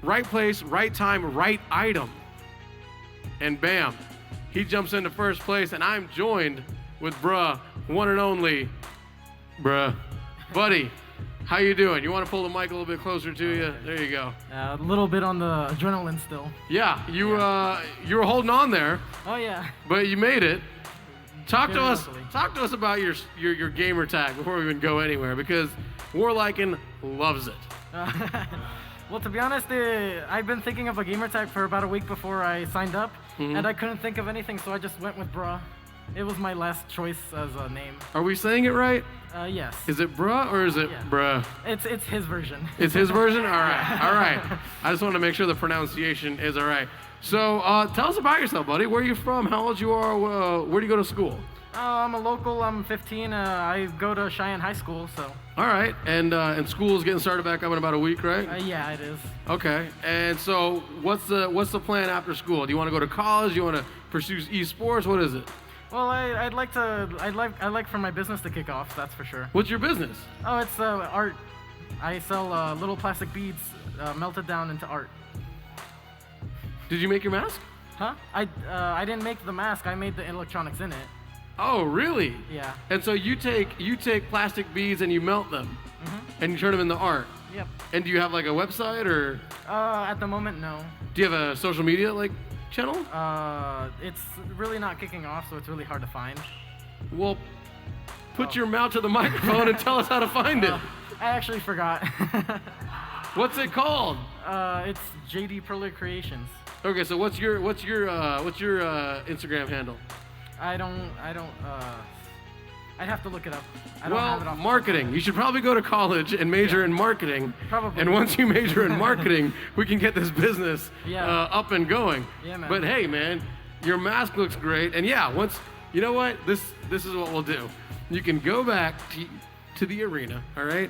right place, right time, right item. And bam, he jumps into first place, and I'm joined with bruh, one and only bruh. Buddy, how you doing? You want to pull the mic a little bit closer to you? There you go. A little bit on the adrenaline still. Yeah, you were holding on there, Oh yeah. but you made it. Talk to Very us. luckily. Talk to us about your gamer tag before we even go anywhere, because Warliken loves it. Well, to be honest, I've been thinking of a gamer tag for about a week before I signed up, and I couldn't think of anything, so I just went with Bruh. It was my last choice as a name. Are we saying it right? Yes. Is it bruh or is it Yeah. bruh? It's his version. It's his version? All right. All right. I just want to make sure the pronunciation is all right. So tell us about yourself, buddy. Where are you from? How old you are? Where do you go to school? I'm a local. I'm 15. I go to Cheyenne High School, so. All right. And school is getting started back up in about a week, right? Yeah, it is. Okay. And so what's the plan after school? Do you want to go to college? Do you want to pursue esports? What is it? Well, I'd like for my business to kick off. That's for sure. What's your business? Oh, it's art. I sell little plastic beads melted down into art. Did you make your mask? Huh? I didn't make the mask. I made the electronics in it. Oh, really? Yeah. And so you take plastic beads and you melt them, and you turn them into art. Yep. And do you have like a website or? At the moment, no. Do you have a social media like channel? It's really not kicking off, so it's really hard to find. Well, put your mouth to the microphone and tell us how to find it. I actually forgot. What's it called? It's JD Perler Creations. Okay, so what's your Instagram handle? I'd have to look it up. I don't have it off the top of my marketing. head. You should probably go to college and major in marketing. Probably. And once you major in marketing, we can get this business Yeah. up and going. Yeah, man. But hey, man, your mask looks great. And yeah, you know what? This is what we'll do. You can go back to the arena, all right?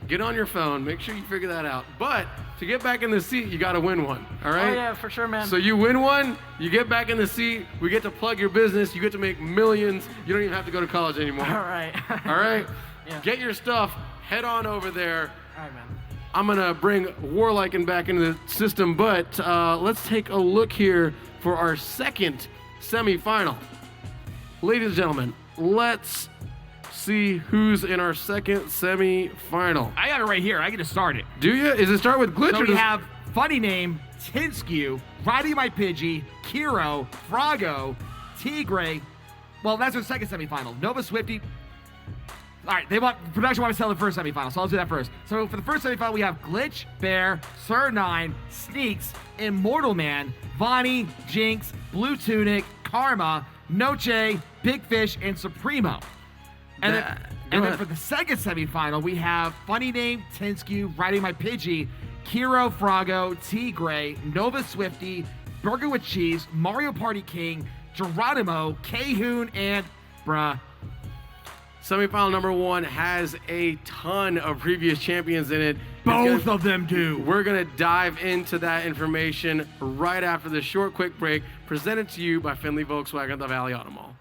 Get on your phone. Make sure you figure that out. But to get back in the seat, you got to win one, all right? Oh yeah, for sure, man. So you win one, you get back in the seat, we get to plug your business, you get to make millions, you don't even have to go to college anymore. All right. All right? Yeah. Get your stuff, head on over there. All right, man. I'm gonna bring Warliken back into the system, but let's take a look here for our second semifinal. Ladies and gentlemen, let's see who's in our second semifinal. I got it right here. I can just start it. Do you? Is it start with Glitch So or we does- have funny name, Tinskew, Riding My Pidgey, Kiro, Frago, Tigre. Well, that's our second semifinal. Nova Swifty. All right, production wants to tell the first semifinal, so I'll do that first. So for the first semifinal, we have Glitch, Bear, Sir9, Sneaks, Immortal Man, Vonnie, Jinx, Blue Tunic, Karma, Noche, Big Fish, and Supremo. And then for the second semifinal, we have funny name, Tinskew, Riding My Pidgey, Kiro, Frago, Tigre, Nova Swifty, Burger with Cheese, Mario Party King, Geronimo, K-Hoon, and Bruh. Semifinal number 1 has a ton of previous champions in it. Both of them do. We're going to dive into that information right after this short, quick break presented to you by Findlay Volkswagen at the Valley Auto Mall.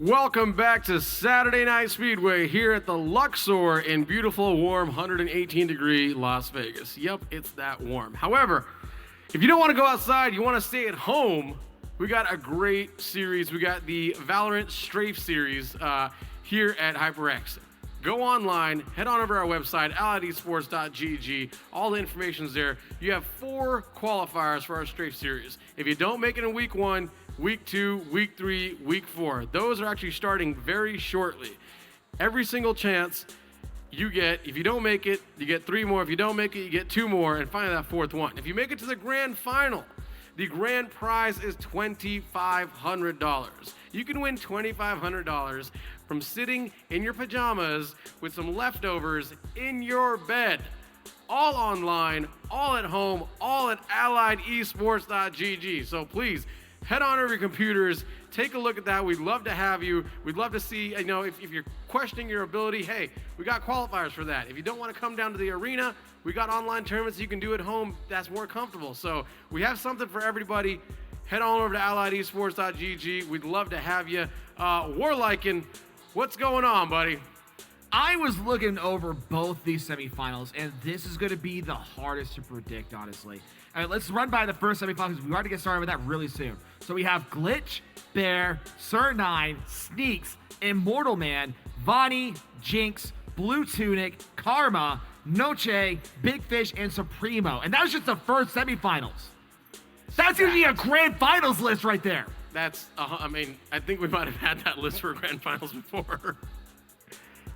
Welcome back to Saturday Night Speedway here at the Luxor in beautiful, warm, 118-degree Las Vegas. Yep, it's that warm. However, if you don't want to go outside, you want to stay at home, we got a great series. We got the Valorant Strafe series here at HyperX. Go online, head on over to our website, allied-esports.gg. All the information's there. You have 4 qualifiers for our Strafe series. If you don't make it in week 1, week 2, week 3, week 4, those are actually starting very shortly. Every single chance you get, if you don't make it, you get 3 more. If you don't make it, you get 2 more, and finally that 4th one. If you make it to the grand final, the grand prize is $2,500. You can win $2,500 from sitting in your pajamas with some leftovers in your bed. All online, all at home, all at allied-esports.gg. So please, head on over your computers, take a look at that. We'd love to have you. We'd love to see, if you're questioning your ability, hey, we got qualifiers for that. If you don't want to come down to the arena, we got online tournaments you can do at home that's more comfortable. So we have something for everybody. Head on over to allied-esports.gg. We'd love to have you. Warliken, what's going on, buddy? I was looking over both these semifinals, and this is going to be the hardest to predict, honestly. All right, let's run by the first semifinals because we got to get started with that really soon. So we have Glitch, Bear, Sir9, Sneaks, Immortal Man, Vonnie, Jinx, Blue Tunic, Karma, Noche, Big Fish, and Supremo. And that was just the first semifinals. That's usually a grand finals list right there. That's, I think we might have had that list for grand finals before.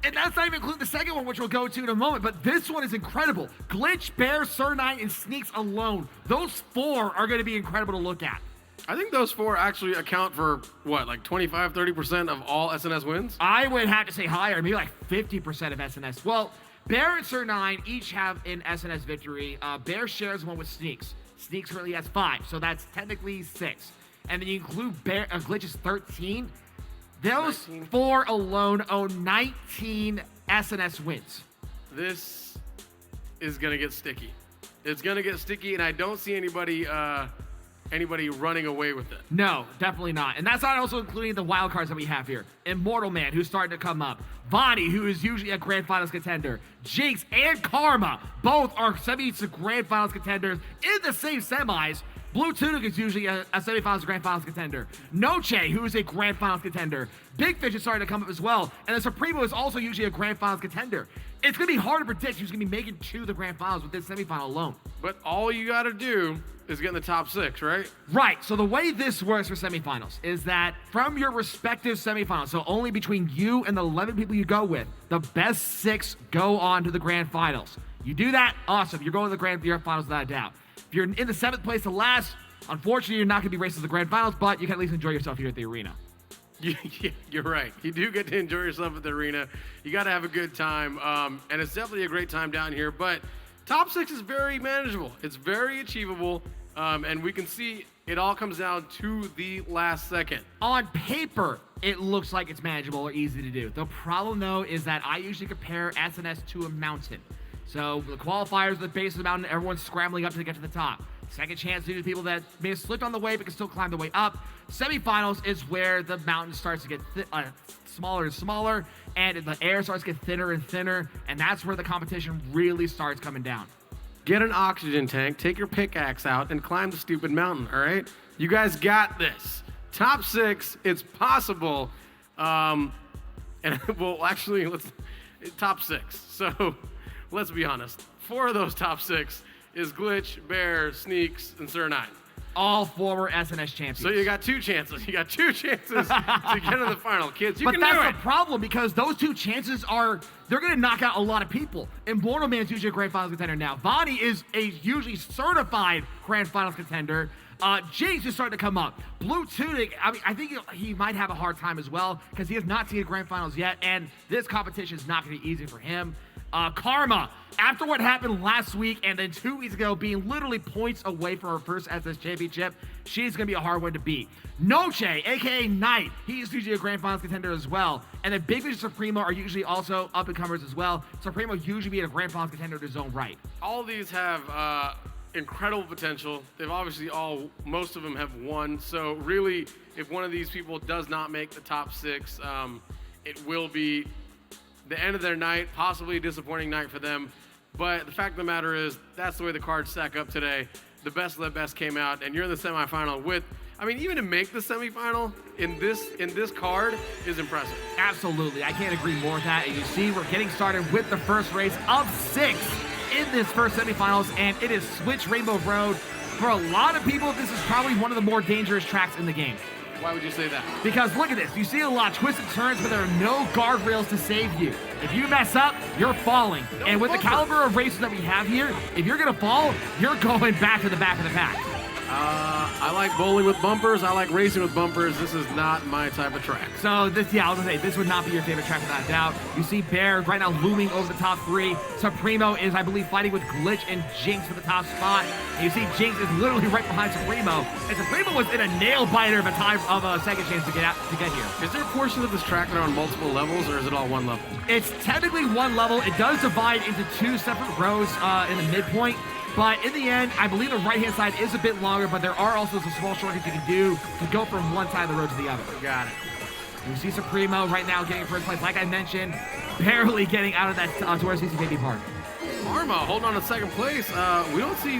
And that's not even including the second one, which we'll go to in a moment. But this one is incredible. Glitch, Bear, Sir9, and Sneaks alone. Those 4 are going to be incredible to look at. I think those 4 actually account for, what, like 25, 30% of all SNS wins? I would have to say higher, maybe like 50% of SNS. Well, Bear and Sir9 each have an SNS victory. Bear shares one with Sneaks. Sneaks currently has 5, so that's technically 6. And then you include Bear, Glitch's 13. Those 19. 4 alone own 19 SNS wins. This is going to get sticky. It's going to get sticky, and I don't see anybody running away with it. No, definitely not. And that's not also including the wild cards that we have here. Immortal Man, who's starting to come up. Vonnie, who is usually a grand finals contender. Jinx and Karma, both are grand finals contenders in the same semis. Blue Tunic is usually a semifinals grand finals contender. Noche, who is a grand finals contender. Big Fish is starting to come up as well. And the Supremo is also usually a grand finals contender. It's going to be hard to predict who's going to be making to the grand finals with this semifinal alone. But all you got to do is get in the top 6, right? Right. So the way this works for semifinals is that from your respective semifinals, so only between you and the 11 people you go with, the best 6 go on to the grand finals. You do that, awesome. You're going to the grand finals without a doubt. If you're in the 7th place to last, unfortunately, you're not going to be racing to the grand finals, but you can at least enjoy yourself here at the arena. You're right. You do get to enjoy yourself at the arena. You got to have a good time, and it's definitely a great time down here. But top 6 is very manageable. It's very achievable, and we can see it all comes down to the last second. On paper, it looks like it's manageable or easy to do. The problem, though, is that I usually compare SNS to a mountain. So the qualifiers at the base of the mountain, everyone's scrambling up to get to the top. Second chance to the people that may have slipped on the way but can still climb the way up. Semifinals is where the mountain starts to get smaller and smaller, and the air starts to get thinner and thinner, and that's where the competition really starts coming down. Get an oxygen tank, take your pickaxe out, and climb the stupid mountain, all right? You guys got this. Top 6, it's possible. And well, actually, top 6. So let's be honest. 4 of those top 6 is Glitch, Bear, Sneaks, and Sir9. All former SNS champions. So you got 2 chances. You got 2 chances to get to the final, kids. You but can do it. But that's the problem, because those 2 chances they're going to knock out a lot of people. Immortal Man's usually a grand finals contender now. Vonnie is a usually certified grand finals contender. Jinx is starting to come up. Blue Tunic, I think he might have a hard time as well, because he has not seen a grand finals yet, and this competition is not going to be easy for him. Karma, after what happened last week and then 2 weeks ago, being literally points away from her first SS championship, she's going to be a hard one to beat. Noche, a.k.a. Knight, he is usually a grand finals contender as well. And then Big Fish and Supremo are usually also up-and-comers as well. Supremo usually being a grand finals contender in his own right. All these have incredible potential. They've obviously most of them have won. So really, if one of these people does not make the top 6, it will be the end of their night, possibly a disappointing night for them. But the fact of the matter is, that's the way the cards stack up today. The best of the best came out, and you're in the semifinal with, I mean, even to make the semifinal in this card is impressive. Absolutely. I can't agree more with that. And you see, we're getting started with the first race of 6 in this first semifinals, and it is Switch Rainbow Road. For a lot of people, this is probably one of the more dangerous tracks in the game. Why would you say that? Because look at this. You see a lot of twisted turns, but there are no guardrails to save you. If you mess up, you're falling. And with the caliber of races that we have here, if you're going to fall, you're going back to the back of the pack. I like bowling with bumpers. I like racing with bumpers. This is not my type of track. So this, I was gonna say, this would not be your favorite track without a doubt. You see Bear right now looming over the top 3. Supremo is, I believe, fighting with Glitch and Jinx for the top spot. And you see Jinx is literally right behind Supremo. And Supremo was in a nail biter of a second chance to get here. Is there portions of this track that are on multiple levels, or is it all one level? It's technically one level. It does divide into 2 separate rows in the midpoint. But in the end, I believe the right-hand side is a bit longer, but there are also some small shortcuts you can do to go from one side of the road to the other. Got it. You see Supremo right now getting first place, like I mentioned, barely getting out of that towards CCKB Park. Arma holding on to second place. We don't see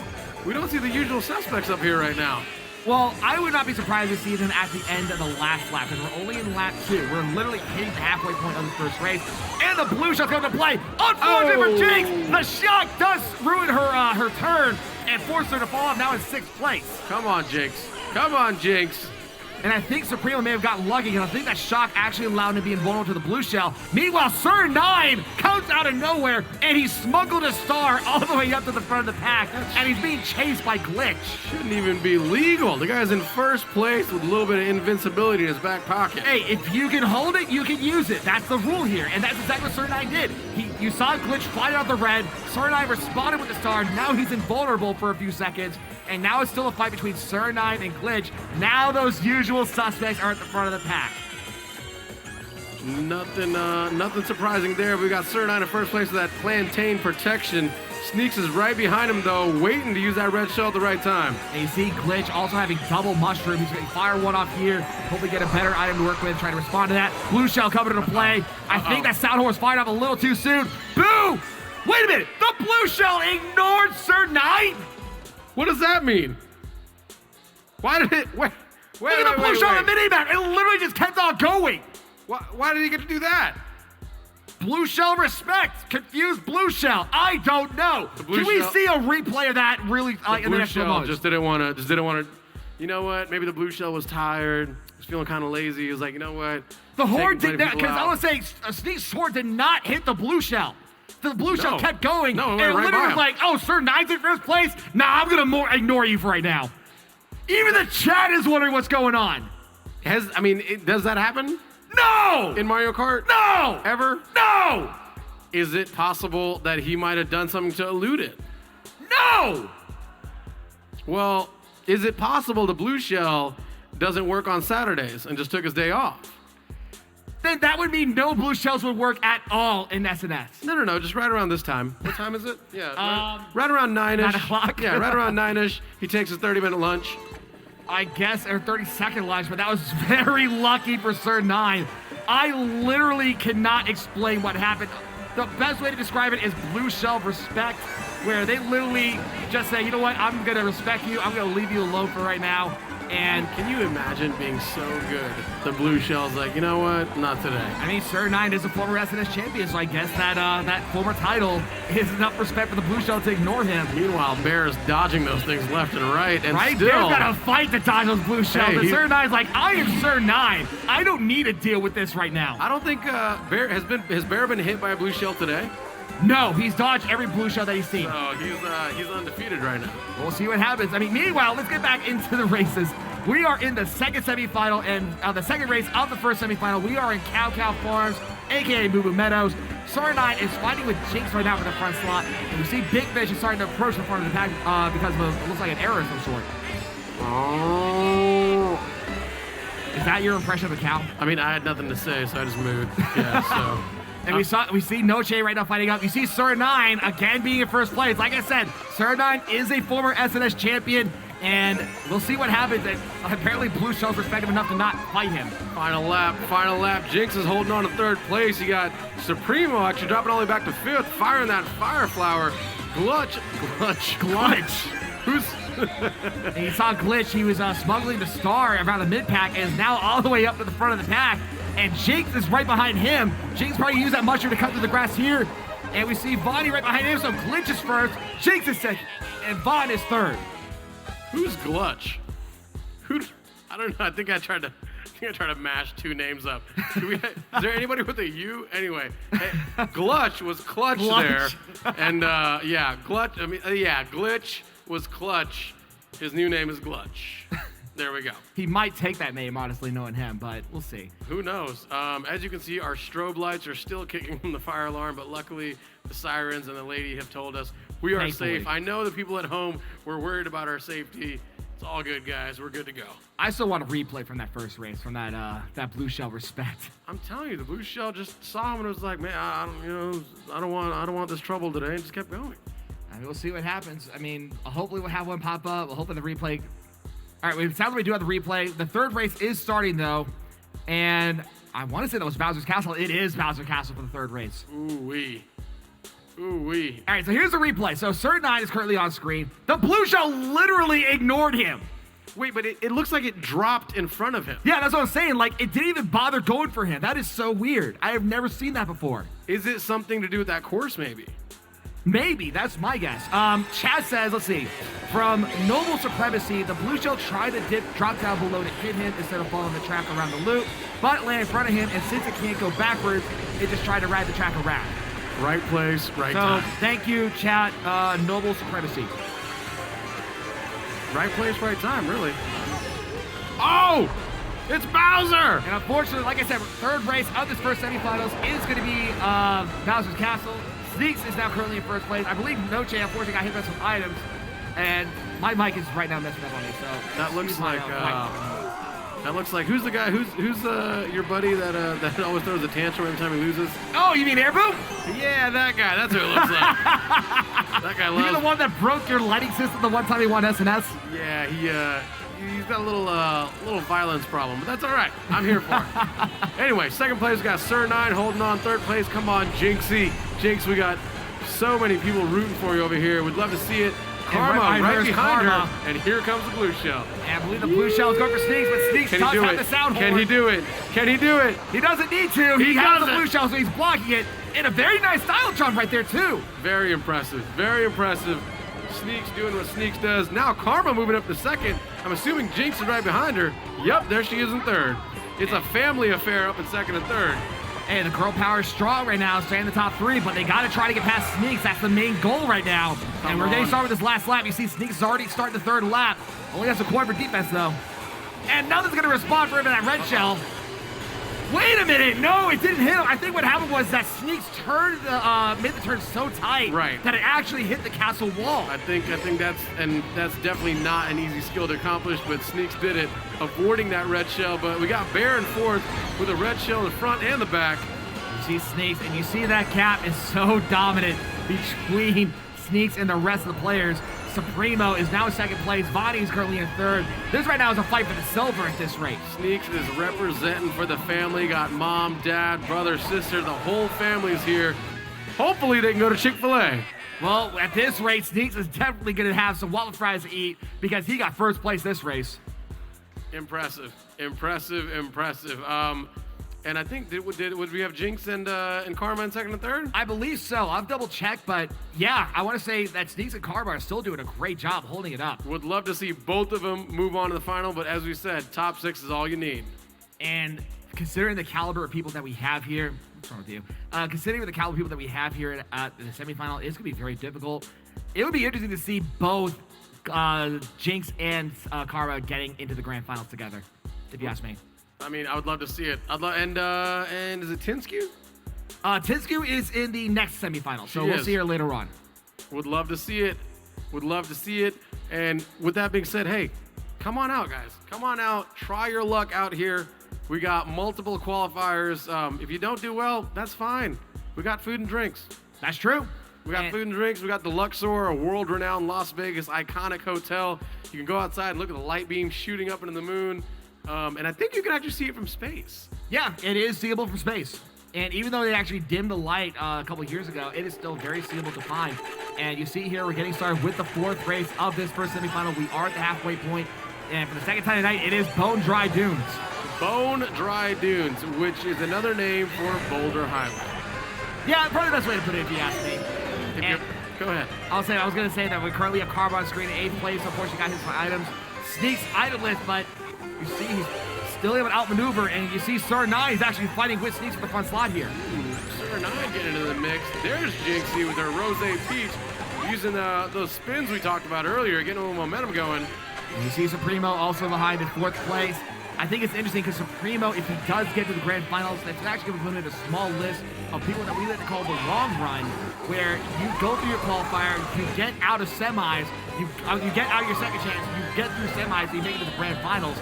the usual suspects up here right now. Well, I would not be surprised to see them at the end of the last lap, because we're only in lap 2. We're literally hitting the halfway point of the first race. And the blue shot's coming to play. Unfortunate for Jinx! The shock does ruin her turn and force her to fall off now in 6th place. Come on, Jinx. Come on, Jinx. And I think Supremo may have gotten lucky, because I think that shock actually allowed him to be invulnerable to the blue shell. Meanwhile, Sir 9 comes out of nowhere, and he smuggled a star all the way up to the front of the pack, and he's being chased by Glitch. Shouldn't even be legal. The guy's in first place with a little bit of invincibility in his back pocket. Hey, if you can hold it, you can use it. That's the rule here, and that's exactly what Sir 9 did. You saw Glitch fly out the red. Sir 9 responded with the star. Now he's invulnerable for a few seconds. And now it's still a fight between Sir 9 and Glitch. Now those usual suspects are at the front of the pack. Nothing surprising there. We got Sir 9 in first place with that plantain protection. Sneaks is right behind him, though, waiting to use that red shell at the right time. And you see Glitch also having double mushroom. He's going to fire one off here. Hopefully get a better item to work with, trying to respond to that. Blue shell coming into play. I think that Sound Horse fired off a little too soon. Boo! Wait a minute! The blue shell ignored Sir 9? What does that mean? Why did it... Wait, Look at the blue shell on the minimap. It literally just kept on going. Why did he get to do that? Blue shell respect. Confused blue shell. I don't know. Can we see a replay of that really in the next few moments? Just didn't want to. You know what? Maybe the blue shell was tired. Was feeling kind of lazy. He was like, you know what? The horde did not, because I was saying Sneak's sword did not hit the blue shell. The blue shell kept going. No, and right literally was like, oh, Sir 9's in first place? Nah, I'm going to ignore you for right now. Even the chat is wondering what's going on. Does that happen? No! In Mario Kart? No! Ever? No! Is it possible that he might have done something to elude it? No! Well, is it possible the blue shell doesn't work on Saturdays and just took his day off? Then that would mean no blue shells would work at all in SNS. No, just right around this time. What time is it? Yeah, right around 9-ish. 9 o'clock? Yeah, right around 9-ish. He takes his 30-minute lunch. I guess, or 30-second lunch, but that was very lucky for Sir 9. I literally cannot explain what happened. The best way to describe it is blue shell respect, where they literally just say, you know what, I'm going to respect you. I'm going to leave you alone for right now. And can you imagine being so good? The blue shell's like, you know what? Not today. I mean, Sir 9 is a former SNS champion, so I guess that former title is enough respect for the blue shell to ignore him. Meanwhile, Bear is dodging those things left and right, and right? still... Bear's got to fight to dodge those blue shells. Hey, and Sir 9's like, I am Sir 9. I don't need to deal with this right now. I don't think Bear has Bear been hit by a blue shell today? No, he's dodged every blue shell that he's seen. So he's undefeated right now. We'll see what happens. I mean, meanwhile, let's get back into the races. We are in the second semifinal and the second race of the first semifinal. We are in Cow Cow Farms, aka Moo Moo Meadows. Sir 9 is fighting with Jinx right now for the front slot. And we see Big Fish is starting to approach the front of the pack because of it looks like an error of some sort. Oh. Is that your impression of a cow? I mean, I had nothing to say, so I just moved. Yeah, so. And we see Noche right now fighting up. You see Sir9 again being in first place. Like I said, Sir9 is a former SNS champion, and we'll see what happens. And apparently Blue Shell's respect him enough to not fight him. Final lap. Jinx is holding on to third place. You got Supremo actually dropping all the way back to fifth, firing that fire flower. Glutch. Who's... And you saw Glitch, he was smuggling the star around the mid-pack and is now all the way up to the front of the pack. And Jinx is right behind him. Jinx probably used that mushroom to cut through the grass here. And we see Vonnie right behind him, so Glitch is first, Jinx is second, and Von is third. Who's Glutch? I don't know. I think I tried to mash two names up. Is there anybody with a U? Anyway, Glutch was Clutch there, and Glutch. Glitch was Clutch. His new name is Glutch. There we go. He might take that name, honestly, knowing him, but we'll see. Who knows? As you can see, our strobe lights are still kicking from the fire alarm, but luckily the sirens and the lady have told us we are safe. I know the people at home were worried about our safety. It's all good, guys. We're good to go. I still want a replay from that first race, from that Blue Shell respect. I'm telling you, the Blue Shell just saw him and was like, man, I don't want this trouble today, and just kept going. I mean, we'll see what happens. I mean, hopefully we'll have one pop up. We'll hope in the replay. All right, it sounds like we do have the replay. The third race is starting, though, and I want to say that was Bowser's Castle. It is Bowser's Castle for the third race. Ooh-wee. All right, so here's the replay. So Sir9 is currently on screen. The Blue Shell literally ignored him. Wait, but it looks like it dropped in front of him. Yeah, that's what I'm saying. Like, it didn't even bother going for him. That is so weird. I have never seen that before. Is it something to do with that course, maybe? Maybe, that's my guess. Chad says, let's see, from Noble Supremacy, the Blue Shell tried to drop down below to hit him instead of following the track around the loop, but landed in front of him, and since it can't go backwards, it just tried to ride the track around. Right place, right time. So, thank you, Chad, Noble Supremacy. Right place, right time, really. Oh! It's Bowser! And unfortunately, like I said, third race of this first semifinals is going to be Bowser's Castle. Sneaks is now currently in first place. I believe Noche unfortunately got hit by some items, and my mic is right now messing up on me. So that looks like who's the guy? Who's your buddy that always throws a tantrum every time he loses? Oh, you mean Airboom? Yeah, that guy. That's who it looks like. That guy loves. You're the one that broke your lighting system the one time he won SNS. Yeah, he's got a little violence problem, but that's all right. I'm here for it. Anyway, second place we got Sir9 holding on. Third place, come on, Jinxie. Jinx, we got so many people rooting for you over here. We'd love to see it. Karma right behind her, and here comes the Blue Shell. And I believe the Blue Shell is going for Sneaks, but Sneaks does have the sound horn. Can he do it? Can he do it? He doesn't need to. He has the Blue Shell, so he's blocking it. And a very nice style jump right there, too. Very impressive. Very impressive. Sneaks doing what Sneaks does. Now Karma moving up to second. I'm assuming Jinx is right behind her. Yep, there she is in third. It's a family affair up in second and third. Hey, the girl power is strong right now, staying in the top three, but they got to try to get past Sneaks. That's the main goal right now. And we're getting started with this last lap. You see Sneaks is already starting the third lap. Only has a quarter for defense, though. And nothing's going to respond for him in that red shell. Wait a minute. No, it didn't hit him. I think what happened was that Sneaks made the turn so tight that it actually hit the castle wall. I think that's definitely not an easy skill to accomplish, but Sneaks did it, avoiding that red shell. But we got Bear in fourth with a red shell in the front and the back. You see Sneaks, and you see that gap is so dominant between Sneaks and the rest of the players. Supremo is now in second place. Vonnie is currently in third. This right now is a fight for the silver at this rate. Sneaks is representing for the family. Got mom, dad, brother, sister. The whole family's here. Hopefully they can go to Chick-fil-A. Well, at this rate, Sneaks is definitely going to have some waffle fries to eat because he got first place this race. Impressive. And I think would we have Jinx and Karma in second and third? I believe so. I've double checked, but yeah, I want to say that Sneaks and Karma are still doing a great job holding it up. Would love to see both of them move on to the final, but as we said, top six is all you need. And considering the caliber of people that we have here, what's wrong with you? Considering the caliber of people that we have here at the semifinal, it's going to be very difficult. It would be interesting to see both Jinx and Karma getting into the grand finals together, if you ask me. I mean, I would love to see it. And is it Tinskew? Tinskew is in the next semifinal, so we'll see her later on. Would love to see it. And with that being said, hey, come on out, guys. Come on out. Try your luck out here. We got multiple qualifiers. If you don't do well, that's fine. we got food and drinks. That's true. We got food and drinks. We got the Luxor, a world-renowned Las Vegas iconic hotel. You can go outside and look at the light beam shooting up into the moon. And I think you can actually see it from space. Yeah, it is seeable from space. And even though they actually dimmed the light a couple of years ago, it is still very seeable to find. And you see here, we're getting started with the 4th race of this first semifinal. We are at the halfway point. And for the second time tonight, it is Bone Dry Dunes. Bone Dry Dunes, which is another name for Boulder Highway. Yeah, probably the best way to put it if you ask me. Go ahead. I was going to say that we currently have Carb on screen in 8th place. Unfortunately, got his items. Sneaks itemless, but you see he's still able to outmaneuver, and you see Sir 9 is actually fighting with Sneaks for the front slot here. Sir 9 getting into the mix. There's Jinxie with her Rose Peach, using those spins we talked about earlier, getting a little momentum going. And you see Supremo also behind in 4th place. I think it's interesting because Supremo, if he does get to the grand finals, that's actually going to limit a small list of people that we like to call the long run, where you go through your qualifier, you get out of semis, you get out of your second chance, you get through semis, you make it to the grand finals.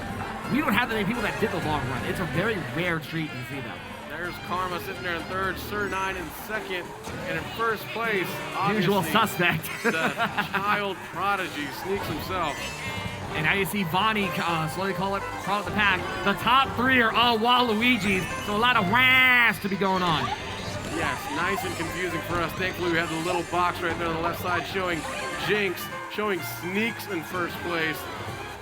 We don't have that many people that did the long run. It's a very rare treat to see that. There's Karma sitting there in 3rd, Sir 9 in 2nd, and in 1st place, usual suspect. The child prodigy Sneaks himself. And now you see Vonnie slowly crawl up the pack. The top 3 are all Waluigi's, so a lot of whas to be going on. Yes, nice and confusing for us. Thankfully, we have the little box right there on the left side showing Jinx, showing Sneaks in 1st place,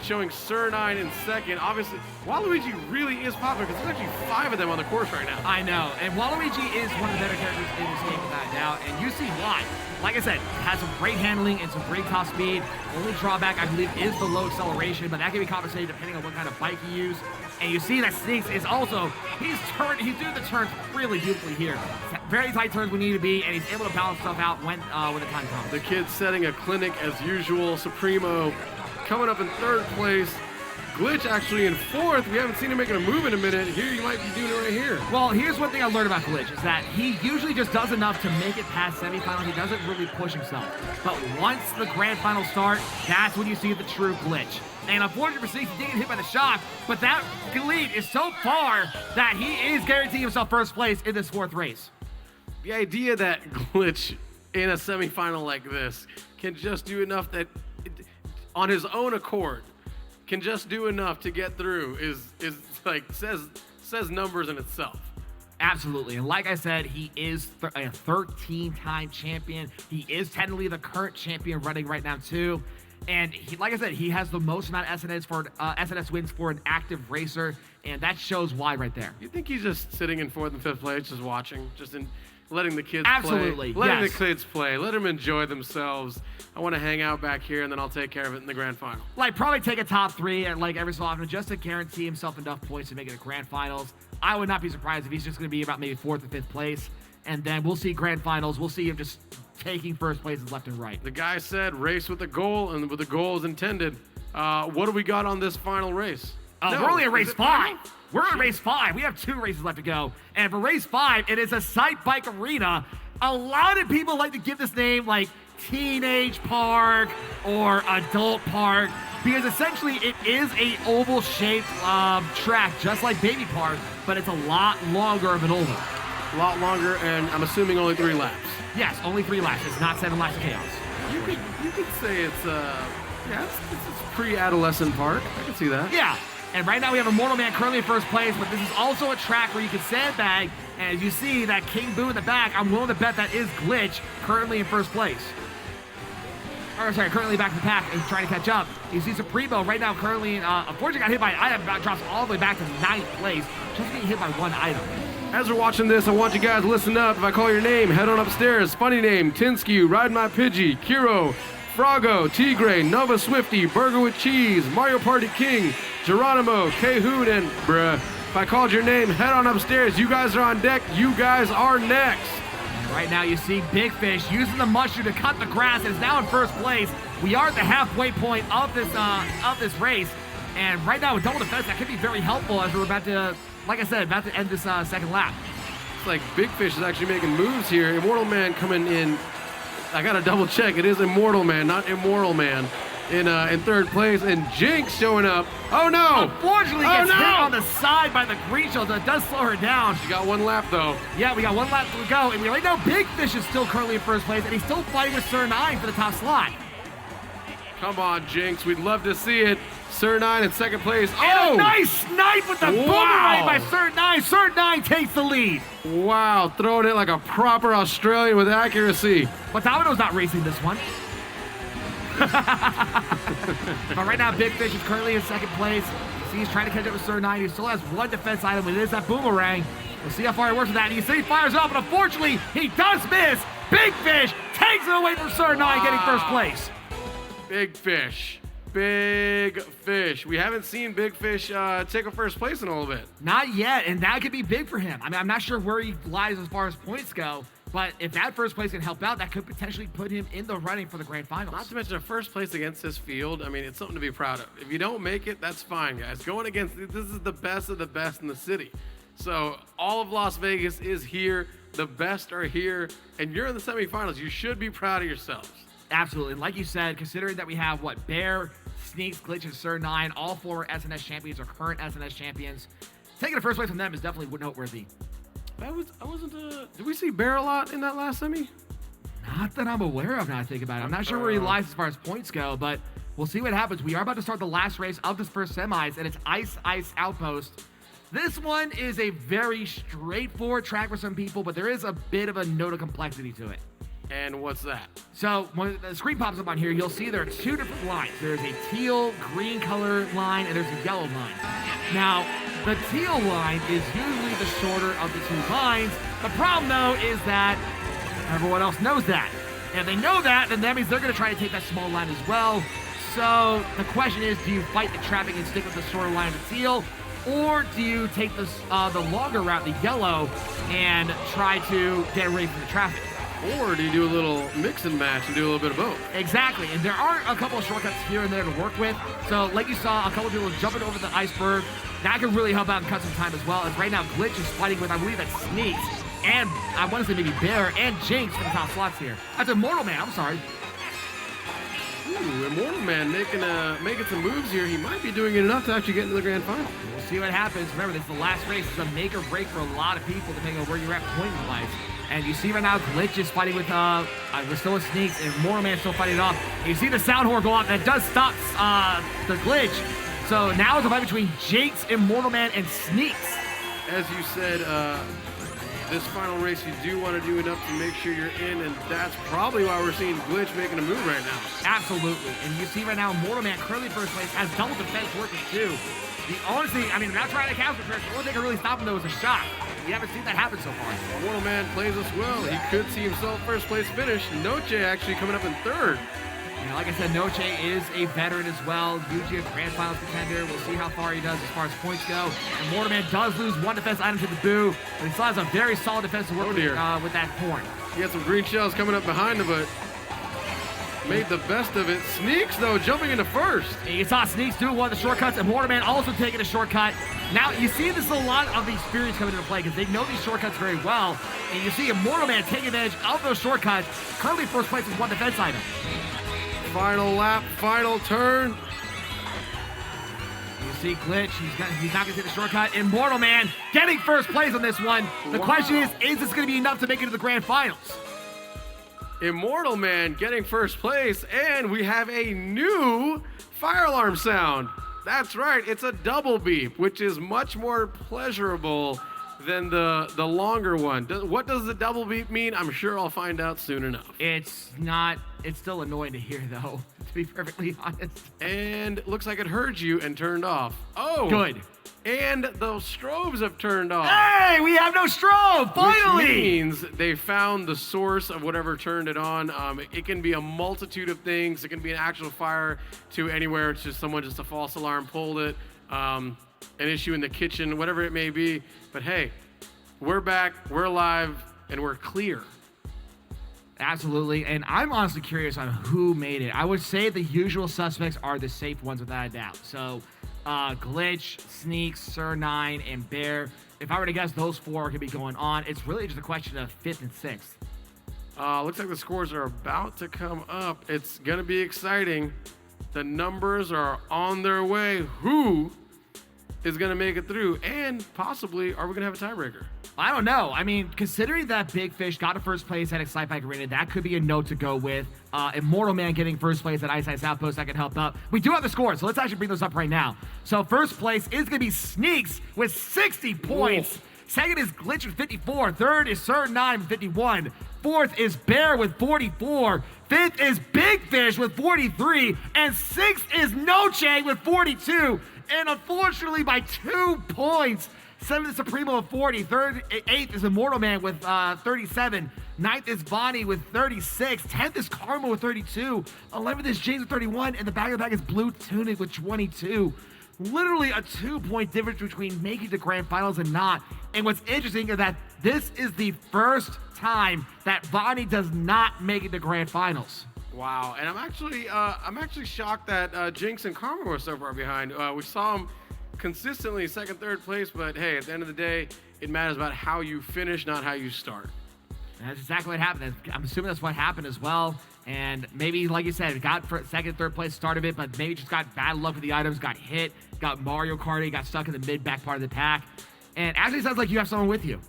showing Sir 9 in 2nd. Obviously, Waluigi really is popular because there's actually 5 of them on the course right now. I know, and Waluigi is one of the better characters in this game without a doubt, and you see why. Like I said, has some great handling and some great top speed. Only drawback, I believe, is the low acceleration, but that can be compensated depending on what kind of bike you use. And you see that Sneaks is also, he's doing the turns really beautifully here. Very tight turns we need to be, and he's able to balance stuff out when the time comes. The kid's setting a clinic as usual. Supremo coming up in 3rd place. Glitch actually in 4th. We haven't seen him making a move in a minute. Here you might be doing it right here. Well, here's one thing I learned about Glitch is that he usually just does enough to make it past semifinals. He doesn't really push himself. But once the grand finals start, that's when you see the true Glitch. And unfortunately for Sneaks, he did get hit by the shock, but that lead is so far that he is guaranteeing himself 1st place in this 4th race. The idea that Glitch in a semifinal like this can just do enough that on his own accord can just do enough to get through is like says numbers in itself. Absolutely, and like I said, he is a 13-time champion. He is technically the current champion running right now too, and like I said, he has the most amount of SNS wins for an active racer, and that shows why right there. You think he's just sitting in 4th and 5th place, just watching, letting the kids Absolutely, play. Letting yes. the kids play. Let them enjoy themselves. I want to hang out back here, and then I'll take care of it in the grand final. Like, probably take a top 3 and like every so often just to guarantee himself enough points to make it to grand finals. I would not be surprised if he's just going to be about maybe 4th or 5th place. And then we'll see grand finals. We'll see him just taking 1st places left and right. The guy said race with a goal, and with the goal is intended. What do we got on this final race? We're only at race 5. We're at race 5. We have 2 races left to go. And for race 5, it is a Sight Bike Arena. A lot of people like to give this name like Teenage Park or Adult Park because essentially it is a oval-shaped track, just like Baby Park, but it's a lot longer of an oval. A lot longer, and I'm assuming only 3 laps. Yes, only 3 laps. It's not 7 laps of chaos. You could say it's pre-adolescent park. I can see that. Yeah. And right now we have Immortal Man currently in 1st place, but this is also a track where you can sandbag. And as you see that King Boo in the back, I'm willing to bet that is Glitch currently in 1st place. Currently back in the pack and trying to catch up. You see Supremo right now currently, unfortunately got hit by an item, drops all the way back to 9th place, just getting hit by 1 item. As we're watching this, I want you guys to listen up. If I call your name, head on upstairs. Funny name, Tinskew, Ride My Pidgey, Kiro, Froggo, Tigray, Nova Swifty, Burger with Cheese, Mario Party King, Geronimo, K-Hoon, and bruh. If I called your name, head on upstairs. You guys are on deck. You guys are next. Right now you see Big Fish using the mushroom to cut the grass and is now in 1st place. We are at the halfway point of this race. And right now with double defense, that could be very helpful as we're about to, like I said, about to end this 2nd lap. It's like Big Fish is actually making moves here. Immortal Man coming in. I got to double check. It is Immortal Man, not Immoral Man. in third place, and Jinx showing up. Oh no! Unfortunately, gets hit on the side by the green shell. That does slow her down. She got one lap though. Yeah, we got one lap to go, and we already know Big Fish is still currently in first place, and he's still fighting with Sir 9 for the top slot. Come on, Jinx. We'd love to see it. Sir 9 in second place. And a nice snipe with the boomerang by Sir 9. Sir 9 takes the lead. Wow, throwing it like a proper Australian with accuracy. But Domino's not racing this one. But right now, Big Fish is currently in second place. You see he's trying to catch up with Sir 9. He still has one defense item, and it is that boomerang. We'll see how far he works with that. And you see he fires up, but unfortunately, he does miss. Big Fish takes it away from Sir 9, getting first place. Big Fish. Big Fish. We haven't seen Big Fish take a first place in a little bit. Not yet, and that could be big for him. I mean, I'm not sure where he lies as far as points go, but if that first place can help out, that could potentially put him in the running for the grand finals. Not to mention a first place against this field. I mean, it's something to be proud of. If you don't make it, that's fine, guys. Going against, this is the best of the best in the city. So all of Las Vegas is here. The best are here, and you're in the semifinals. You should be proud of yourselves. Absolutely. And like you said, considering that we have, Bear, Sneaks, Glitch, and Sir 9, all four SNS champions or current SNS champions. Taking a first place from them is definitely noteworthy. Did we see Bear a lot in that last semi? Not that I'm aware of now I think about it. I'm not sure where he lies as far as points go, but we'll see what happens. We are about to start the last race of this first semis, and it's Ice Outpost. This one is a very straightforward track for some people, but there is a bit of a note of complexity to it. And what's that? So when the screen pops up on here, you'll see there are two different lines. There's a teal, green color line, and there's a yellow line. Now, the teal line is usually the shorter of the two lines. The problem, though, is that everyone else knows that. And if they know that, then that means they're going to try to take that small line as well. So the question is, do you fight the traffic and stick with the shorter line of the teal? Or do you take the longer route, the yellow, and try to get away from the traffic? Or do you do a little mix and match and do a little bit of both? Exactly, and there are a couple of shortcuts here and there to work with. So like you saw, a couple of people jumping over the iceberg. That can really help out and cut some time as well. As right now, Glitch is fighting with, I believe that's Sneaks, and I want to say maybe Bear and Jinx for the top slots here. That's Immortal Man, I'm sorry. Ooh, Immortal Man making some moves here. He might be doing it enough to actually get into the grand final. We'll see what happens. Remember, this is the last race. It's a make or break for a lot of people depending on where you're at point-wise. And you see right now, Glitch is fighting with, we're still with Sneaks, and Immortal Man still fighting it off. And you see the sound horn go off, and it does stop the Glitch. So now it's a fight between Jinx, Immortal Man, and Sneaks. As you said, this final race, you do want to do enough to make sure you're in, and that's probably why we're seeing Glitch making a move right now. Absolutely. And you see right now, Immortal Man currently first place, has double defense working too. Honestly, I mean, without trying to counter pressure, the only thing that really stopped him though was a shot. We haven't seen that happen so far. Immortal Man plays us well. He could see himself first place finish. Noche actually coming up in third. You know, like I said, Noche is a veteran as well. Usually a grand finals contender. We'll see how far he does as far as points go. And Immortal Man does lose one defense item to the boo, but he still has a very solid defense to work with that horn. He got some green shells coming up behind him, but made the best of it. Sneaks, though, jumping into first. And you saw Sneaks doing one of the shortcuts, and Immortal Man also taking a shortcut. Now, you see this is a lot of the experience coming into play because they know these shortcuts very well. And you see Immortal Man taking advantage of those shortcuts. Currently first place with one defense item. Final lap, final turn. You see Glitch, he's not going to take the shortcut. Immortal Man getting first place on this one. The question is this going to be enough to make it to the grand finals? Immortal Man getting first place, and we have a new fire alarm sound. That's right, it's a double beep, which is much more pleasurable than the longer one. What does the double beep mean? I'm sure I'll find out soon enough. It's still annoying to hear though, to be perfectly honest. And it looks like it heard you and turned off. Oh, good. And those strobes have turned off. Hey, we have no strobe, finally! Which means they found the source of whatever turned it on. It can be a multitude of things. It can be an actual fire to anywhere. It's just someone, just a false alarm pulled it. An issue in the kitchen, whatever it may be. But hey, we're back, we're live, and we're clear. Absolutely, and I'm honestly curious on who made it. I would say the usual suspects are the safe ones without a doubt. So, Glitch, Sneaks, Sir 9, and Bear. If I were to guess, those four could be going on. It's really just a question of 5th and 6th. Looks like the scores are about to come up. It's going to be exciting. The numbers are on their way. Who is going to make it through? And possibly, are we going to have a tiebreaker? I don't know. I mean, considering that Big Fish got to first place at Excite Bike Arena, that could be a note to go with. Immortal Man getting first place at Ice Ice Outpost, that could help out. We do have the scores, so let's actually bring those up right now. So first place is going to be Sneaks with 60 points. Second is Glitch with 54. Third is Sir9 with 51. Fourth is Bear with 44. Fifth is Big Fish with 43. And sixth is Noche with 42. And unfortunately, by 2 points, 7th is Supremo with 40. 8th is Immortal Man with 37. 9th is Bonnie with 36. 10th is Karma with 32. 11th is James with 31. And the back of the pack is Blue Tunic with 22. Literally a 2-point difference between making the grand finals and not. And what's interesting is that this is the first time that Bonnie does not make it to grand finals. Wow, and I'm actually shocked that Jinx and Karma were so far behind. We saw them consistently second, third place, but hey, at the end of the day, it matters about how you finish, not how you start. And that's exactly what happened. I'm assuming that's what happened as well. And maybe, like you said, got for second, third place start of it, but maybe just got bad luck with the items, got hit, got Mario Karty, got stuck in the mid-back part of the pack. And actually, it sounds like you have someone with you.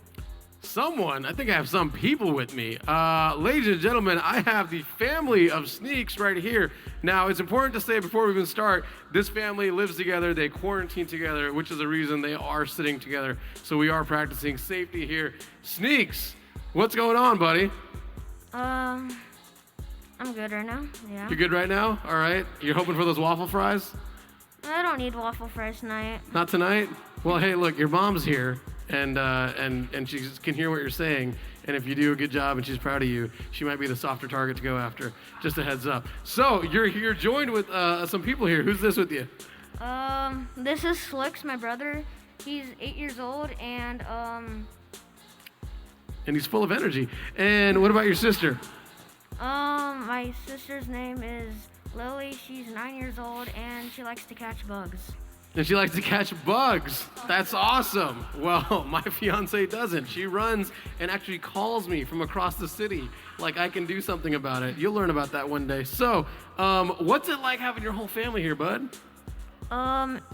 Someone? I think I have some people with me. Ladies and gentlemen, I have the family of Sneaks right here. Now, it's important to say before we even start, this family lives together, they quarantine together, which is the reason they are sitting together. So we are practicing safety here. Sneaks, what's going on, buddy? I'm good right now, yeah. You're good right now? All right. You're hoping for those waffle fries? I don't need waffle fries tonight. Not tonight? Well, hey, look, your mom's here, and she can hear what you're saying. And if you do a good job and she's proud of you, she might be the softer target to go after. Just a heads up. So you're here joined with some people here. Who's this with you? This is Slicks, my brother. He's 8 years old, and he's full of energy. And what about your sister? My sister's name is Lily. She's 9 years old, and she likes to catch bugs. And she likes to catch bugs. That's awesome. Well, my fiance doesn't. She runs and actually calls me from across the city like I can do something about it. You'll learn about that one day. So, what's it like having your whole family here, bud?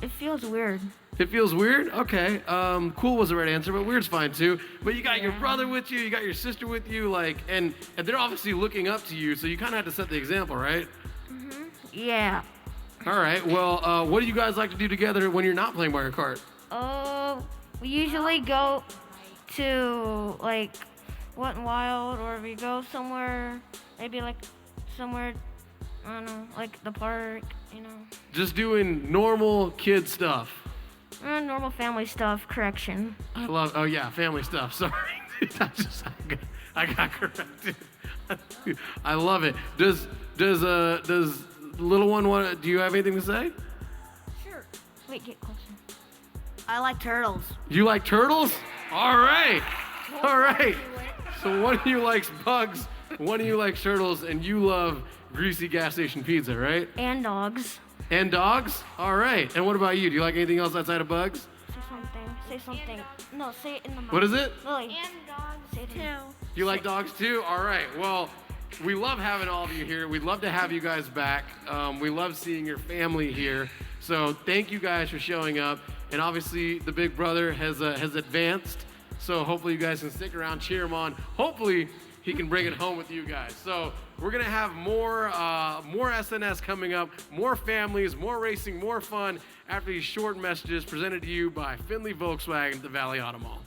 It feels weird. It feels weird? Okay. Cool was the right answer, but weird's fine too. But you got your brother with you got your sister with you, and they're obviously looking up to you, so you kind of have to set the example, right? Mm-hmm. Yeah. All right. Well, what do you guys like to do together when you're not playing Mario Kart? We usually go to, Wet n Wild, or we go somewhere, maybe, somewhere, I don't know, like the park, Just doing normal kid stuff. Normal family stuff, correction. Oh yeah, family stuff, sorry. I got corrected. I love it. Does little one do you have anything to say? Sure. Wait, get closer. I like turtles. You like turtles? All right. All right. So one of you likes bugs, one of you likes turtles, and you love greasy gas station pizza, right? And dogs. And dogs? All right. And what about you? Do you like anything else outside of bugs? Say something. No, say it in the mic. What is it? Lily. And dogs too. You like dogs too? All right. Well, we love having all of you here. We'd love to have you guys back. We love seeing your family here. So thank you guys for showing up. And obviously the big brother has advanced. So hopefully you guys can stick around, cheer him on. Hopefully he can bring it home with you guys. So we're gonna have more SNS coming up, more families, more racing, more fun after these short messages presented to you by Findlay Volkswagen at the Valley Auto Mall.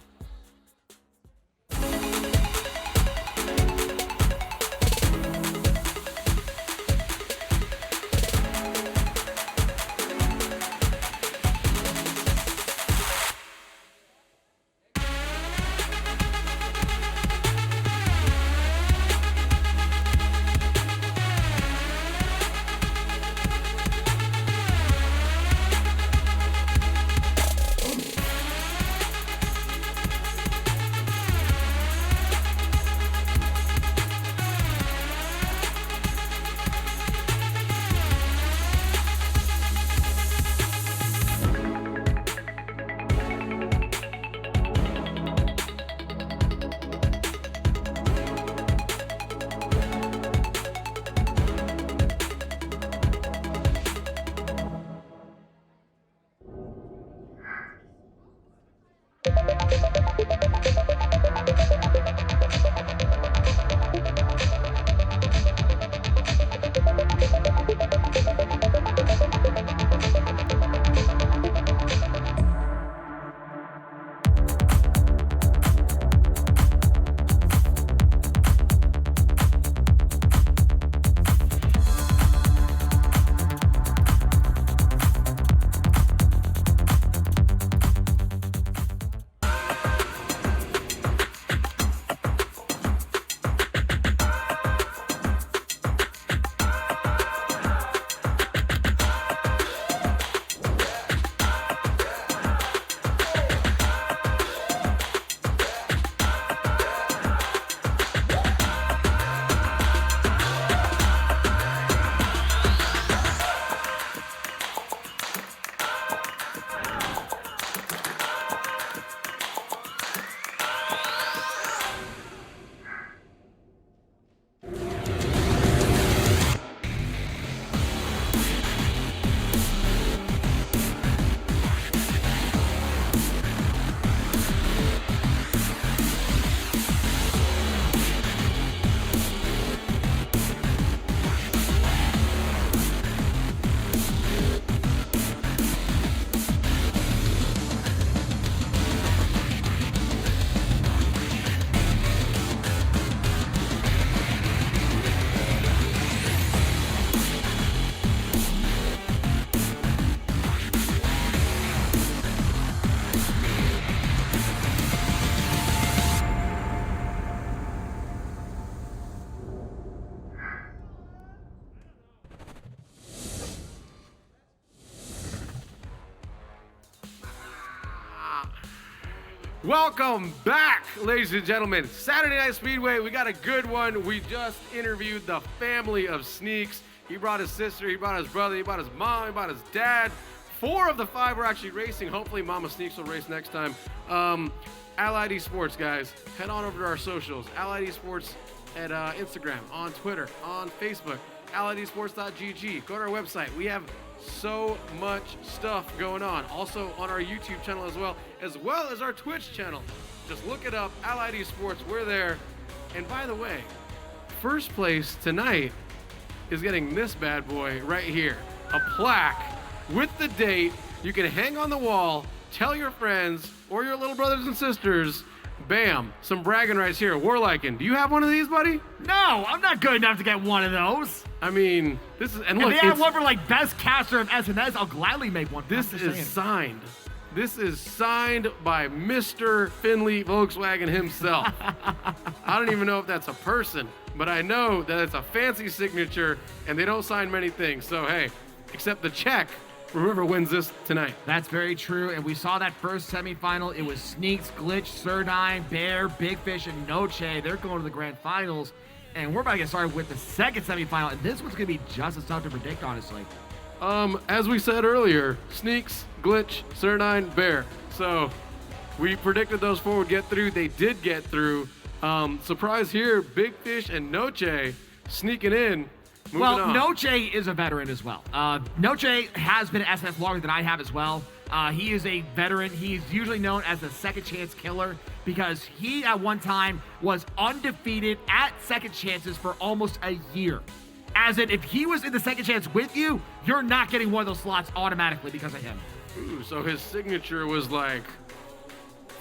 Welcome back, ladies and gentlemen. Saturday Night Speedway, we got a good one. We just interviewed the family of Sneaks. He brought his sister, he brought his brother, he brought his mom, he brought his dad. 4 of the 5 were actually racing. Hopefully Mama Sneaks will race next time. Allied Esports, guys. Head on over to our socials. Allied Esports at Instagram, on Twitter, on Facebook. AlliedEsports.gg. Go to our website. We have so much stuff going on. Also on our YouTube channel as well as our Twitch channel. Just look it up, Allied Esports. We're there. And by the way, first place tonight is getting this bad boy right here. A plaque with the date. You can hang on the wall, tell your friends or your little brothers and sisters. Bam, some bragging rights here. Warliken, do you have one of these, buddy? No, I'm not good enough to get one of those. I mean, this is, and look, if they have one for like best caster of SNS, I'll gladly make one. This is signed. This is signed by Mr. Finley Volkswagen himself. I don't even know if that's a person, but I know that it's a fancy signature, and they don't sign many things. So hey, except the check, whoever wins this tonight. That's very true, and we saw that first semifinal. It was Sneaks, Glitch, Surdine, Bear, Big Fish, and Noche. They're going to the grand finals, and we're about to get started with the second semifinal, and this one's going to be just as tough to predict, honestly. As we said earlier, Sneaks, Glitch, Surdine, Bear. So we predicted those 4 would get through. They did get through. Surprise here, Big Fish and Noche sneaking in. Well, on. Noche is a veteran as well. Noche has been at SF longer than I have as well. He is a veteran. He's usually known as the second chance killer because he at one time was undefeated at second chances for almost a year. As in, if he was in the second chance with you, you're not getting one of those slots automatically because of him. Ooh, so his signature was like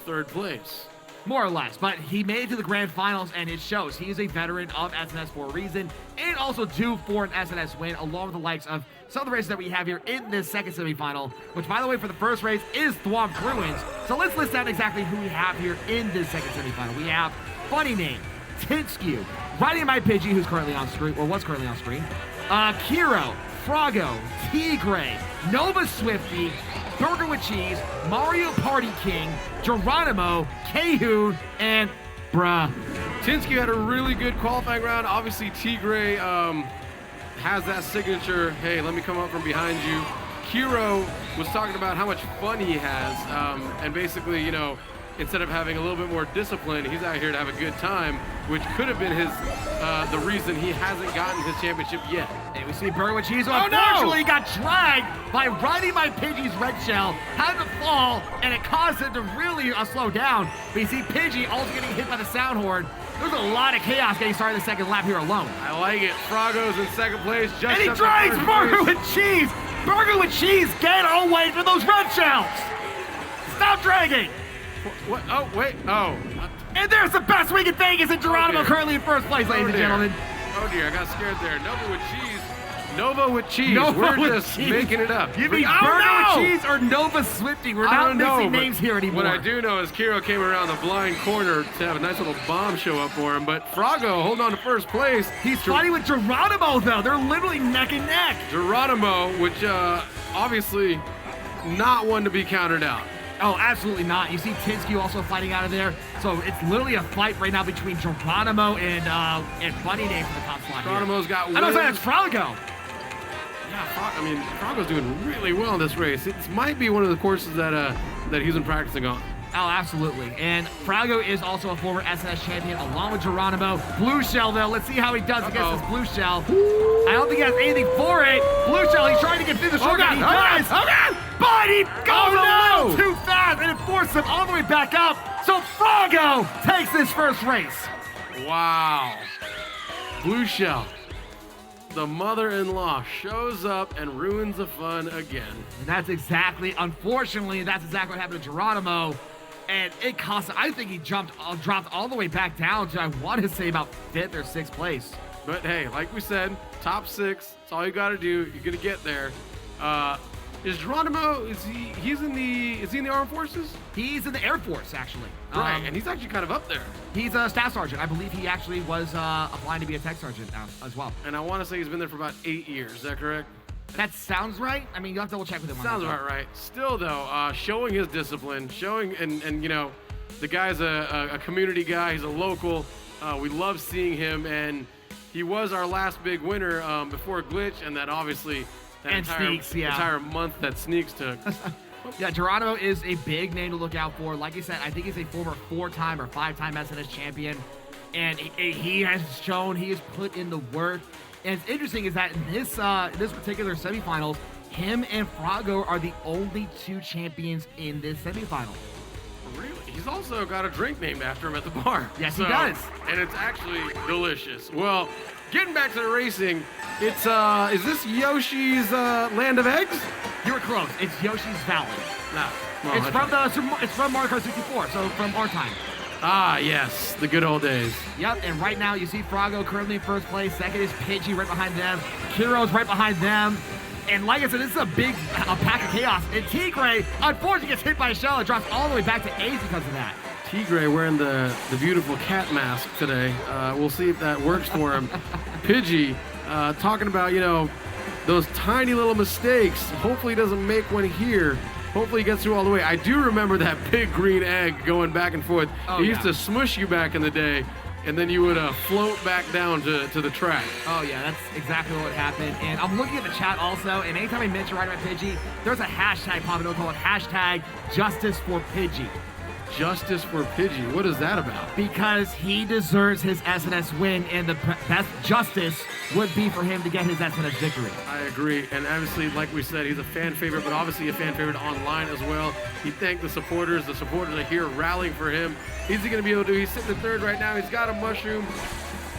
3rd place. More or less, but he made it to the grand finals, and it shows. He is a veteran of SNS for a reason, and also due for an SNS win, along with the likes of some of the races that we have here in this second semifinal, which, by the way, for the first race is Thwomp Ruins. So let's list out exactly who we have here in this second semifinal. We have Funny Name, Tinskew, Riding My Pidgey, who's currently on screen, or was currently on screen, Kiro, Froggo, Tigray, Nova Swifty, Burger with Cheese, Mario Party King, Geronimo, K-Hoon, and Bruh. Tinsky had a really good qualifying round. Obviously, Tigray has that signature, hey, let me come up from behind you. Kiro was talking about how much fun he has, and basically, you know, instead of having a little bit more discipline, he's out here to have a good time, which could have been his the reason he hasn't gotten his championship yet. And we see Burger with Cheese, who unfortunately got dragged by Riding My Pidgey's red shell, had to fall, and it caused him to really slow down. But you see Pidgey also getting hit by the sound horn. There's a lot of chaos getting started in the second lap here alone. I like it. Froggo's in second place. Just and he drags Burger with Cheese. Burger with Cheese, get away from those red shells. Stop dragging. What? Oh, wait. Oh. And there's the best wing in Vegas, and Geronimo currently in first place, ladies and gentlemen. Oh, dear. I got scared there. Nova with Cheese. Nova with Cheese. Nova We're with just cheese. making it up. You mean Burger with Cheese or Nova Swifty? We're not mixing names here anymore. What I do know is Kiro came around the blind corner to have a nice little bomb show up for him, but Froggo holding on to first place. He's fighting with Geronimo, though. They're literally neck and neck. Geronimo, which obviously not one to be countered out. Oh, absolutely not. You see Tinskew also fighting out of there. So it's literally a fight right now between Geronimo and Funny Name for the top slot. Geronimo's got wins. I don't say that's Froggo. Yeah, Froggo's doing really well in this race. It might be one of the courses that he's been practicing on. Oh, absolutely. And Froggo is also a former SNS champion along with Geronimo. Blue Shell, though. Let's see how he does against this Blue Shell. I don't think he has anything for it. Blue Shell, he's trying to get through the shortcut. He does. But he goes a little too fast, and it forces him all the way back up. So Froggo takes this first race. Wow. Blue Shell, the mother-in-law, shows up and ruins the fun again. And that's exactly, unfortunately, that's exactly what happened to Geronimo. And it cost, I think he dropped all the way back down to, I want to say, about 5th or 6th place. But hey, like we said, top 6, that's all you got to do. You're going to get there. Is Geronimo, is he in the Armed Forces? He's in the Air Force, actually. Right, and he's actually kind of up there. He's a staff sergeant. I believe he actually was applying to be a tech sergeant now as well. And I want to say he's been there for about 8 years. Is that correct? That sounds right. I mean, you'll have to double check with him. Sounds about right. Still, though, showing his discipline, showing and you know, The guy's a community guy. He's a local. We love seeing him, and he was our last big winner before Glitch, and then obviously that entire month that Sneaks took. Yeah, Geronimo is a big name to look out for. Like I said, I think he's a former 4-time or 5-time SNS champion, and he has shown he has put in the work. And it's interesting is that in this particular semifinals, him and Froggo are the only 2 champions in this semifinal. Really? He's also got a drink named after him at the bar. Yes, he does. And it's actually delicious. Well, getting back to the racing, it's is this Yoshi's Land of Eggs? You were close. It's Yoshi's Valley. No. It's from Mario Kart 64, so from our time. Ah, yes, the good old days. Yep, and right now you see Froggo currently in first place. Second is Pidgey right behind them. Kiro's right behind them. And like I said, this is a big pack of chaos. And Tigray, unfortunately, gets hit by a shell and drops all the way back to 8 because of that. Tigray wearing the beautiful cat mask today. We'll see if that works for him. Pidgey talking about, those tiny little mistakes. Hopefully he doesn't make one here. Hopefully he gets through all the way. I do remember that big green egg going back and forth. He used to smush you back in the day, and then you would float back down to the track. Oh, yeah, that's exactly what happened. And I'm looking at the chat also, and anytime I mention Right About Pidgey, there's a hashtag popping up called hashtag Justice for Pidgey. Justice for Pidgey. What is that about? Because he deserves his SNS win, and the best justice would be for him to get his SNS victory. I agree, and obviously, like we said, he's a fan favorite, but obviously a fan favorite online as well. He thanked the supporters. The supporters are here rallying for him. Is he going to be able to do? He's sitting in third right now. He's got a mushroom.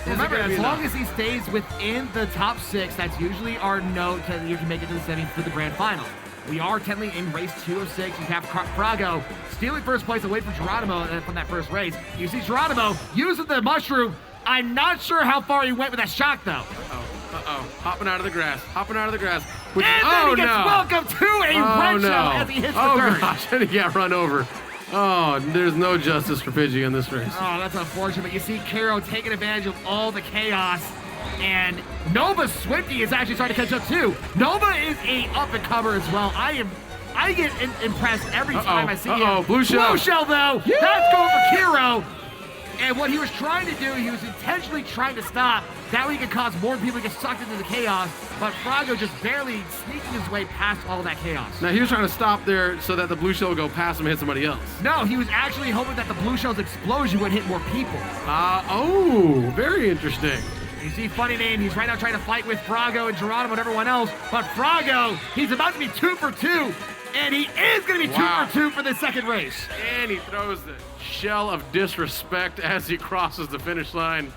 Remember, as long as he stays within the top 6, that's usually our note that you can make it to the semis for the grand final. We are technically in race 2 of 6. We have Froggo stealing first place away from Geronimo from that first race. You see Geronimo using the mushroom. I'm not sure how far he went with that shock, though. Uh-oh. Hopping out of the grass. Which, and then he gets welcomed to a red shell as he hits the third. Oh, gosh. And he got run over. Oh, there's no justice for Pidgey in this race. Oh, that's unfortunate. But you see Kiro taking advantage of all the chaos. And Nova Swifty is actually starting to catch up too. Nova is a up-and-comer as well. I get impressed every time I see him. Blue shell. Blue shell though. Yeah! That's going for Kiro. And what he was trying to do, he was intentionally trying to stop. That way he could cause more people to get sucked into the chaos. But Froggo just barely sneaking his way past all that chaos. Now he was trying to stop there so that the blue shell would go past him and hit somebody else. No, he was actually hoping that the blue shell's explosion would hit more people. Very interesting. You see Funny Name, he's right now trying to fight with Froggo and Geronimo and everyone else, but Froggo, he's about to be 2 for 2, and he is going to be 2 for 2 for the second race. And he throws the shell of disrespect as he crosses the finish line.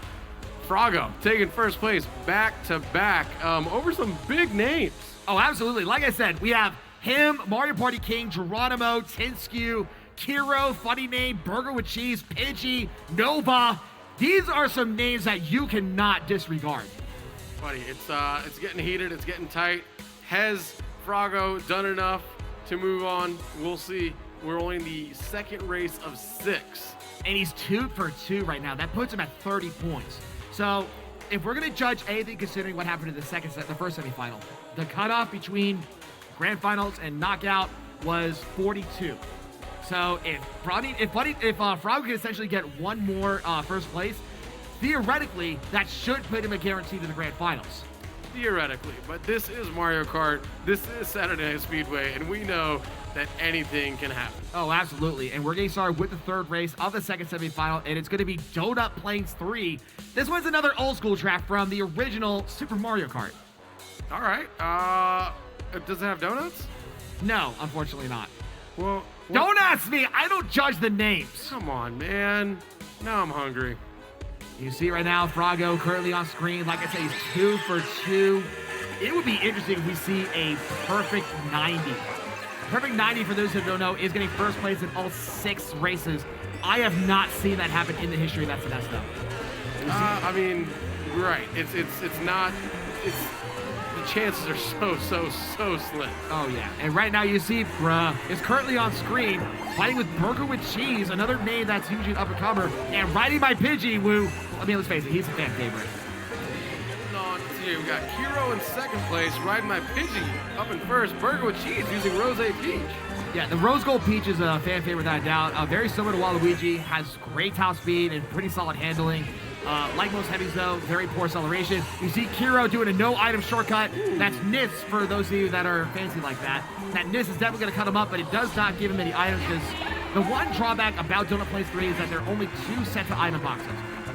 Froggo taking first place back-to-back over some big names. Oh, absolutely. Like I said, we have him, Mario Party King, Geronimo, Tinskew, Kiro, Funny Name, Burger with Cheese, Pidgey, Nova. These are some names that you cannot disregard. Buddy, it's getting heated. It's getting tight. Has Froggo done enough to move on? We'll see. We're only in the second race of 6. And he's 2 for 2 right now. That puts him at 30 points. So if we're going to judge anything considering what happened in the first semifinal, the cutoff between grand finals and knockout was 42. So if Froggo can essentially get one more first place, theoretically, that should put him a guarantee to the grand finals. Theoretically, but this is Mario Kart, this is Saturday Night Speedway, and we know that anything can happen. Oh, absolutely. And we're getting started with the third race of the second semifinal, and it's going to be Donut Plains 3. This one's another old school track from the original Super Mario Kart. All right. Does it have donuts? No, unfortunately not. Well, don't ask me. I don't judge the names. Come on, man. Now I'm hungry. You see right now, Froggo currently on screen. Like I said, he's 2 for 2. It would be interesting if we see a perfect 90. Perfect 90, for those who don't know, is getting first place in all 6 races. I have not seen that happen in the history of SNS though. I mean, right. It's not. The chances are so slim. Oh yeah. And right now you see Bruh is currently on screen fighting with Burger with Cheese, another name that's usually an up-and-comer, and riding by Pidgey, who, I mean, let's face it, he's a fan favorite. On here, we got Kiro in second place, riding by Pidgey up in first. Burger with Cheese using Rose Peach. Yeah, the Rose Gold Peach is a fan favorite without a doubt. Very similar to Waluigi, has great top speed and pretty solid handling. Like most heavies though, very poor acceleration. You see Kiro doing a no item shortcut. That's NIS for those of you that are fancy like that. That NIS is definitely going to cut him up, but it does not give him any items because the one drawback about Donut Plains 3 is that there are only 2 sets of item boxes.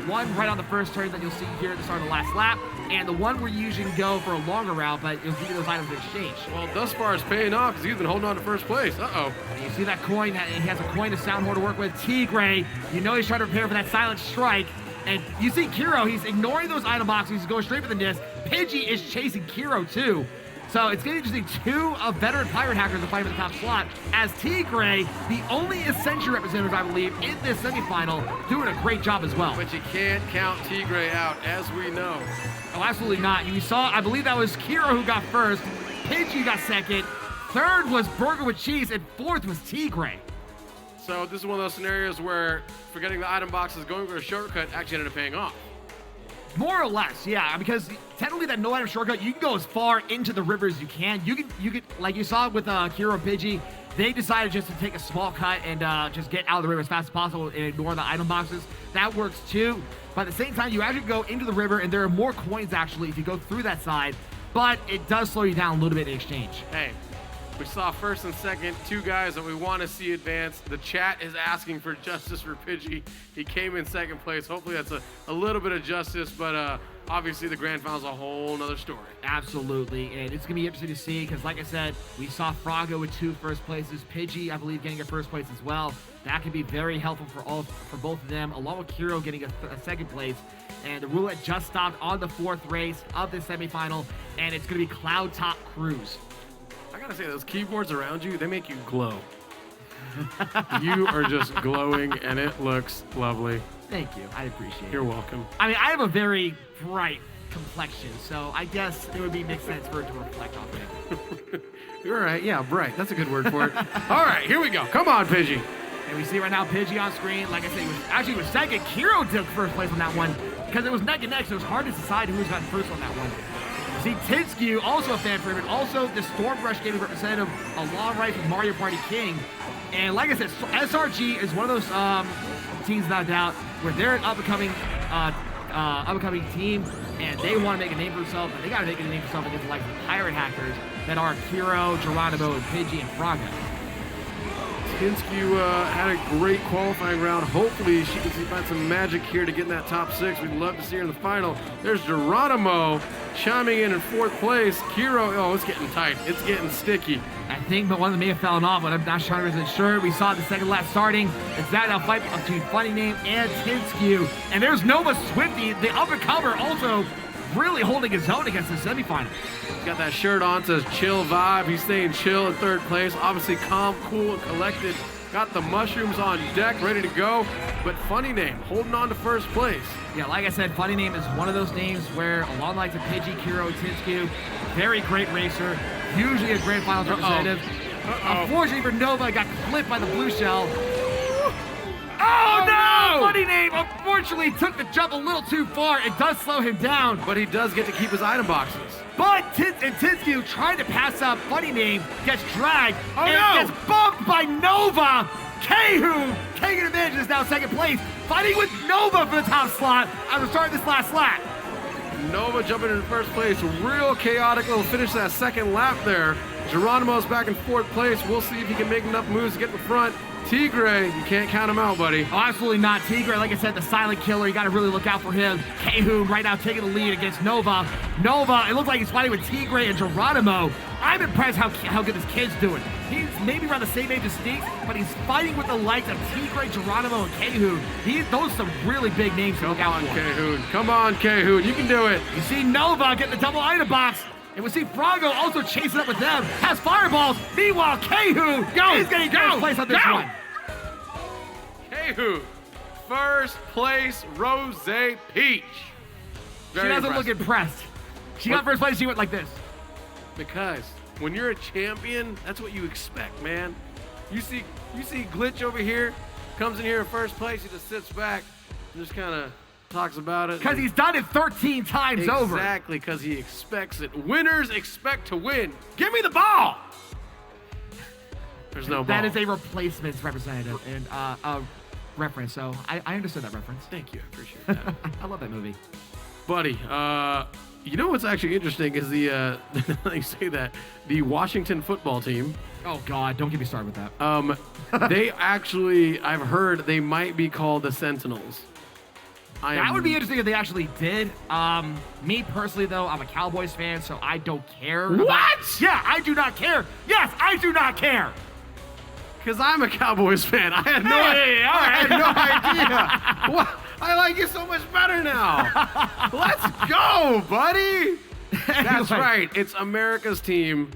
One right on the first turn that you'll see here at the start of the last lap, and the one where you usually go for a longer route, but you'll give you those items in exchange. Well, thus far it's paying off because he's been holding on to first place. Uh-oh. And you see that coin, he has a coin to sound horn to work with. Tigray, you know he's trying to prepare for that silent strike. And you see Kiro, he's ignoring those item boxes, he's going straight for the NIS. Pidgey is chasing Kiro too. So it's going to be interesting. 2 of veteran pirate hackers are fighting for the top slot, as Tigray, the only Ascension representative, I believe, in this semifinal, doing a great job as well. But you can't count Tigray out, as we know. Oh, absolutely not. You saw, I believe that was Kiro who got first, Pidgey got second, third was Burger with Cheese, and fourth was Tigray. So this is one of those scenarios where forgetting the item boxes, going for a shortcut actually ended up paying off. More or less, yeah, because technically that no item shortcut, you can go as far into the river as you can. You could, like you saw with Kiro and Pidgey, they decided just to take a small cut and just get out of the river as fast as possible and ignore the item boxes. That works too. But at the same time, you actually go into the river and there are more coins actually if you go through that side, but it does slow you down a little bit in exchange. Hey, we saw first and second, 2 guys that we want to see advance. The chat is asking for justice for Pidgey. He came in second place. Hopefully that's a little bit of justice, but obviously the grand final's a whole nother story. Absolutely, and it's going to be interesting to see because, like I said, we saw Froggo with 2 first places. Pidgey, I believe, getting a first place as well. That could be very helpful for both of them, along with Kiro getting a second place. And the roulette just stopped on the 4th race of this semifinal, and it's going to be Cloud Top Cruise. I gotta say, those keyboards around you, they make you glow. You are just glowing, and it looks lovely. Thank you. I appreciate it. You're welcome. I mean, I have a very bright complexion, so I guess it would make sense for it to reflect off it. You're right. Yeah, bright. That's a good word for it. All right, here we go. Come on, Pidgey. And we see right now Pidgey on screen. Like I said, he was second. Kiro took first place on that one because it was neck and neck, so it was hard to decide who was gotten first on that one. See, Tinskew, also a fan favorite, also the Stormbrush Gaming representative, a long race with Mario Party King. And like I said, SRG is one of those teams, without doubt, where they're an up-and-coming team, and they want to make a name for themselves, and they got to make a name for themselves against the likes of pirate hackers that are Kiro, Geronimo, and Pidgey, and Froggo. Tinskew had a great qualifying round. Hopefully she can find some magic here to get in that top 6. We'd love to see her in the final. There's Geronimo chiming in 4th place. Kiro, oh, it's getting tight. It's getting sticky. I think but one of them may have fallen off, but I'm not 100% sure. We saw the second lap starting. It's that now fight between Funny Name and Tinskew. And there's Nova Swifty, the up-and-comer, also really holding his own against the semifinal. He's got that shirt on, says chill vibe. He's staying chill in 3rd place. Obviously calm, cool, and collected. Got the mushrooms on deck, ready to go. But Funny Name holding on to 1st place. Yeah, like I said, Funny Name is one of those names where, along like the Pidgey, Kiro, and Tinskew, very great racer, usually a grand finals representative. Unfortunately for Nova, got clipped by the blue shell. Oh no! Funny Name unfortunately took the jump a little too far. It does slow him down. But he does get to keep his item boxes. But Tinskew trying to pass up Funny Name gets dragged and no! gets bumped by Nova. Kahoon taking advantage is now 2nd place, fighting with Nova for the top slot at the start of this last lap. Nova jumping in 1st place. Real chaotic little finish that 2nd lap there. Geronimo's back in 4th place. We'll see if he can make enough moves to get in the front. Tigray, you can't count him out, buddy. Oh, absolutely not. Tigray, like I said, the silent killer. You got to really look out for him. Kahoon right now taking the lead against Nova. Nova, it looks like he's fighting with Tigray and Geronimo. I'm impressed how good this kid's doing. He's maybe around the same age as Sneaks, but he's fighting with the likes of Tigray, Geronimo, and Kahoon. Those are some really big names to look out for. Come on, Kahoon. You can do it. You see Nova getting the double item box. And we see Froggo also chasing up with them. Has fireballs. Meanwhile, Kahoon is getting 1st place on this one. Kahoon, 1st place, Rose Peach. She doesn't look impressed. She got 1st place, she went like this. Because when you're a champion, that's what you expect, man. You see Glitch over here, comes in here in 1st place, he just sits back and just kind of talks about it. Because he's done it 13 times over. Exactly, because he expects it. Winners expect to win. Give me the ball. There's no ball. That is a replacements representative and reference. So I understood that reference. Thank you. I appreciate that. I love that movie. Buddy, you know what's actually interesting is the, they say that, the Washington football team. Oh, God, don't get me started with that. They actually, I've heard they might be called the Sentinels. That would be interesting if they actually did. Me personally, though, I'm a Cowboys fan, so I don't care. What? Yeah, I do not care. Yes, I do not care. Because I'm a Cowboys fan. I had no, Hey, all I had right. no idea. What? I like you so much better now. Let's go, buddy. That's right. It's America's team.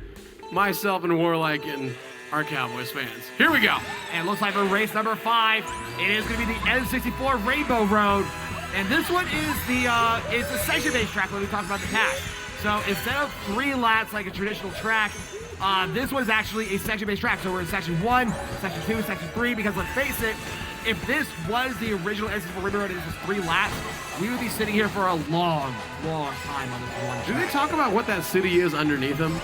Myself and Warlykin are Cowboys fans. Here we go. And it looks like for race number 5, it is going to be the N64 Rainbow Road. And this one is the section-based track that we talked about in the past. So instead of 3 laps like a traditional track, this was actually a section-based track. So we're in section 1, section 2, section 3, because let's face it, if this was the original N64 Rainbow Road and this was 3 laps, we would be sitting here for a long, long time on this one track. Do they talk about what that city is underneath them?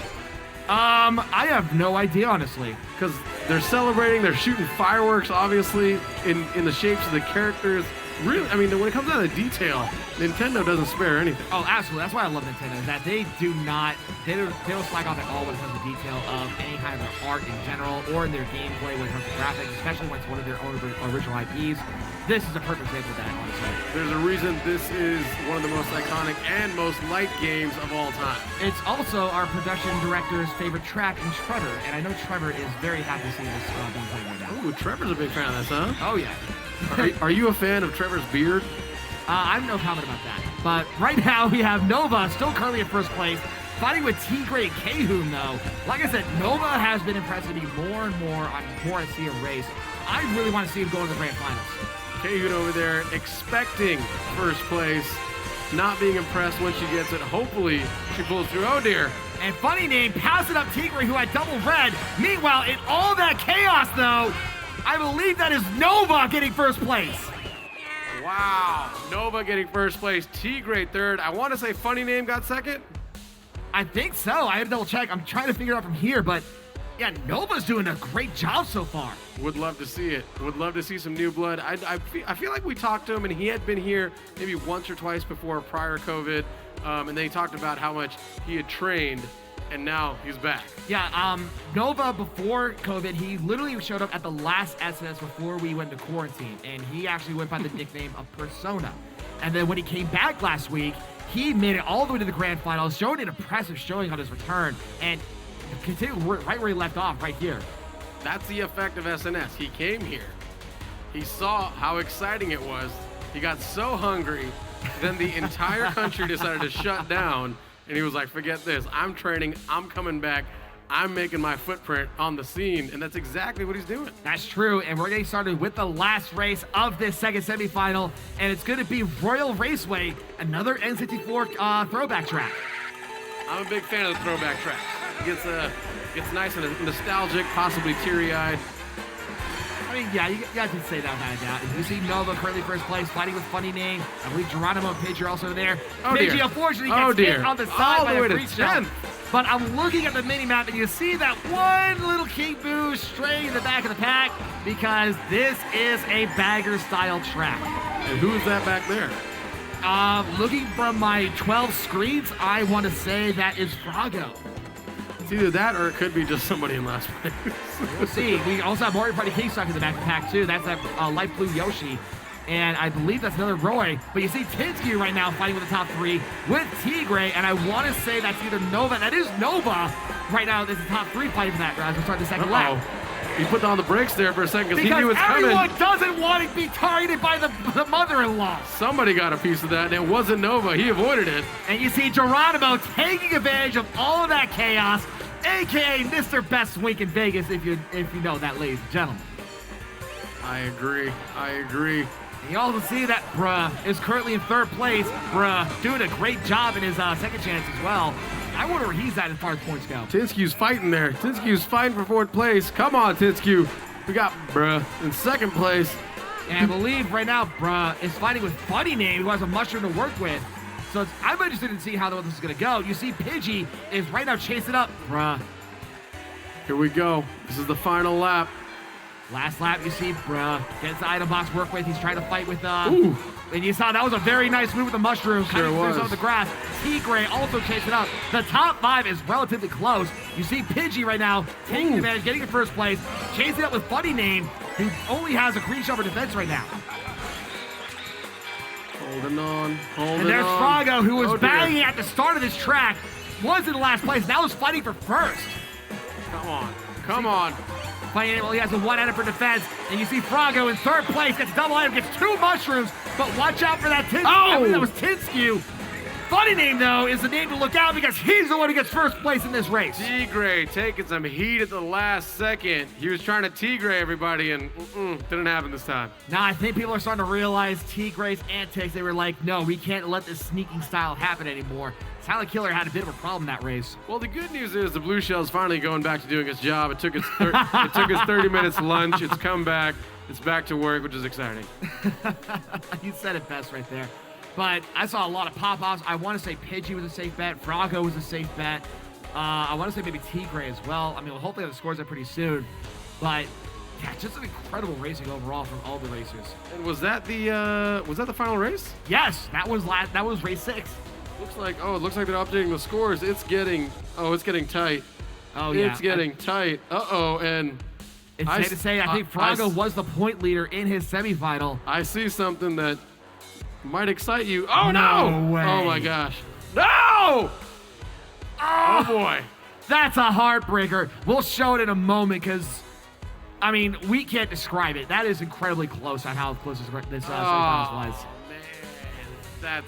I have no idea, honestly. Because they're celebrating, they're shooting fireworks, obviously, in the shapes of the characters. Really, I mean, when it comes down to detail, Nintendo doesn't spare anything. Oh, absolutely. That's why I love Nintendo, is that they don't slack off at all when it comes to detail of any kind of their art in general or in their gameplay when it comes to graphics, especially when it's one of their own original IPs. This is a perfect example of that, honestly. There's a reason this is one of the most iconic and most liked games of all time. It's also our production director's favorite track in Trevor, and I know Trevor is very happy to see this being played right now. Ooh, Trevor's a big fan of this, huh? Oh, yeah. Are you a fan of Trevor's beard? I have no comment about that. But right now we have Nova still currently in first place, fighting with Tigray and Kahun though. Like I said, Nova has been impressing me more and more on more I see him race. I really want to see him go to the grand finals. Kahun over there expecting first place, not being impressed when she gets it. Hopefully she pulls through. Oh dear. And funny name, passing up Tigray, who had double red. Meanwhile, in all that chaos though, I believe that is Nova getting first place. Wow, Nova getting first place, Tigray third. I want to say funny name got second. I think so. I had to double check. I'm trying to figure it out from here, but yeah, Nova's doing a great job so far. Would love to see it. Would love to see some new blood. I feel like we talked to him, and he had been here maybe once or twice before prior COVID, and they talked about how much he had trained, and now he's back. Yeah, Nova before COVID, he literally showed up at the last SNS before we went to quarantine, and he actually went by the nickname of Persona. And then when he came back last week, he made it all the way to the grand finals, showing an impressive showing on his return, and continued right where he left off, right here. That's the effect of SNS. He came here. He saw how exciting it was. He got so hungry, then the entire country decided to shut down, and he was like, forget this. I'm training. I'm coming back. I'm making my footprint on the scene, and that's exactly what he's doing. That's true, and we're getting started with the last race of this second semifinal, and it's going to be Royal Raceway, another N64 throwback track. I'm a big fan of the throwback tracks. It gets nice and nostalgic, possibly teary-eyed. I mean, yeah, you guys can say that without a doubt. You see Nova currently first place, fighting with funny name. I believe Geronimo and Pidgey are also there. Oh, Pidgey, dear. unfortunately, Oh, gets dear. hit on the side All by the a way to breach jump. 10th. But I'm looking at the mini-map, and you see that one little King Boo straying in the back of the pack because this is a bagger-style track. And who is that back there? Looking from my 12 screens, I want to say that is Frago. It's either that or it could be just somebody in last place. We'll see. We also have Mario Party King stuck in the back of the pack, too. That's that light blue Yoshi. And I believe that's another Roy. But you see Tinsky right now fighting with the top 3 with Tigray. And I want to say that's either Nova. That is Nova right now. There's the top 3 fighting for that as we start the second lap. He put on the brakes there for a second because he knew it was everyone coming. doesn't want to be targeted by the mother-in-law. Somebody got a piece of that, and it wasn't Nova. He avoided it. And you see Geronimo taking advantage of all of that chaos, a.k.a. Mr. Best Wink in Vegas, if you know that, ladies and gentlemen. I agree. You also see that Bruh is currently in third place. Bruh doing a great job in his second chance as well. I wonder where he's at as far as points go. Tinskew's fighting there. Tinskew's fighting for fourth place. Come on, Tinskew. We got Bruh in second place. And I believe right now Bruh is fighting with Funny Name, who has a mushroom to work with. So I'm interested to see how this is going to go. You see Pidgey is right now chasing up Bruh. Here we go. This is the final lap. Last lap, you see, bruh, gets the item box to work with. He's trying to fight with, Ooh. and you saw that was a very nice move with the mushroom. Sure Cutting through was. some of the grass. Tigray also chasing up. The top 5 is relatively close. You see Pidgey right now taking advantage, getting in first place, chasing up with Funny Name, who only has a green shell for defense right now. Holding on, holding on. And there's Froggo, who was Oh, dear. banging at the start of this track, was in last place, now is fighting for first. Come on, come on. Funny Name only has a 1 item for defense, and you see Froggo in third place, gets a double item, gets 2 mushrooms, but watch out for that Tinskew. I believe that was Tinskew. Funny Name, though, is the name to look out because he's the one who gets first place in this race. Tigray taking some heat at the last second. He was trying to Tigray everybody, and didn't happen this time. Now, I think people are starting to realize Tigray's antics. They were like, no, we can't let this sneaking style happen anymore. Silent Killer had a bit of a problem in that race. Well, the good news is the Blue Shell's finally going back to doing its job. It took its 30 minutes lunch. It's come back. It's back to work, which is exciting. You said it best right there. But I saw a lot of pop-offs. I want to say Pidgey was a safe bet. Froggo was a safe bet. I want to say maybe Tigray as well. I mean, hopefully the scores are pretty soon. But yeah, just an incredible racing overall from all the racers. And was that the final race? Yes, that was race 6. Looks like it looks like they're updating the scores. It's getting tight. Oh yeah, It's getting tight. And it's safe to say I think Froggo was the point leader in his semifinal. I see something that might excite you. Oh no! way. Oh my gosh! No! Oh boy! That's a heartbreaker. We'll show it in a moment because, I mean, we can't describe it. That is incredibly close on how close this semifinals was. Man,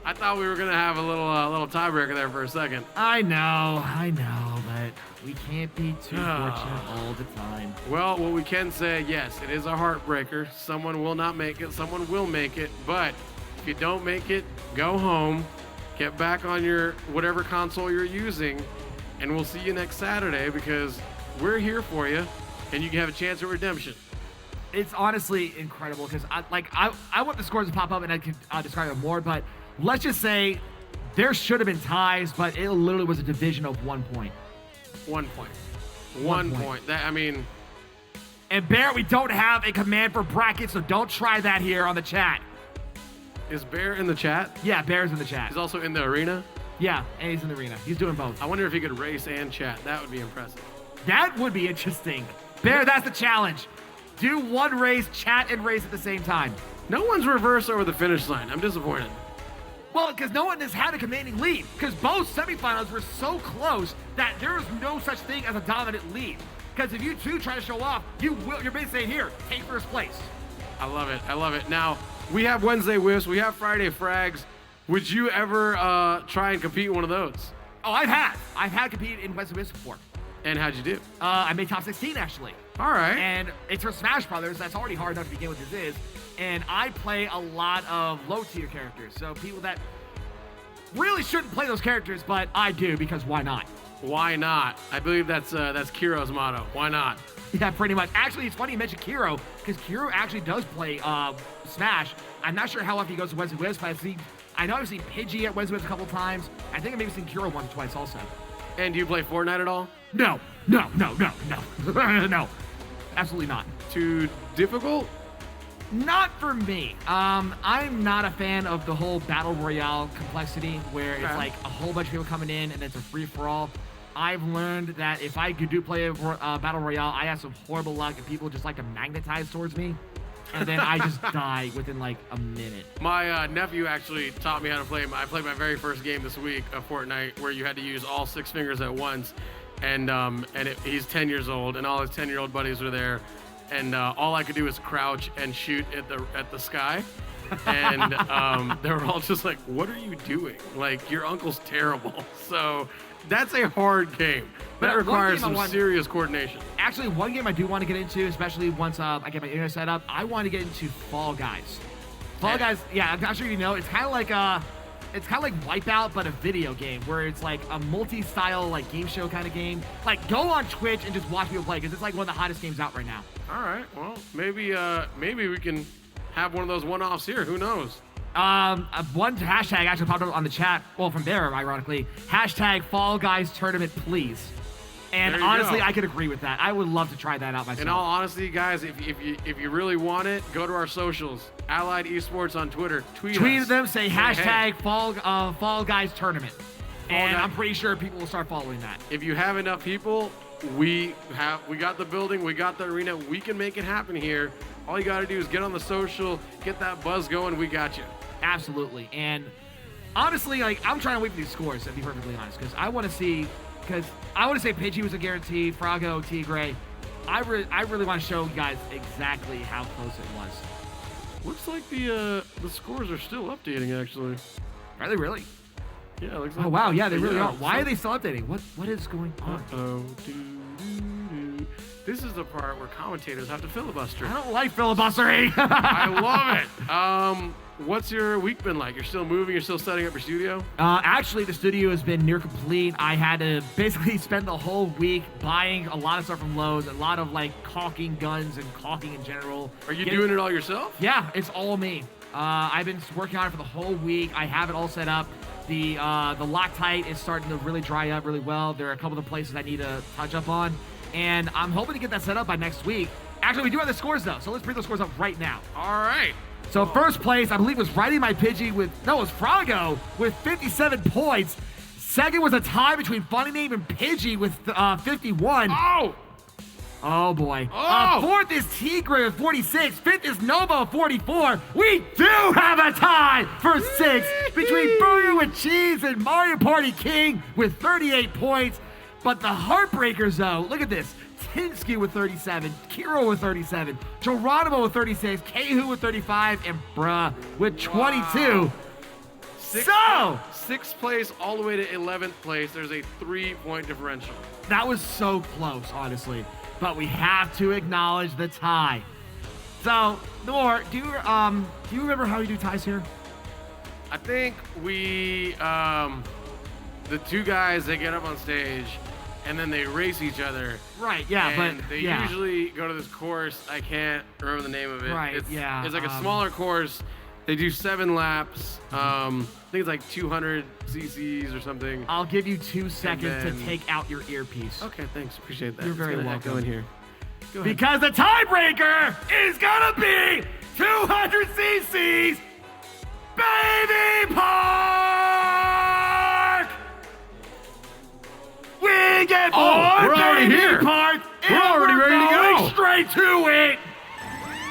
I thought we were gonna have a little tiebreaker there for a second. I know, but we can't be too fortunate all the time. Well, what we can say, yes, it is a heartbreaker. Someone will not make it, someone will make it, but if you don't make it, go home, get back on your whatever console you're using, and we'll see you next Saturday because we're here for you, and you can have a chance at redemption. It's honestly incredible because I want the scores to pop up and I can describe it more, but let's just say there should have been ties, but it literally was a division of 1 point. 1 point. 1 point. That, I mean. And Bear, we don't have a command for brackets, so don't try that here on the chat. Is Bear in the chat? Yeah, Bear's in the chat. He's also in the arena? Yeah, and he's in the arena. He's doing both. I wonder if he could race and chat. That would be impressive. That would be interesting. Bear, that's the challenge. Do one race, chat, and race at the same time. No one's reversed over the finish line. I'm disappointed. Well, because no one has had a commanding lead. Because both semifinals were so close that there is no such thing as a dominant lead. Because if you two try to show off, you're basically saying, here, take first place. I love it. I love it. Now, we have Wednesday Whiffs. We have Friday Frags. Would you ever try and compete in one of those? Oh, I've had competed in Wednesday Whiffs before. And how'd you do? I made top 16, actually. All right. And it's for Smash Brothers. That's already hard enough to begin with this is. And I play a lot of low-tier characters. So people that really shouldn't play those characters, but I do because why not? Why not? I believe that's Kiro's motto. Why not? Yeah, pretty much. Actually, it's funny you mentioned Kiro because Kiro actually does play Smash. I'm not sure how often he goes to Wednesday Whiffs, but I know I've seen Pidgey at Wednesday Whiffs a couple times. I think I've maybe seen Kiro once or twice also. And do you play Fortnite at all? No. No. Absolutely not. Too difficult? Not for me. I'm not a fan of the whole battle royale complexity where it's like a whole bunch of people coming in and it's a free-for-all. I've learned that if I do play a battle royale, I have some horrible luck and people just like to magnetize towards me. And then I just die within like a minute. My nephew actually taught me how to play. I played my very first game this week of Fortnite where you had to use all 6 fingers at once. And he's 10 years old and all his 10-year-old buddies were there. And all I could do was crouch and shoot at the sky. And they were all just like, what are you doing? Like, your uncle's terrible. So that's a hard game. That requires some serious coordination. Actually, one game I do want to get into, especially once I get my internet set up, I want to get into Fall Guys. Fall Guys, yeah, I'm not sure you know, it's kind of like Wipeout, but a video game where it's like a multi-style like game show kind of game. Like, go on Twitch and just watch people play because it's like one of the hottest games out right now. All right, well, maybe we can have one of those one-offs here. Who knows? One hashtag actually popped up on the chat. Well, from there, ironically. Hashtag Fall Guys Tournament, please. And There you honestly, go. I could agree with that. I would love to try that out myself. In all honesty, guys, if you really want it, go to our socials. Allied Esports on Twitter. Tweet us. them, say hey. hashtag Fall Guys Tournament. And Guy- I'm pretty sure people will start following that. If you have enough people, we got the building, we got the arena, we can make it happen here. All you got to do is get on the social, get that buzz going, we got you. Absolutely. And honestly, like, I'm trying to wait for these scores, to be perfectly honest, because I want to say Pidgey was a guarantee, Froggo, Tigray. I really want to show you guys exactly how close it was. Looks like the scores are still updating, actually. Are they really? Yeah, it looks like. Oh wow, yeah, they really are. Why are they still updating? What is going on? Uh-oh. This is the part where commentators have to filibuster. I don't like filibustering. I love it. What's your week been like? You're still moving? You're still setting up your studio? Actually, the studio has been near complete. I had to basically spend the whole week buying a lot of stuff from Lowe's, a lot of like caulking guns and caulking in general. Are you doing it all yourself? Yeah, it's all me. I've been working on it for the whole week. I have it all set up. The Loctite is starting to really dry up really well. There are a couple of places I need to touch up on, and I'm hoping to get that set up by next week. Actually, we do have the scores though, so let's bring those scores up right now. All right. So first place, I believe, was Riding My Pidgey it was Froggo with 57 points. Second was a tie between Funny Name and Pidgey with 51. Oh boy. Oh! Fourth is Tigray with 46. Fifth is Nova with 44. We do have a tie for sixth between Burger with Cheese and Mario Party King with 38 points. But the Heartbreakers, though, look at this. Tinsky with 37, Kiro with 37, Geronimo with 36, Kehu with 35, and Bruh with 22. Sixth place all the way to 11th place. There's a 3-point differential. That was so close, honestly. But we have to acknowledge the tie. So, Nor, do you remember how we do ties here? I think we, the two guys, they get up on stage and then they race each other. Right, yeah, and but they yeah. usually go to this course. I can't remember the name of it. Right, it's, yeah, It's like a smaller course. They do 7 laps. I think it's like 200 cc's or something. I'll give you 2 seconds then- to take out your earpiece. Okay, thanks. Appreciate that. You're very Go welcome. in here. Go ahead. Because the tiebreaker is gonna be 200 cc's Baby Park! We get more we're already Baby here. Park, We're and already ready to going go. straight to it.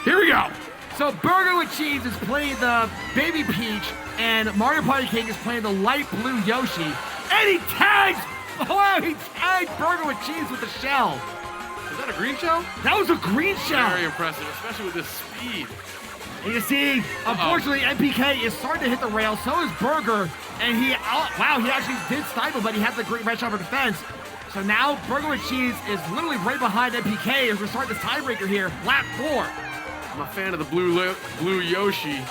Here we go. So Burger with Cheese is playing the Baby Peach, and Mario Party King is playing the light blue Yoshi. And he tags, he tagged Burger with Cheese with the shell. Is that a green shell? That was a green shell. Very impressive, especially with this speed. And you see, unfortunately, MPK is starting to hit the rail. So is Burger, and he actually did snipe him, but he had the green red shot for defense. So now Burger with Cheese is literally right behind MPK as we're starting this tiebreaker here, lap 4. I'm a fan of the blue Yoshi.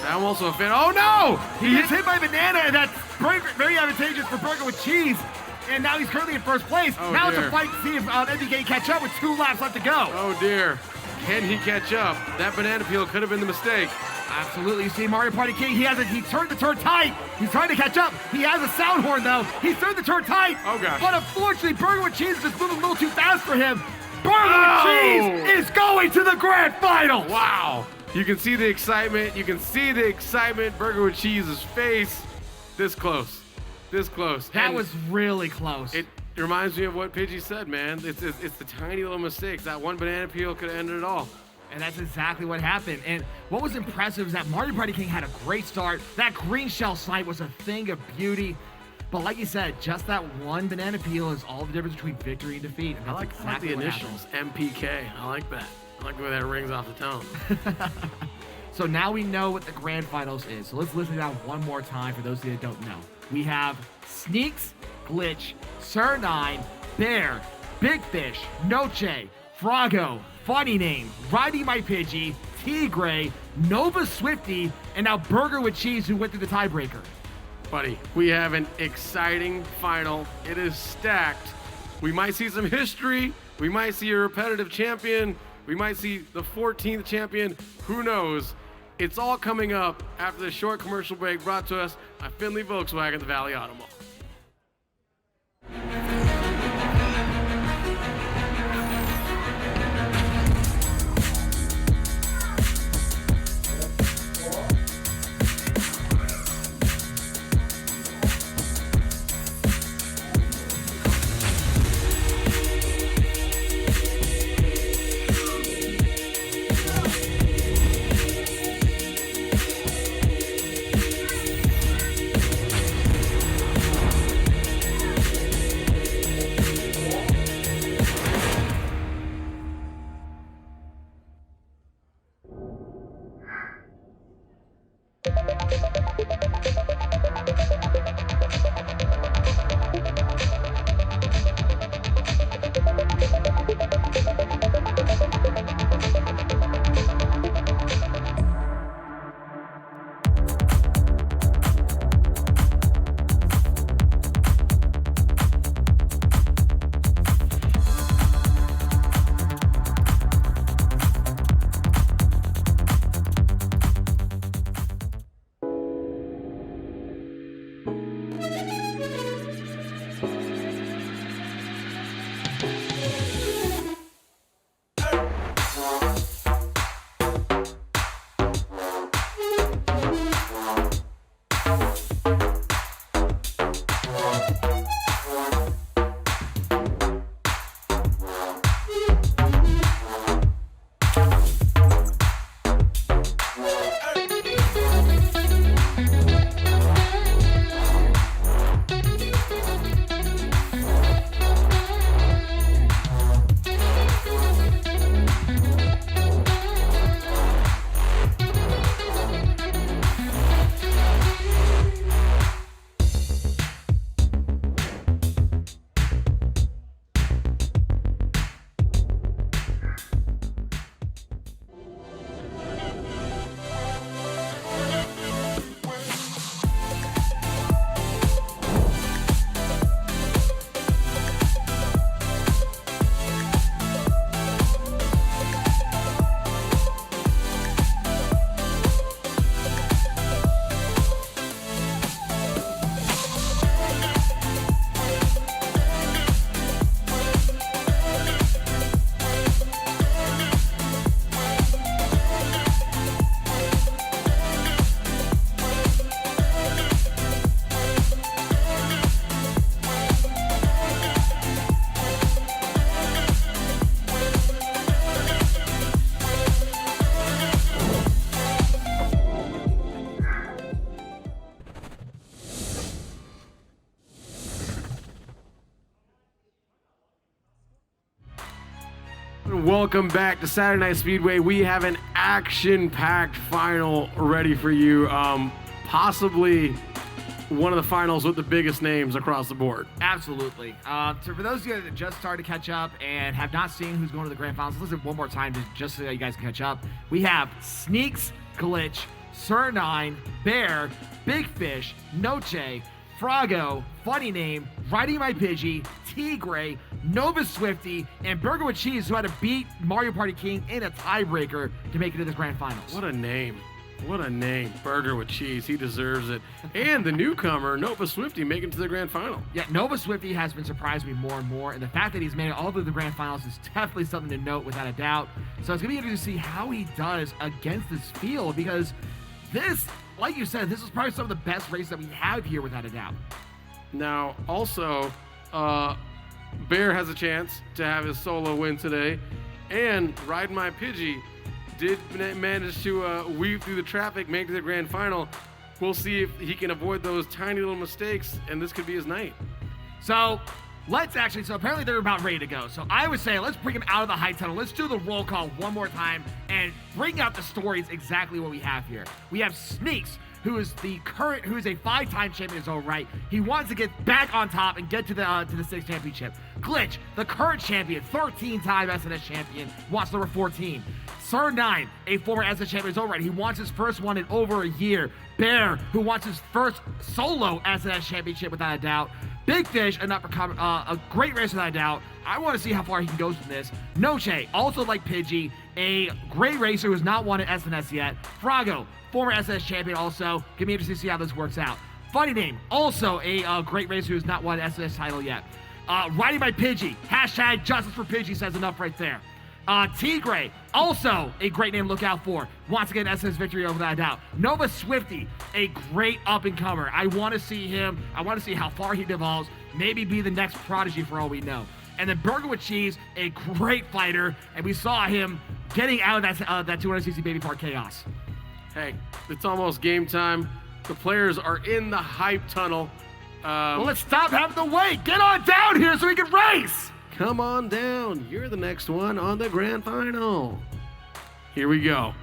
I'm also a fan. Oh no! He gets hit by Banana, and that's very advantageous for Burger with Cheese. And now he's currently in first place. Oh, now dear. it's a fight to see if MPK can catch up with 2 laps left to go. Oh dear. Can he catch up? That banana peel could have been the mistake. Absolutely. You see Mario Party King, he turned the turn tight. He's trying to catch up. He has a sound horn though. He's turned the turn tight. Oh gosh. But unfortunately, Burger with Cheese is just moving a little too fast for him. Burger with Cheese is going to the grand final. Wow. You can see the excitement. You can see the excitement. Burger with Cheese's face. This close. This close. That And was really close. It reminds me of what Pidgey said, man. It's the tiny little mistakes. That one banana peel could have ended it all. And that's exactly what happened. And what was impressive is that Mario Party King had a great start. That green shell snipe was a thing of beauty. But like you said, just that one banana peel is all the difference between victory and defeat. And that's I like exactly the what initials. MPK. I like that. I like the way that rings off the tongue. happened. So now we know what the grand finals is. So let's listen to that one more time for those of you that don't know. We have Sneaks, Glitch, Sir 9, Bear, Big Fish, Noche, Froggo, Funny Name, Riding My Pidgey, Tigray, Nova Swifty, and now Burger with Cheese who went through the tiebreaker. Buddy, we have an exciting final. It is stacked. We might see some history. We might see a repetitive champion. We might see the 14th champion. Who knows? It's all coming up after this short commercial break brought to us by Findlay Volkswagen, the Valley Auto Mall. Welcome back to Saturday Night Speedway. We have an action-packed final ready for you. Possibly one of the finals with the biggest names across the board. Absolutely. So for those of you that just started to catch up and have not seen who's going to the grand finals, listen one more time just so you guys can catch up. We have Sneaks, Glitch, Sir9, Bear, Big Fish, Noche, Frago, Funny Name, Riding My Pidgey, Tigray, Nova Swifty, and Burger with Cheese, who had to beat Mario Party King in a tiebreaker to make it to this grand finals. What a name. What a name. Burger with Cheese. He deserves it. And the newcomer, Nova Swifty, making it to the grand final. Yeah, Nova Swifty has been surprising me more and more, and the fact that he's made it all through the grand finals is definitely something to note without a doubt. So it's going to be interesting to see how he does against this field, because this, like you said, this is probably some of the best races that we have here without a doubt. Now, also, Bear has a chance to have his solo win today, and Ride My Pidgey did manage to weave through the traffic, make it to the grand final. We'll see if he can avoid those tiny little mistakes, and this could be his night. So apparently they're about ready to go. So I would say let's bring him out of the high tunnel. Let's do the roll call one more time and bring out the stories exactly what we have here. We have Sneaks, who is a 5-time champion in his own right. He wants to get back on top and get to the sixth championship. Glitch, the current champion, 13-time SNS champion, wants number 14. Sir9, a former SNS champion in his own right. He wants his first one in over a year. Bear, who wants his first solo SNS championship without a doubt. Big Fish, a great racer without a doubt. I want to see how far he can go from this. Noche, also like Pidgey, a great racer who has not won an SNS yet. Frago, former SNS champion also. Give me interested to see how this works out. Funny Name, also a great racer who has not won an SNS title yet. Riding My Pidgey, hashtag justice for Pidgey says enough right there. Tigray, also a great name to look out for. Wants to get an SNS victory over without a doubt. Nova Swifty, a great up-and-comer. I want to see him. I want to see how far he develops. Maybe be the next prodigy for all we know. And then Burger with Cheese, a great fighter. And we saw him getting out of that 200cc Baby Park chaos. Hey, it's almost game time. The players are in the hype tunnel. Well, let's stop having to wait. Get on down here so we can race. Come on down. You're the next one on the grand final. Here we go.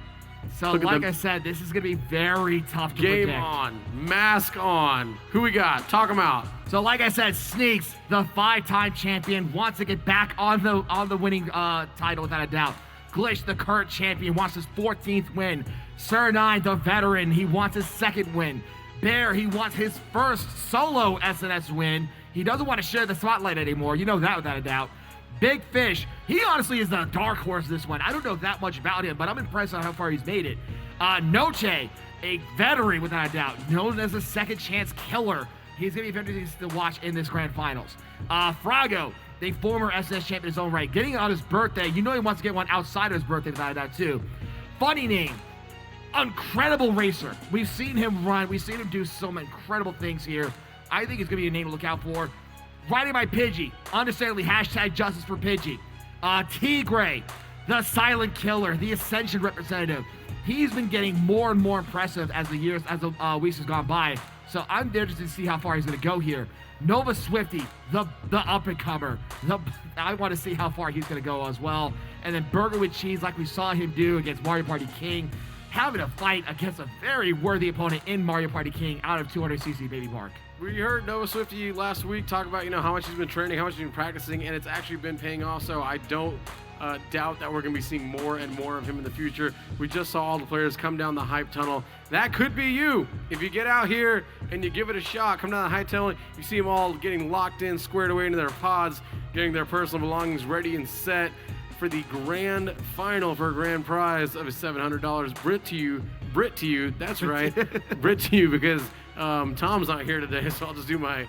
So, like I said, this is going to be very tough to predict. Game on. Mask on. Who we got? Talk them out. So, like I said, Sneaks, the 5-time champion, wants to get back on the winning title without a doubt. Glitch, the current champion, wants his 14th win. Sir9, the veteran, he wants his 2nd win. Bear, he wants his first solo SNS win. He doesn't want to share the spotlight anymore. You know that without a doubt. Big Fish, he honestly is the dark horse this one. I don't know that much about him, but I'm impressed on how far he's made it. Noche, a veteran without a doubt, known as a second chance killer. He's going to be very interesting to watch in this grand finals. Frago, the former SNS champion in his own right, getting on his birthday. You know he wants to get one outside of his birthday without a doubt too. Funny Name, incredible racer. We've seen him run. We've seen him do some incredible things here. I think it's going to be a name to look out for. Riding My Pidgey, understandably, hashtag justice for Pidgey. Tigray, the silent killer, the Ascension representative. He's been getting more and more impressive as the weeks has gone by. So I'm interested to see how far he's going to go here. Nova Swifty, the up-and-comer. I want to see how far he's going to go as well. And then Burger with Cheese, like we saw him do against Mario Party King, having a fight against a very worthy opponent in Mario Party King out of 200cc Baby Park. We heard Nova Swifty last week talk about, how much he's been training, how much he's been practicing, and it's actually been paying off. So I don't doubt that we're going to be seeing more and more of him in the future. We just saw all the players come down the hype tunnel. That could be you. If you get out here and you give it a shot, come down the hype tunnel, you see them all getting locked in, squared away into their pods, getting their personal belongings ready and set for the grand final for a grand prize of $700. Brit to you, that's right. Brit to you, because Tom's not here today, so I'll just do my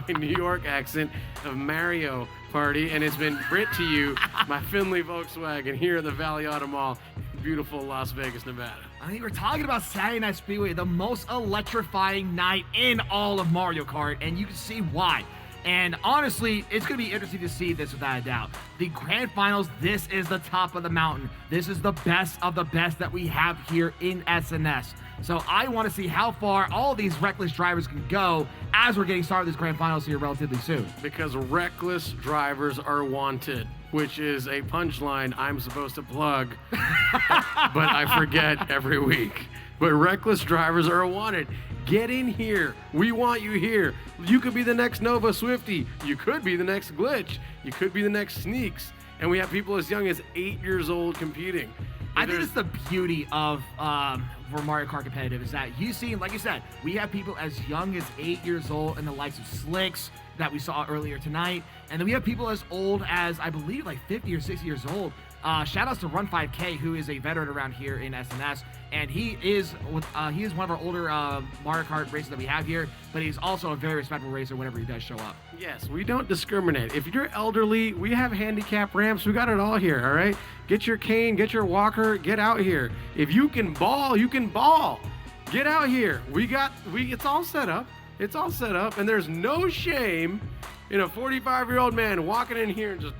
New York accent of Mario Party, and it's been Brit to you, my Finley Volkswagen here at the Valley Auto Mall, beautiful Las Vegas, Nevada. I mean, we're talking about Saturday Night Speedway, the most electrifying night in all of Mario Kart, and you can see why. And honestly, it's going to be interesting to see this without a doubt. The grand finals, this is the top of the mountain. This is the best of the best that we have here in SNS. So I want to see how far all these reckless drivers can go as we're getting started with this grand finals here relatively soon. Because reckless drivers are wanted. which is a punchline I'm supposed to plug, but I forget every week. But reckless drivers are wanted. Get in here. We want you here. You could be the next Nova Swifty. You could be the next Glitch. You could be the next Sneaks. And we have people as young as 8 years old competing. I think it's the beauty of for Mario Kart Competitive is that you see, like you said, we have people as young as 8 years old in the likes of Slicks that we saw earlier tonight. And then we have people as old as, I believe, like 50 or 60 years old. Shout outs to Run 5K, who is a veteran around here in SNS, and he is one of our older Mario Kart racers that we have here, but he's also a very respectable racer whenever he does show up. Yes, we don't discriminate. If you're elderly, we have handicap ramps. We got it all here, all right? Get your cane, get your walker, get out here. If you can ball, you can ball. Get out here. It's all set up. It's all set up, and there's no shame in a 45-year-old man walking in here and just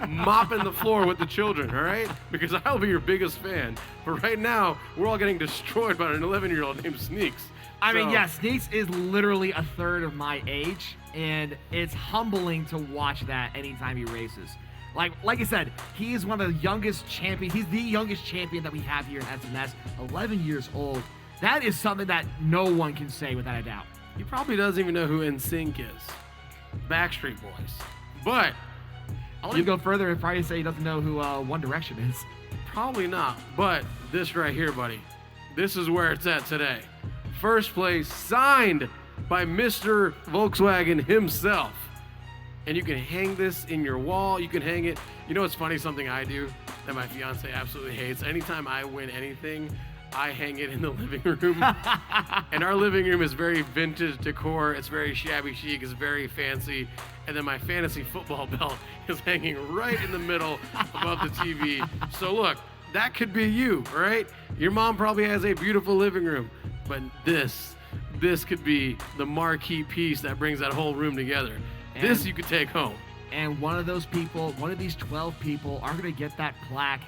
mopping the floor with the children, all right? Because I'll be your biggest fan. But right now, we're all getting destroyed by an 11-year-old named Sneaks. I mean, yeah, Sneaks is literally a third of my age, and it's humbling to watch that anytime he races. Like I said, he is one of the youngest champions. He's the youngest champion that we have here in SNS, 11 years old. That is something that no one can say without a doubt. He probably doesn't even know who NSYNC is. Backstreet Boys. But I'll even go further and probably say he doesn't know who One Direction is. Probably not. But this right here, buddy, this is where it's at today. First place, signed by Mr. Volkswagen himself. And you can hang this in your wall. You can hang it. You know what's funny? Something I do that my fiance absolutely hates. Anytime I win anything, I hang it in the living room. And our living room is very vintage decor. It's very shabby chic. It's very fancy. And then my fantasy football belt is hanging right in the middle above the TV. So look, that could be you, right? Your mom probably has a beautiful living room. But this could be the marquee piece that brings that whole room together. And this you could take home. And one of those people, one of these 12 people are going to get that plaque.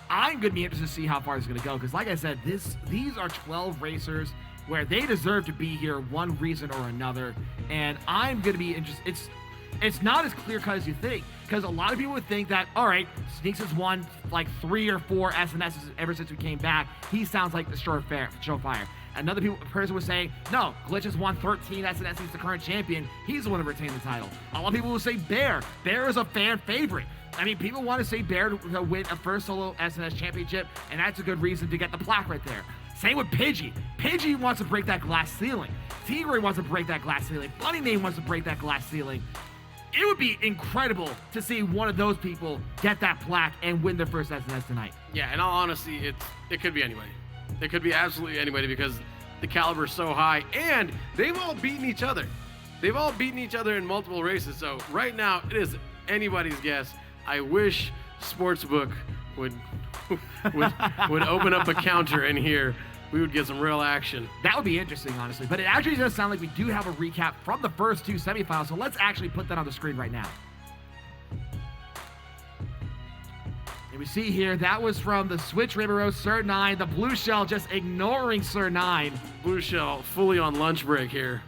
I'm going to be interested to see how far it's going to go because, like I said, these are 12 racers where they deserve to be here one reason or another. And I'm going to be interested. It's not as clear-cut as you think because a lot of people would think that, all right, Sneaks has won like 3 or 4 SNSs ever since we came back. He sounds like the surefire. Another person would say, no, Glitch has won 13 SNS. He's the current champion. He's the one who retained the title. A lot of people will say Bear. Bear is a fan favorite. I mean, people want to say Bear to win a first solo SNS championship, and that's a good reason to get the plaque right there. Same with Pidgey. Pidgey wants to break that glass ceiling. Tigray wants to break that glass ceiling. Funny Name wants to break that glass ceiling. It would be incredible to see one of those people get that plaque and win their first SNS tonight. Yeah, in all honesty, it could be anybody. It could be absolutely anybody because the caliber is so high, and they've all beaten each other. They've all beaten each other in multiple races, so right now it is anybody's guess. I wish Sportsbook would open up a counter in here. We would get some real action. That would be interesting, honestly. But it actually does sound like we do have a recap from the first 2 semifinals, so let's actually put that on the screen right now. And we see here, that was from the Switch Ribeiro, Sir 9, the Blue Shell just ignoring Sir 9. Blue Shell fully on lunch break here.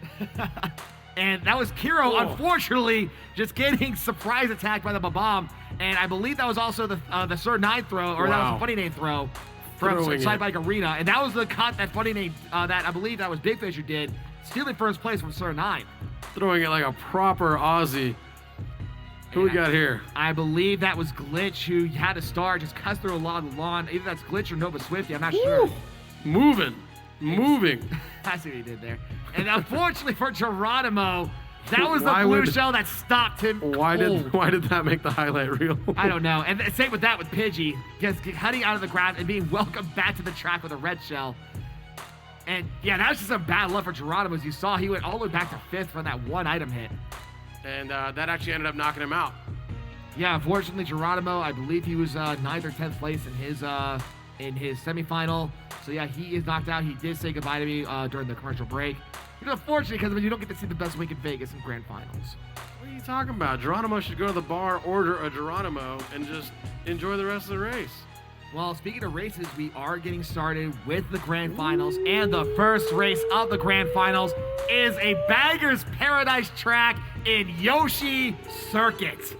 And that was Kiro, unfortunately, just getting surprise attacked by the Babam. And I believe that was also the Sir 9 throw, or that was a Funny Name throw from Side Bike Arena. And that was the cut that Funny Name, that I believe that was Big Fish who did, stealing first place from Sir 9. Throwing it like a proper Aussie. Who we got here? I believe that was Glitch who had to start, just cuts through a lot of the lawn. Either that's Glitch or Nova Swifty, I'm not sure. Moving. I see what he did there. And unfortunately for Geronimo, that was the Blue Shell that stopped him. Why did that make the highlight reel? I don't know. And same with that with Pidgey, just cutting out of the ground and being welcomed back to the track with a red shell. And yeah, that was just some bad luck for Geronimo. As you saw, he went all the way back to 5th from that one item hit. And that actually ended up knocking him out. Yeah, unfortunately, Geronimo, I believe he was 9th or 10th place in his semifinal. So yeah, he is knocked out. He did say goodbye to me during the commercial break. It's unfortunate because you don't get to see the best week in Vegas in grand finals. What are you talking about? Geronimo should go to the bar, order a Geronimo, and just enjoy the rest of the race. Well, speaking of races, we are getting started with the grand finals, and the first race of the grand finals is a Baggers Paradise track in Yoshi Circuit.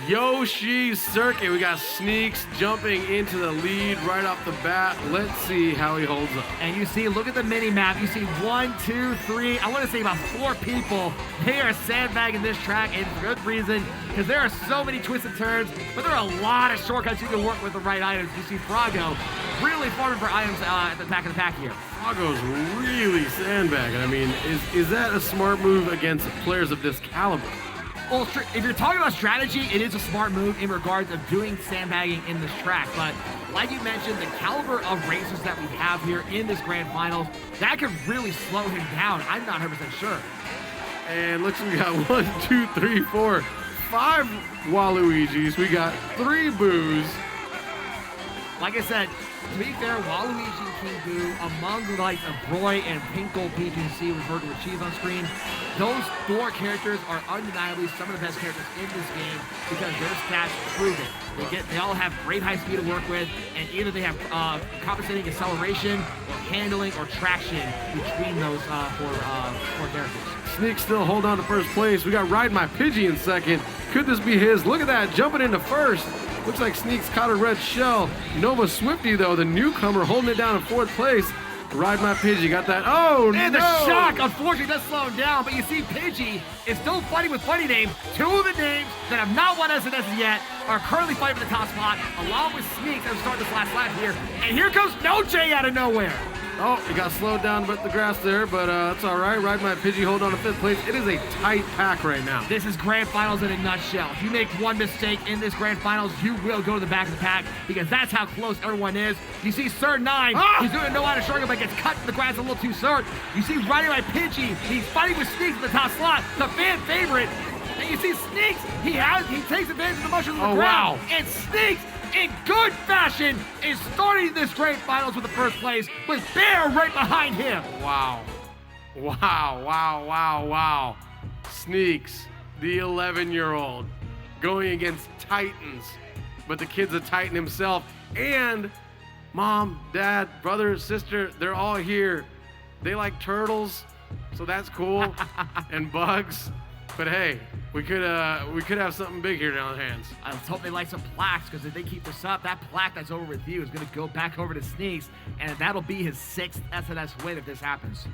Yoshi Circuit. We got Sneaks jumping into the lead right off the bat. Let's see how he holds up. And you see, look at the mini map. You see 1, 2, 3, I want to say about 4 people. They are sandbagging this track, and for good reason, because there are so many twists and turns, but there are a lot of shortcuts you can work with the right items. You see Froggo really farming for items at the back of the pack here. Froggo's really sandbagging. I mean, is that a smart move against players of this caliber? Well, if you're talking about strategy, it is a smart move in regards of doing sandbagging in this track. But like you mentioned, the caliber of racers that we have here in this grand finals, that could really slow him down. I'm not 100% sure. And looks like we got 1, 2, 3, 4, 5 Waluigis. We got 3 Boos. Like I said, to be fair, Waluigi and King Boo, among the likes of Roy and Pinkle PGC referred to with cheese on screen, those 4 characters are undeniably some of the best characters in this game because their stats prove it. They all have great high speed to work with, and either they have compensating acceleration or handling or traction between those 4 characters. Sneak still hold on to first place. We got Ride My Pidgey in second. Could this be his? Look at that, jumping into first. Looks like Sneaks caught a red shell. Nova Swifty, though, the newcomer, holding it down in 4th place. Ride My Pidgey got that. Oh, and no! the shock, unfortunately, does slow him down. But you see, Pidgey is still fighting with funny names. 2 of the names that have not won SNS yet are currently fighting for the top spot, along with Sneaks as we start this last lap here. And here comes Noche out of nowhere. Oh, he got slowed down with the grass there, but that's all right. Ride My Pidgey, hold on to 5th place. It is a tight pack right now. This is Grand Finals in a nutshell. If you make one mistake in this Grand Finals, you will go to the back of the pack because that's how close everyone is. You see Sir 9, he's doing a no-out shortcut, but gets cut to the grass a little too soon. You see Riding My Pidgey, he's fighting with Sneaks in the top slot, the fan favorite. And you see Sneaks, he takes advantage of the mushrooms on the ground. Wow. And Sneaks, in good fashion, is starting this Grand Finals with the first place with Bear right behind him. Wow. Wow, wow, wow, wow. Sneaks, the 11-year-old, going against Titans, but the kid's a Titan himself. And mom, dad, brother, sister, they're all here. They like turtles, so that's cool, and bugs. But hey, we could have something big here on our hands. I was hoping they like some plaques, because if they keep this up, that plaque that's over with you is going to go back over to Sneaks, and that'll be his 6th SNS win if this happens.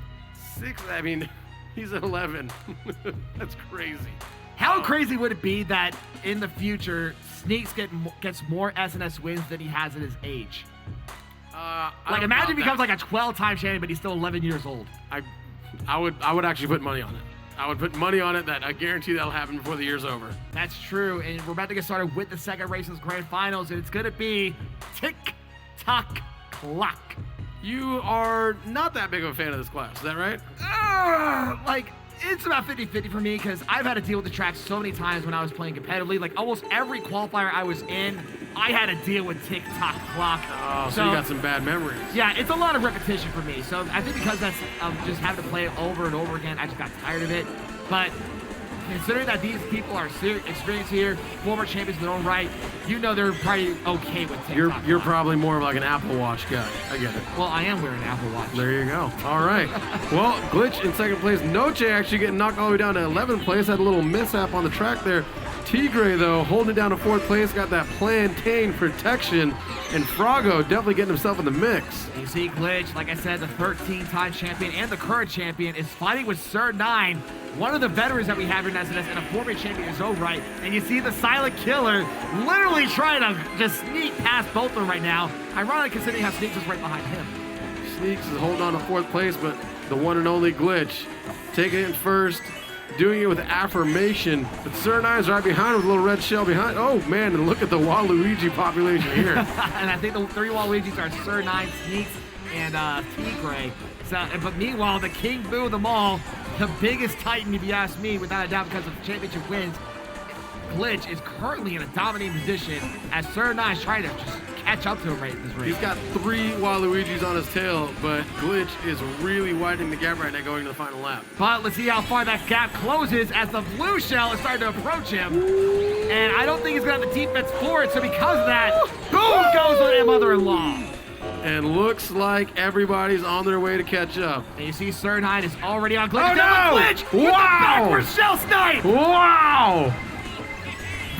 6? I mean, he's 11. That's crazy. How crazy would it be that in the future, Sneaks gets more SNS wins than he has at his age? Like, imagine he becomes like a 12-time champion, but he's still 11 years old. I would actually put money on it. I would put money on it that I guarantee that'll happen before the year's over. That's true, and we're about to get started with the second race in this Grand Finals, and it's going to be tick-tock clock. You are not that big of a fan of this class, is that right? Like, it's about 50-50 for me because I've had to deal with the track so many times when I was playing competitively. Like, almost every qualifier I was in, I had to deal with tick-tock clock. Oh, so you got some bad memories. Yeah, it's a lot of repetition for me. So I think because that's just having to play it over and over again, I just got tired of it. But considering that these people are experienced here, former champions in their own right, you know they're probably okay with tick-tock. You're probably more of like an Apple Watch guy. I get it. Well, I am wearing an Apple Watch. There you go. All right. Well, Glitch in second place. Noche actually getting knocked all the way down to 11th place. Had a little mishap on the track there. Tigre, though, holding it down to 4th place. Got that plantain protection. And Froggo definitely getting himself in the mix. You see Glitch, like I said, the 13-time champion and the current champion is fighting with Sir 9, one of the veterans that we have here in SNS, and a former champion in his own right. And you see the Silent Killer literally trying to just sneak past both of them right now. Ironic considering how Sneaks is right behind him. Sneaks is holding on to 4th place, but the one and only Glitch taking it in first, doing it with affirmation. But Sir 9's right behind him with a little red shell behind. Oh, man, and look at the Waluigi population here. And I think the 3 Waluigis are Sir 9, Sneaks, and Tigre. So, but meanwhile, the King Boo of them all, the biggest Titan, if you ask me, without a doubt, because of championship wins, Glitch is currently in a dominating position as Sir 9 is trying to just catch up to him right in this race. He's got 3 Waluigis on his tail, but Glitch is really widening the gap right now going to the final lap. But let's see how far that gap closes as the blue shell is starting to approach him. And I don't think he's going to have the defense for it, so because of that, boom goes with their mother-in-law. And looks like everybody's on their way to catch up. And you see Sir 9 is already on Glitch. Oh, no! Glitch with the backward shell snipe! Wow!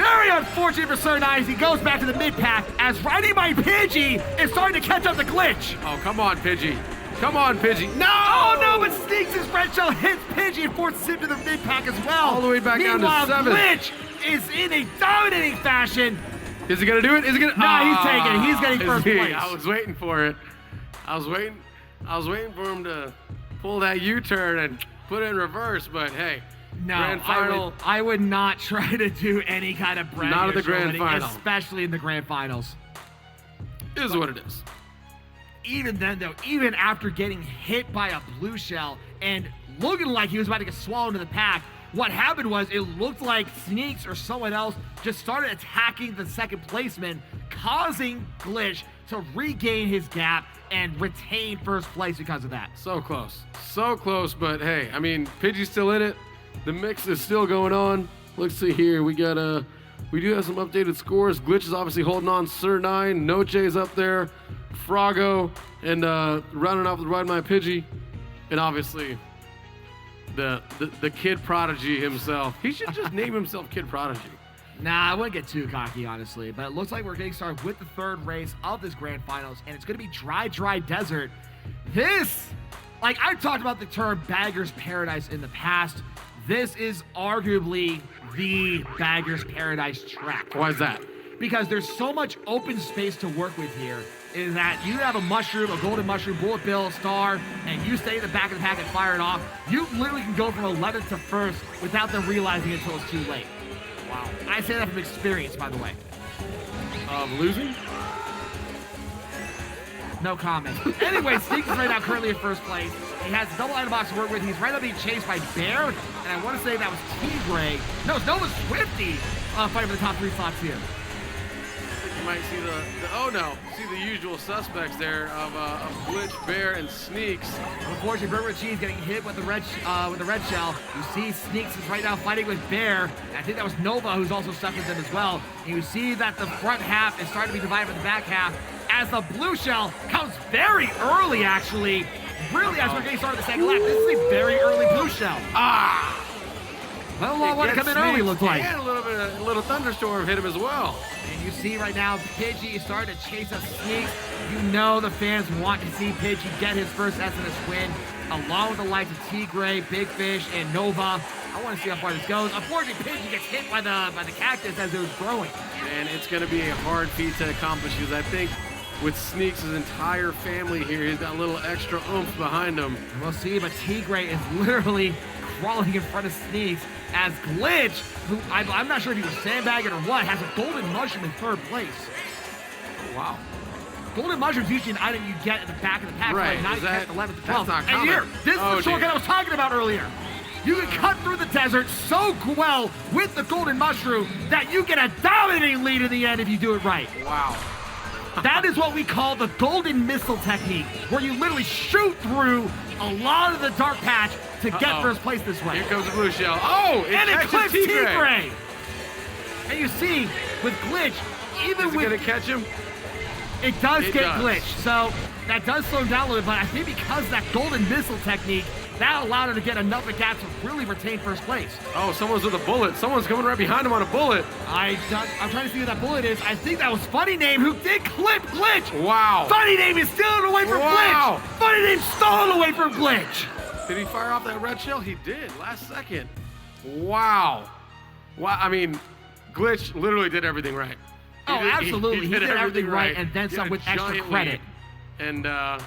Very unfortunate for Sir Nice. He goes back to the mid pack as Riding My Pidgey is starting to catch up to Glitch. Oh, come on, Pidgey. Come on, Pidgey. No! Oh no, but Sneaks' red shell hits Pidgey and forces him to the mid pack as well. All the way back down to Meanwhile, 7. Glitch is in a dominating fashion. Is he gonna do it? Is he gonna? No, he's taking it. He's getting Is first he? place. I was waiting for it. I was waiting for him to pull that U-turn and put it in reverse, but hey. No, Grand final. I would not try to do any kind of bragging. Not at the or grand showing, final. especially in the grand finals. Is what it is. Even then, though, even after getting hit by a blue shell and looking like he was about to get swallowed in the pack, what happened was it looked like Sneaks or someone else just started attacking the second placeman, causing Glitch to regain his gap and retain first place because of that. So close, but hey, I mean, Pidgey's still in it. The mix is still going on. Let's see here. We do have some updated scores. Glitch is obviously holding on. Sir 9, Noche's up there, Froggo, and rounding off with Ride My Pidgey, and obviously the Kid Prodigy himself. He should just name himself Kid Prodigy. Nah, I wouldn't get too cocky, honestly. But it looks like we're getting started with the third race of this grand finals, and it's going to be Dry Desert. This, like I've talked about the term Bagger's Paradise in the past. This is arguably the Bagger's Paradise track. Why is that? Because there's so much open space to work with here. Is that you have a mushroom, a golden mushroom, bullet bill, star, and you stay in the back of the pack and fire it off. You literally can go from 11th to 1st without them realizing it until it's too late. Wow. I say that from experience, by the way. Losing? No comment. Anyway, Sneaks is right now currently in first place. He has a double item box to work with. He's right now being chased by Bear, and I want to say that was T-Gray. No, it's Nova Swifty fighting for the top 3 slots here. I think you might see the usual suspects there of Glitch, Bear, and Sneaks. Unfortunately, Burger Cheese getting hit with the red shell. You see Sneaks is right now fighting with Bear. And I think that was Nova who's also stuck with them as well. And you see that the front half is starting to be divided from the back half as the blue shell comes very early, actually. Really, as we're getting started the second lap, this is a very early blue shell. Well, want to come in early, look like. And a little thunderstorm hit him as well. And you see right now, Pidgey is starting to chase up Sneaks. You know the fans want to see Pidgey get his first SNS win, along with the likes of T-Gray, Big Fish, and Nova. I want to see how far this goes. Unfortunately, Pidgey gets hit by the cactus as it was growing. And it's going to be a hard feat to accomplish because I think with Sneaks' entire family here, he's got a little extra oomph behind him. We'll see, but T-Gray is literally crawling in front of Sneaks as Glitch, who I'm not sure if he was sandbagging or what, has a golden mushroom in third place. Oh, wow. Golden mushroom is usually an item you get in the back of the pack, right? Like 9th, 10th, 11th, 12th. That's not common. And here, this is the shortcut I was talking about earlier. You can cut through the desert so well with the golden mushroom that you get a dominating lead in the end if you do it right. Wow. That is what we call the golden missile technique, where you literally shoot through a lot of the dark patch to get first place this way. Here comes the blue shell. Oh, and it clips T-Gray. And you see, with Glitch, even is it gonna catch him? It does get Glitch, so that does slow him down a little bit, but I think because of that golden missile technique, that allowed him to get enough of a gap to really retain first place. Oh, someone's with a bullet. Someone's coming right behind him on a bullet. I'm trying to see who that bullet is. I think that was Funny Name who did clip Glitch. Wow. Funny Name is stealing away from Glitch. Funny Name stolen away from Glitch. Did he fire off that red shell? He did, last second. Wow. Wow, I mean, Glitch literally did everything right. Absolutely. He did everything right and then some with extra credit. And, yeah,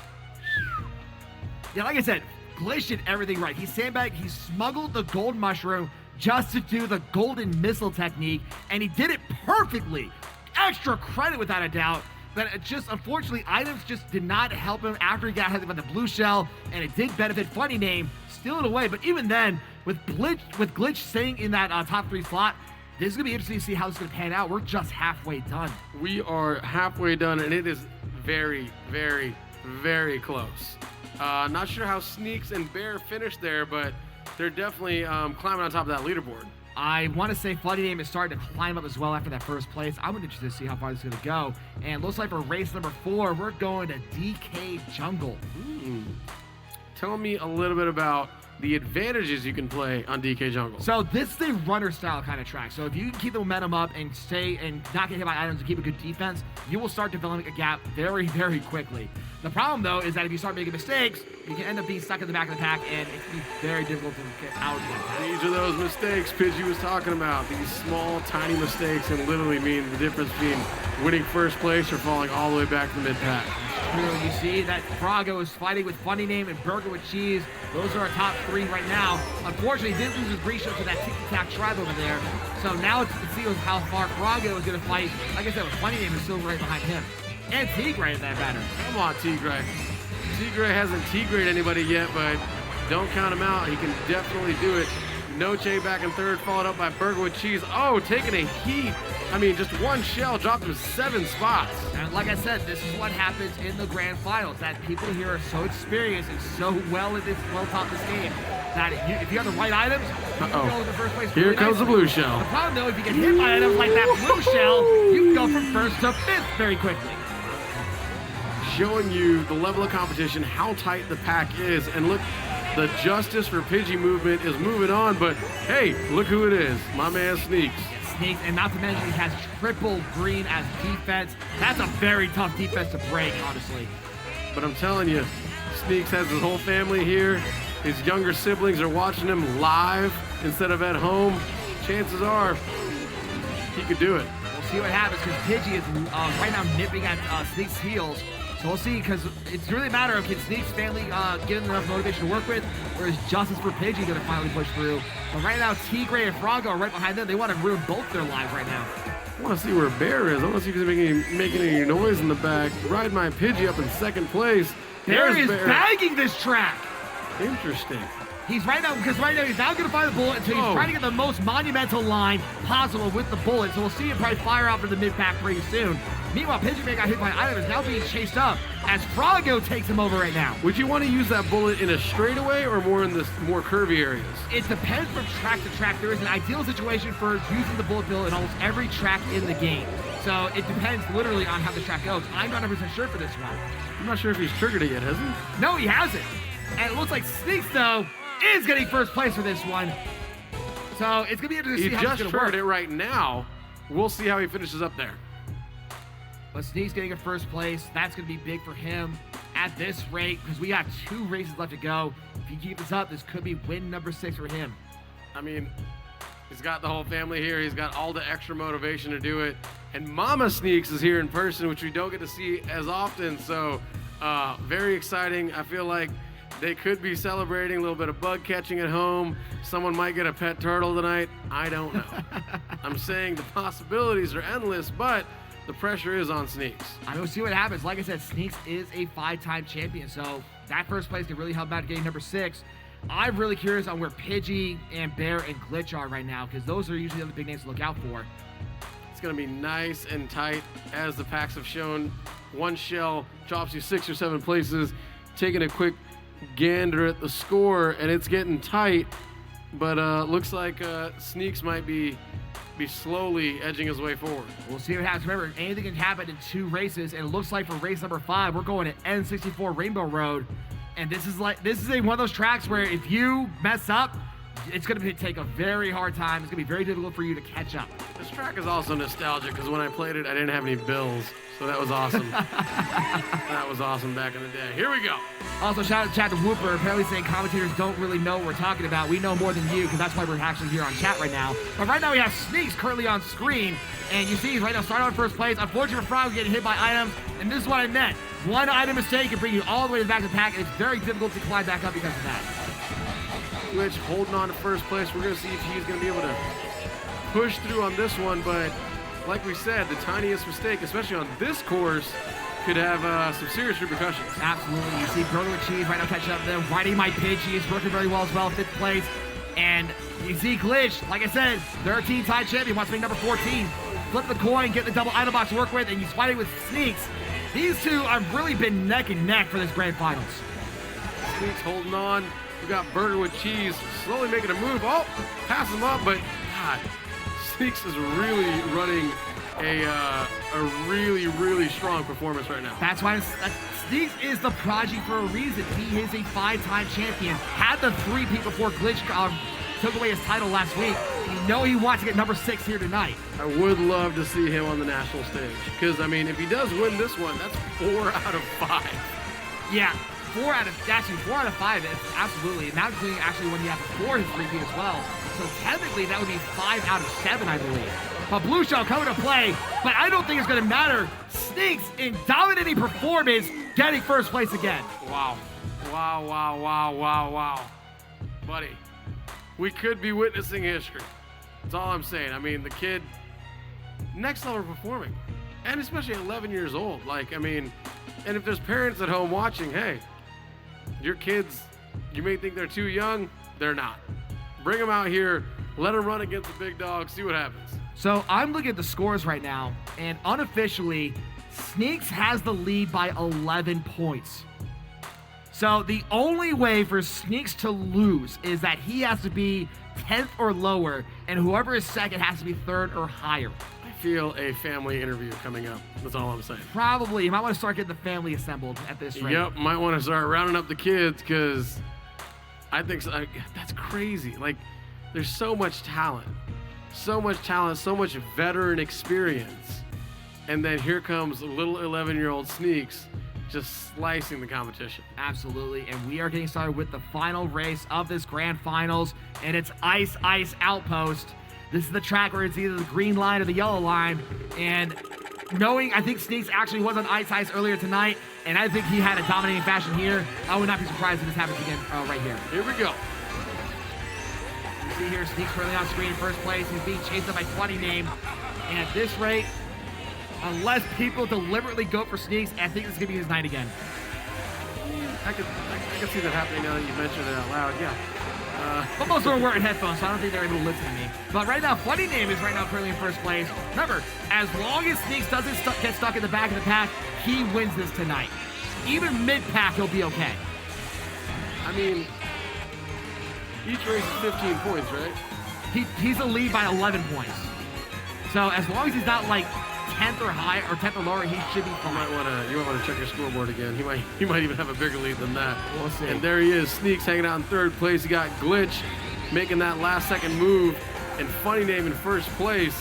like I said, Glitch did everything right. He sandbagged, he smuggled the gold mushroom just to do the golden missile technique, and he did it perfectly. Extra credit without a doubt. But it just, unfortunately, items just dit not help him after he got hit by the blue shell, and it did benefit Funny Name, steal it away. But even then, with Glitch staying in that top 3 slot, this is going to be interesting to see how this is going to pan out. We're just halfway done. We are halfway done, and it is very, very, very close. Not sure how Sneaks and Bear finished there, but they're definitely climbing on top of that leaderboard. I want to say Funny Name is starting to climb up as well after that first place. I'm interested to see how far this is going to go. And looks like for race number 4, we're going to DK Jungle. Tell me a little bit about the advantages you can play on DK Jungle. So this is a runner style kind of track. So if you can keep the momentum up and stay and not get hit by items and keep a good defense, you will start developing a gap very, very quickly. The problem though is that if you start making mistakes, you can end up being stuck in the back of the pack, and it can be very difficult to get out of that. These are those mistakes Pidgey was talking about. These small, tiny mistakes can literally mean the difference between winning first place or falling all the way back to the mid-pack. You see that Froggo is fighting with Funny Name and Burger with Cheese. Those are our top 3 right now. Unfortunately, he did lose his reshow to that tic-tac tribe over there. So now it's to see how far Froggo is going to fight. Like I said, with Funny Name is still right behind him. And Tigray in that matter. Come on, Tigray. Tigray hasn't Tigrayed anybody yet, but don't count him out. He can definitely do it. Noche back in third, followed up by Burger with Cheese. Oh, taking a heat. I mean, just one shell dropped him 7 spots. And like I said, this is what happens in the grand finals, that people here are so experienced and so well taught this game that if you have the right items, you can go in the first place. Here really comes the blue shell. The problem though, if you get hit by items like that blue shell, you can go from first to 5th very quickly. Showing you the level of competition, how tight the pack is, and look, the Justice for Pidgey movement is moving on, but hey, look who it is, my man Sneaks. Sneaks, and not to mention he has triple green as defense. That's a very tough defense to break, honestly. But I'm telling you, Sneaks has his whole family here. His younger siblings are watching him live instead of at home. Chances are he could do it. We'll see what happens, because Pidgey is right now nipping at Sneaks' heels. So we'll see, because it's really a matter of can Sneaks' family get enough motivation to work with, or is Justice for Pidgey going to finally push through? But right now, Tigray and Froggo are right behind them. They want to ruin both their lives right now. I want to see where Bear is. I want to see if he's making any noise in the back. Ride my Pidgey up in second place. Bear is bagging this track. Interesting. He's right now, because right now he's not going to find the bullet until he's trying to get the most monumental line possible with the bullet. So we'll see him probably fire out for the mid-pack pretty soon. Meanwhile, Pidgey got hit by item, is now being chased up as Froggo takes him over right now. Would you want to use that bullet in a straightaway or more in the more curvy areas? It depends from track to track. There is an ideal situation for using the bullet bill in almost every track in the game. So it depends literally on how the track goes. I'm not 100% sure for this one. I'm not sure if he's triggered it yet, has he? No, he hasn't. And it looks like Sneaks, though, is getting first place for this one. So it's going to be interesting to see how it's going to work. He just triggered it right now. We'll see how he finishes up there. But Sneaks getting a first place. That's going to be big for him at this rate, because we got 2 races left to go. If he keeps this up, this could be win number 6 for him. I mean, he's got the whole family here. He's got all the extra motivation to do it. And Mama Sneaks is here in person, which we don't get to see as often. So very exciting. I feel like they could be celebrating a little bit of bug catching at home. Someone might get a pet turtle tonight. I don't know. I'm saying the possibilities are endless, but the pressure is on Sneaks. I mean, we'll see what happens. Like I said, Sneaks is a 5-time champion, so that first place could really help out getting number 6. I'm really curious on where Pidgey and Bear and Glitch are right now, because those are usually the other big names to look out for. It's going to be nice and tight, as the packs have shown. One shell drops you 6 or 7 places. Taking a quick gander at the score, and it's getting tight, but looks like Sneaks might be slowly edging his way forward. We'll see what happens. Remember, anything can happen in 2 races, and it looks like for race number 5, we're going to N64 Rainbow Road, and this is one of those tracks where if you mess up, it's going to take a very hard time. It's going to be very difficult for you to catch up. This track is also nostalgic, because when I played it, I didn't have any bills, so that was awesome. That was awesome back in the day. Here we go. Also, shout out to chat to Whooper, apparently saying commentators don't really know what we're talking about. We know more than you, because that's why we're actually here on chat right now. But right now we have Sneaks currently on screen, and you see he's right now starting on first place. Unfortunately for Froggo, getting hit by items, and this is what I meant. One item mistake can bring you all the way to the back of the pack, and it's very difficult to climb back up because of that. Glitch holding on to first place. We're going to see if he's going to be able to push through on this one, but like we said, the tiniest mistake, especially on this course, could have some serious repercussions. Absolutely. You see Burger with Cheese right now catching up to them. Riding my Pidgey is working very well as well, 5th place. And you see Glitch, like I said, 13-time champion, wants to make number 14. Flip the coin, get the double item box to work with, and he's fighting with Sneaks. These two have really been neck and neck for this grand finals. Sneaks holding on. We got Burger with Cheese slowly making a move. Oh, pass him up, but God, Sneaks is really running a really, really strong performance right now. That's why Sneaks is the prodigy for a reason. He is a 5-time champion. Had the 3-peat before Glitch took away his title last week. You know he wants to get number 6 here tonight. I would love to see him on the national stage. Because, I mean, if he does win this one, that's 4 out of 5. Yeah, 4 out of 5. It's absolutely. And that's including actually when you have before his 3-peat as well. So technically that would be 5 out of 7, I believe. But Blue Shell coming to play, but I don't think it's going to matter. Sneaks in dominating performance, getting first place again. Wow. Wow, wow, wow, wow, wow. Buddy, we could be witnessing history. That's all I'm saying. I mean, the kid, next level performing. And especially at 11 years old. Like, I mean, and if there's parents at home watching, hey, your kids, you may think they're too young. They're not. Bring them out here. Let them run against the big dog. See what happens. So I'm looking at the scores right now, and unofficially, Sneaks has the lead by 11 points. So the only way for Sneaks to lose is that he has to be 10th or lower, and whoever is second has to be 3rd or higher. I feel a family interview coming up. That's all I'm saying. Probably. You might want to start getting the family assembled at this rate. Yep, might want to start rounding up the kids because I think that's crazy. Like, there's so much talent. So much talent, so much veteran experience. And then here comes little 11-year-old Sneaks just slicing the competition. Absolutely, and we are getting started with the final race of this grand finals, and it's Ice Ice Outpost. This is the track where it's either the green line or the yellow line, and knowing I think Sneaks actually was on Ice Ice earlier tonight, and I think he had a dominating fashion here, I would not be surprised if this happens again right here. Here we go. See here, Sneaks currently on screen in first place. He's being chased up by Funny Name. And at this rate, unless people deliberately go for Sneaks, I think this is going to be his night again. I could see that happening now that you mentioned it out loud, yeah. But most of them are wearing headphones, so I don't think they're able to listen to me. But right now, Funny Name is right now currently in first place. Remember, as long as Sneaks doesn't get stuck in the back of the pack, he wins this tonight. Even mid-pack, he'll be okay. I mean, each race is 15 points, right? He's the lead by 11 points. So as long as he's not like 10th or higher or 10th or lower, he should be fine. You might want to check your scoreboard again. He might even have a bigger lead than that. We'll see. And there he is, Sneaks hanging out in 3rd place. He got Glitch making that last-second move, and Funny Name in first place.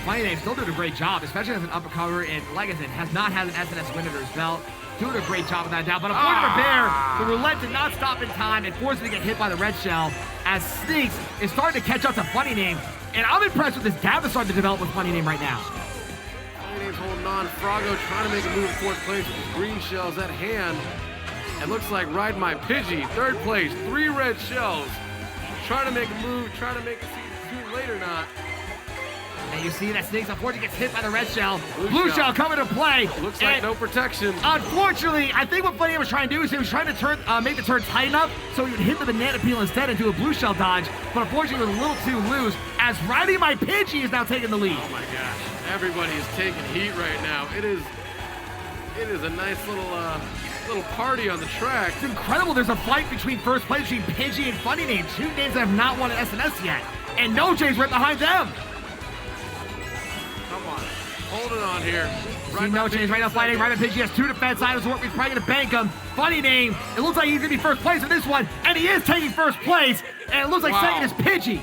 Funny Name still doing a great job, especially as an uppercomer, and like I said, has not had an SNS win under his belt. Doing a great job of that down, but unfortunately Bear, the roulette did not stop in time and forced him to get hit by the red shell as Sneaks is starting to catch up to Funny Name, and I'm impressed with this gap that's starting to develop with Funny Name right now. Funny Name's holding on. Froggo trying to make a move in 4th place with his green shells at hand. It looks like Ride My Pidgey, 3rd place, 3 red shells. Trying to make a move, trying to make it see too late or not. And you see that Sneaks unfortunately gets hit by the red shell. Blue shell coming to play. Looks like no protection. Unfortunately, I think what Funny Name was trying to do is he was trying to make the turn tight enough so he would hit the banana peel instead and do a blue shell dodge. But unfortunately, it was a little too loose as Riding My Pidgey is now taking the lead. Oh my gosh. Everybody is taking heat right now. It is a nice little party on the track. It's incredible. There's a fight between first place between Pidgey and Funny Name. 2 names that have not won an SNS yet. And No J's right behind them. Come on. Holding on here. See No J's right now fighting. Right now Pidgey has 2 defense items. He's probably going to bank him. Funny Name. It looks like he's going to be first place in this one. And he is taking first place. And it looks like second is Pidgey.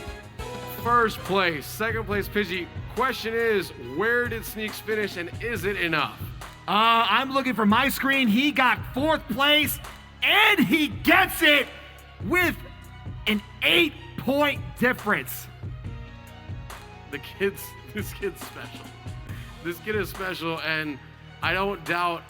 First place. 2nd place Pidgey. Question is, where did Sneaks finish and is it enough? I'm looking for my screen. He got 4th place, and he gets it with an 8-point difference. This kid's special. This kid is special, and I don't doubt,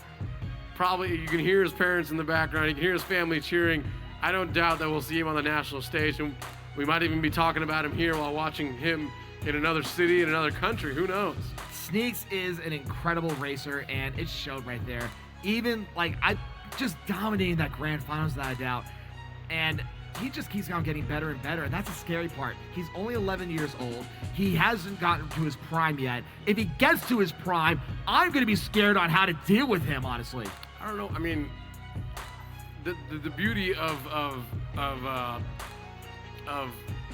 probably you can hear his parents in the background, you can hear his family cheering. I don't doubt that we'll see him on the national stage, and we might even be talking about him here while watching him in another city, in another country. Who knows? Sneaks is an incredible racer, and it showed right there. Even, I just dominating that grand finals without a doubt. And he just keeps on getting better and better, and that's the scary part. He's only 11 years old. He hasn't gotten to his prime yet. If he gets to his prime, I'm going to be scared on how to deal with him, honestly. I don't know. I mean, the beauty of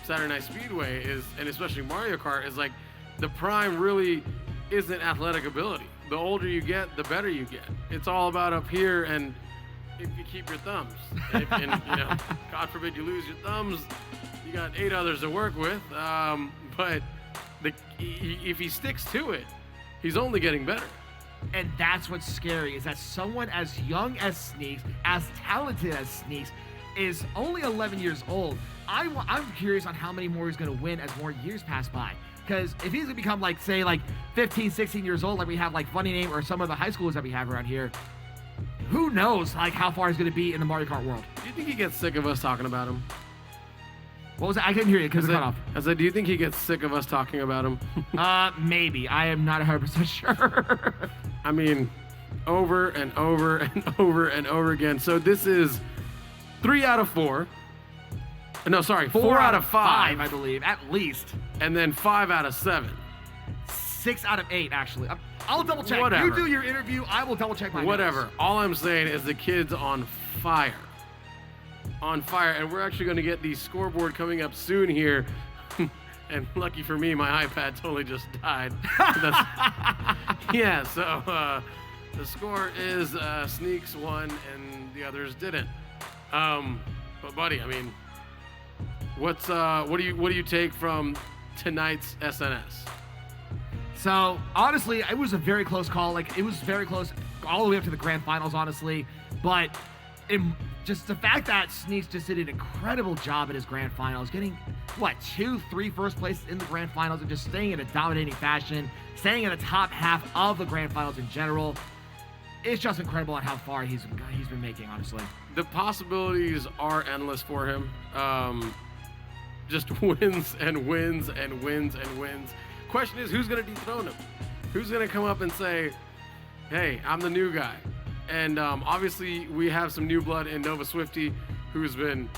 Saturday Night Speedway is, and especially Mario Kart, is like the prime really isn't athletic ability. The older you get, the better you get. It's all about up here, and if you keep your thumbs. And God forbid you lose your thumbs, you got 8 others to work with. But if he sticks to it, he's only getting better. And that's what's scary, is that someone as young as Sneaks, as talented as Sneaks, is only 11 years old. I'm curious on how many more he's going to win as more years pass by. Because if he's going to become, like, say, like 15, 16 years old, like we have, like, Funny Name or some of the high schools that we have around here, who knows, like, how far he's going to be in the Mario Kart world. Do you think he gets sick of us talking about him? What was that? I couldn't hear you because it cut off. I said, do you think he gets sick of us talking about him? Maybe. I am not 100% sure. I mean, over and over and over and over again. So this is 3 out of 4. No, sorry, 4 out of 5, I believe, at least. And then 5 out of 7. 6 out of 8, actually. I'll double check. Whatever. You do your interview, I will double check my Whatever. notes. All I'm saying is the kid's on fire. On fire. And we're actually going to get the scoreboard coming up soon here. And lucky for me, my iPad totally just died. Yeah, so the score is Sneaks won and the others didn't. But buddy, I mean, what do you take from tonight's SNS? So honestly, it was a very close call. Like, it was very close all the way up to the grand finals, honestly. But just the fact that Sneaks just did an incredible job at his grand finals, getting 2, 3 first places in the grand finals, and just staying in a dominating fashion, staying in the top half of the grand finals in general. It's just incredible on how far he's been making, honestly. The possibilities are endless for him. Just wins and wins and wins and wins. Question is, who's going to dethrone him? Who's going to come up and say, hey, I'm the new guy? And obviously, we have some new blood in Nova Swifty, who's been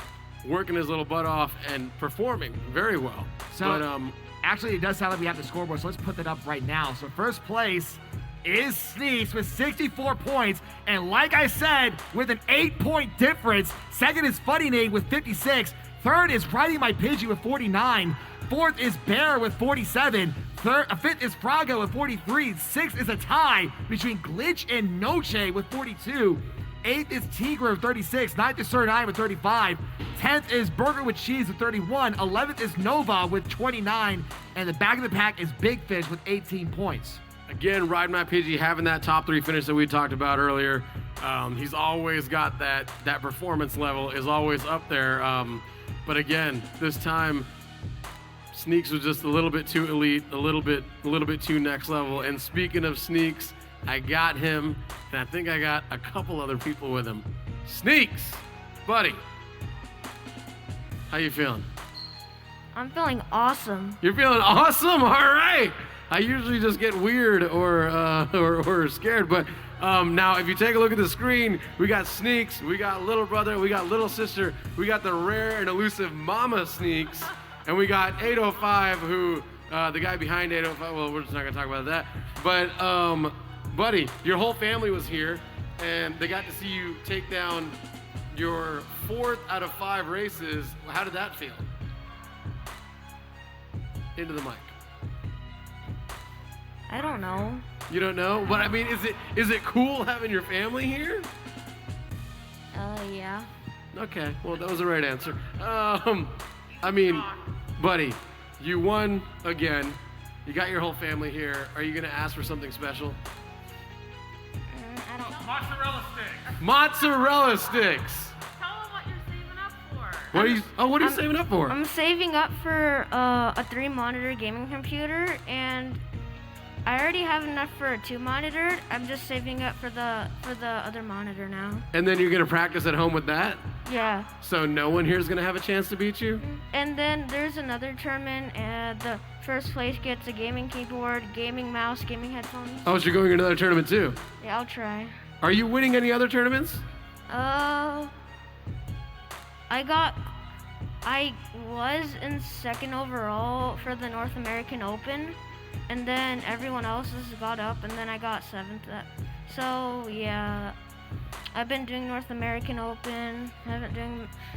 working his little butt off and performing very well. So, actually, it does sound like we have the scoreboard, so let's put that up right now. So first place is Sneaks with 64 points. And like I said, with an 8-point difference. Second is Funny Name with 56. Third is Riding My Pidgey with 49. Fourth is Bear with 47. Fifth is Frago with 43. Sixth is a tie between Glitch and Noche with 42. Eighth is Tigra with 36. Ninth is Sir 9 with 35. 10th is Burger with Cheese with 31. 11th is Nova with 29. And the back of the pack is Big Fish with 18 points. Again, Ride My Pidgey having that top 3 finish that we talked about earlier. He's always got that performance level is always up there. But again, this time, Sneaks was just a little bit too elite, a little bit too next level. And speaking of Sneaks, I got him, and I think I got a couple other people with him. Sneaks, buddy, how you feeling? I'm feeling awesome. You're feeling awesome? All right. I usually just get weird or scared, but now if you take a look at the screen, we got Sneaks, we got little brother, we got little sister, we got the rare and elusive Mama Sneaks, and we got 805, who the guy behind 805. Well, we're just not gonna talk about that. But buddy, your whole family was here, and they got to see you take down your 4th out of 5 races. How did that feel? Into the mic. I don't know. You don't know? But I mean, is it cool having your family here? Yeah. Okay, well, that was the right answer. I mean, buddy, you won again. You got your whole family here. Are you gonna ask for something special? I don't. Mozzarella sticks. Mozzarella sticks. Tell them what you're saving up for. What are you saving up for? I'm saving up for a 3-monitor gaming computer, and I already have enough for a 2-monitor. I'm just saving up for the other monitor now. And then you're gonna practice at home with that? Yeah. So no one here is gonna have a chance to beat you? And then there's another tournament, and the first place gets a gaming keyboard, gaming mouse, gaming headphones. Oh, so you're going to another tournament too? Yeah, I'll try. Are you winning any other tournaments? I was in 2nd overall for the North American Open, and then everyone else has got up, and then I got 7th. So yeah, I've been doing North American Open. I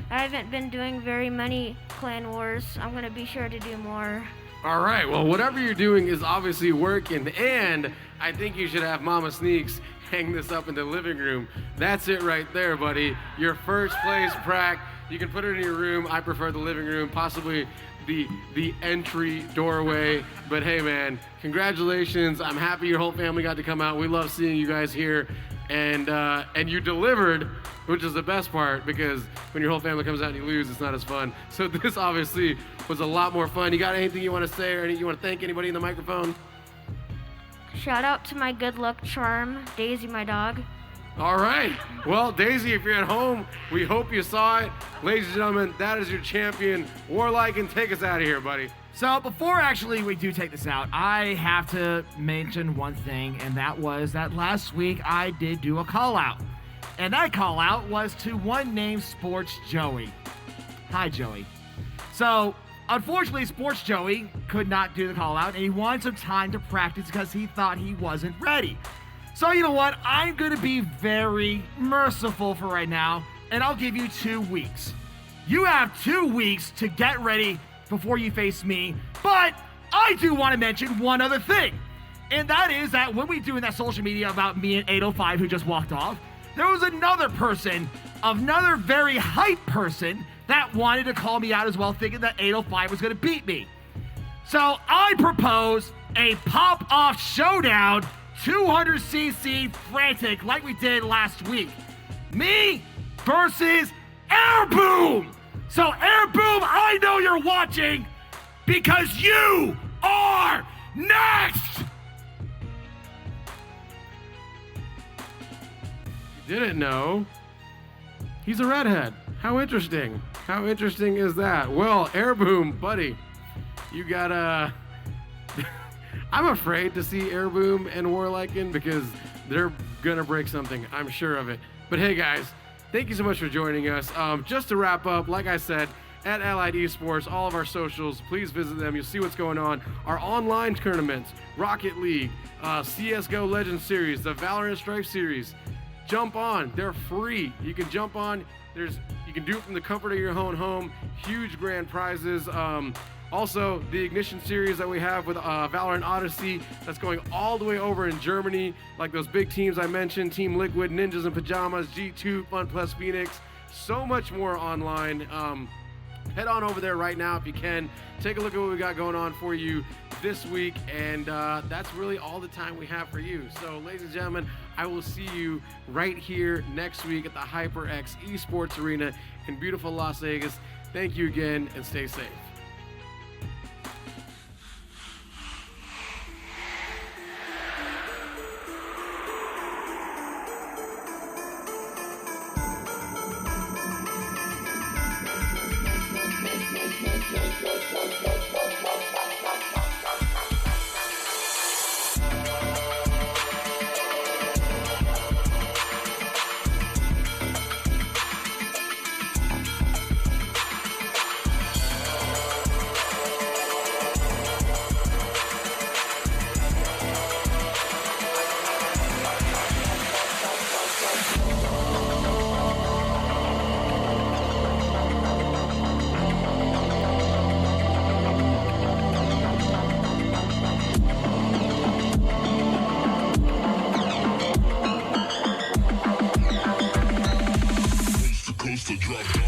haven't been doing very many Clan Wars. I'm gonna be sure to do more. All right, well, whatever you're doing is obviously working, and I think you should have Mama Sneaks hang this up in the living room. That's it right there, buddy. Your first place prac. You can put it in your room. I prefer the living room, possibly the entry doorway. But hey, man, congratulations. I'm happy your whole family got to come out. We love seeing you guys here. And you delivered, which is the best part, because when your whole family comes out and you lose, it's not as fun. So this obviously was a lot more fun. You got anything you want to say, or you want to thank anybody in the microphone? Shout out to my good luck charm, Daisy, my dog. All right. Well, Daisy, if you're at home, we hope you saw it. Ladies and gentlemen, that is your champion, Warlycan. Take us out of here, buddy. So before actually we do take this out, I have to mention one thing, and that was that last week I did do a call out. And that call out was to one named Sports Joey. Hi, Joey. So unfortunately, Sports Joey could not do the call out, and he wanted some time to practice because he thought he wasn't ready. So you know what? I'm going to be very merciful for right now, and I'll give you 2 weeks. You have 2 weeks to get ready before you face me, but I do want to mention one other thing, and that is that when we do in that social media about me and 805 who just walked off, there was another person, another very hype person that wanted to call me out as well, thinking that 805 was going to beat me. So I propose a pop-off showdown, 200cc frantic like we did last week. Me versus Air Boom. So Air Boom, I know you're watching because you are next. You didn't know? He's a redhead. How interesting. How interesting is that? Well, Air Boom, buddy, you gotta... I'm afraid to see Air Boom and Warlycan because they're gonna break something. I'm sure of it. But hey, guys, thank you so much for joining us. Just to wrap up, like I said, at Allied Esports, all of our socials, please visit them. You'll see what's going on. Our online tournaments, Rocket League, CSGO Legends Series, the Valorant Strife Series. Jump on. They're free. You can jump on. You can do it from the comfort of your own home. Huge grand prizes. Also, the Ignition series that we have with Valorant Odyssey, that's going all the way over in Germany, like those big teams I mentioned, Team Liquid, Ninjas in Pajamas, G2, Fun Plus Phoenix, so much more online. Head on over there right now if you can. Take a look at what we got going on for you this week, and that's really all the time we have for you. So, ladies and gentlemen, I will see you right here next week at the HyperX Esports Arena in beautiful Las Vegas. Thank you again, and stay safe. Coast to drop.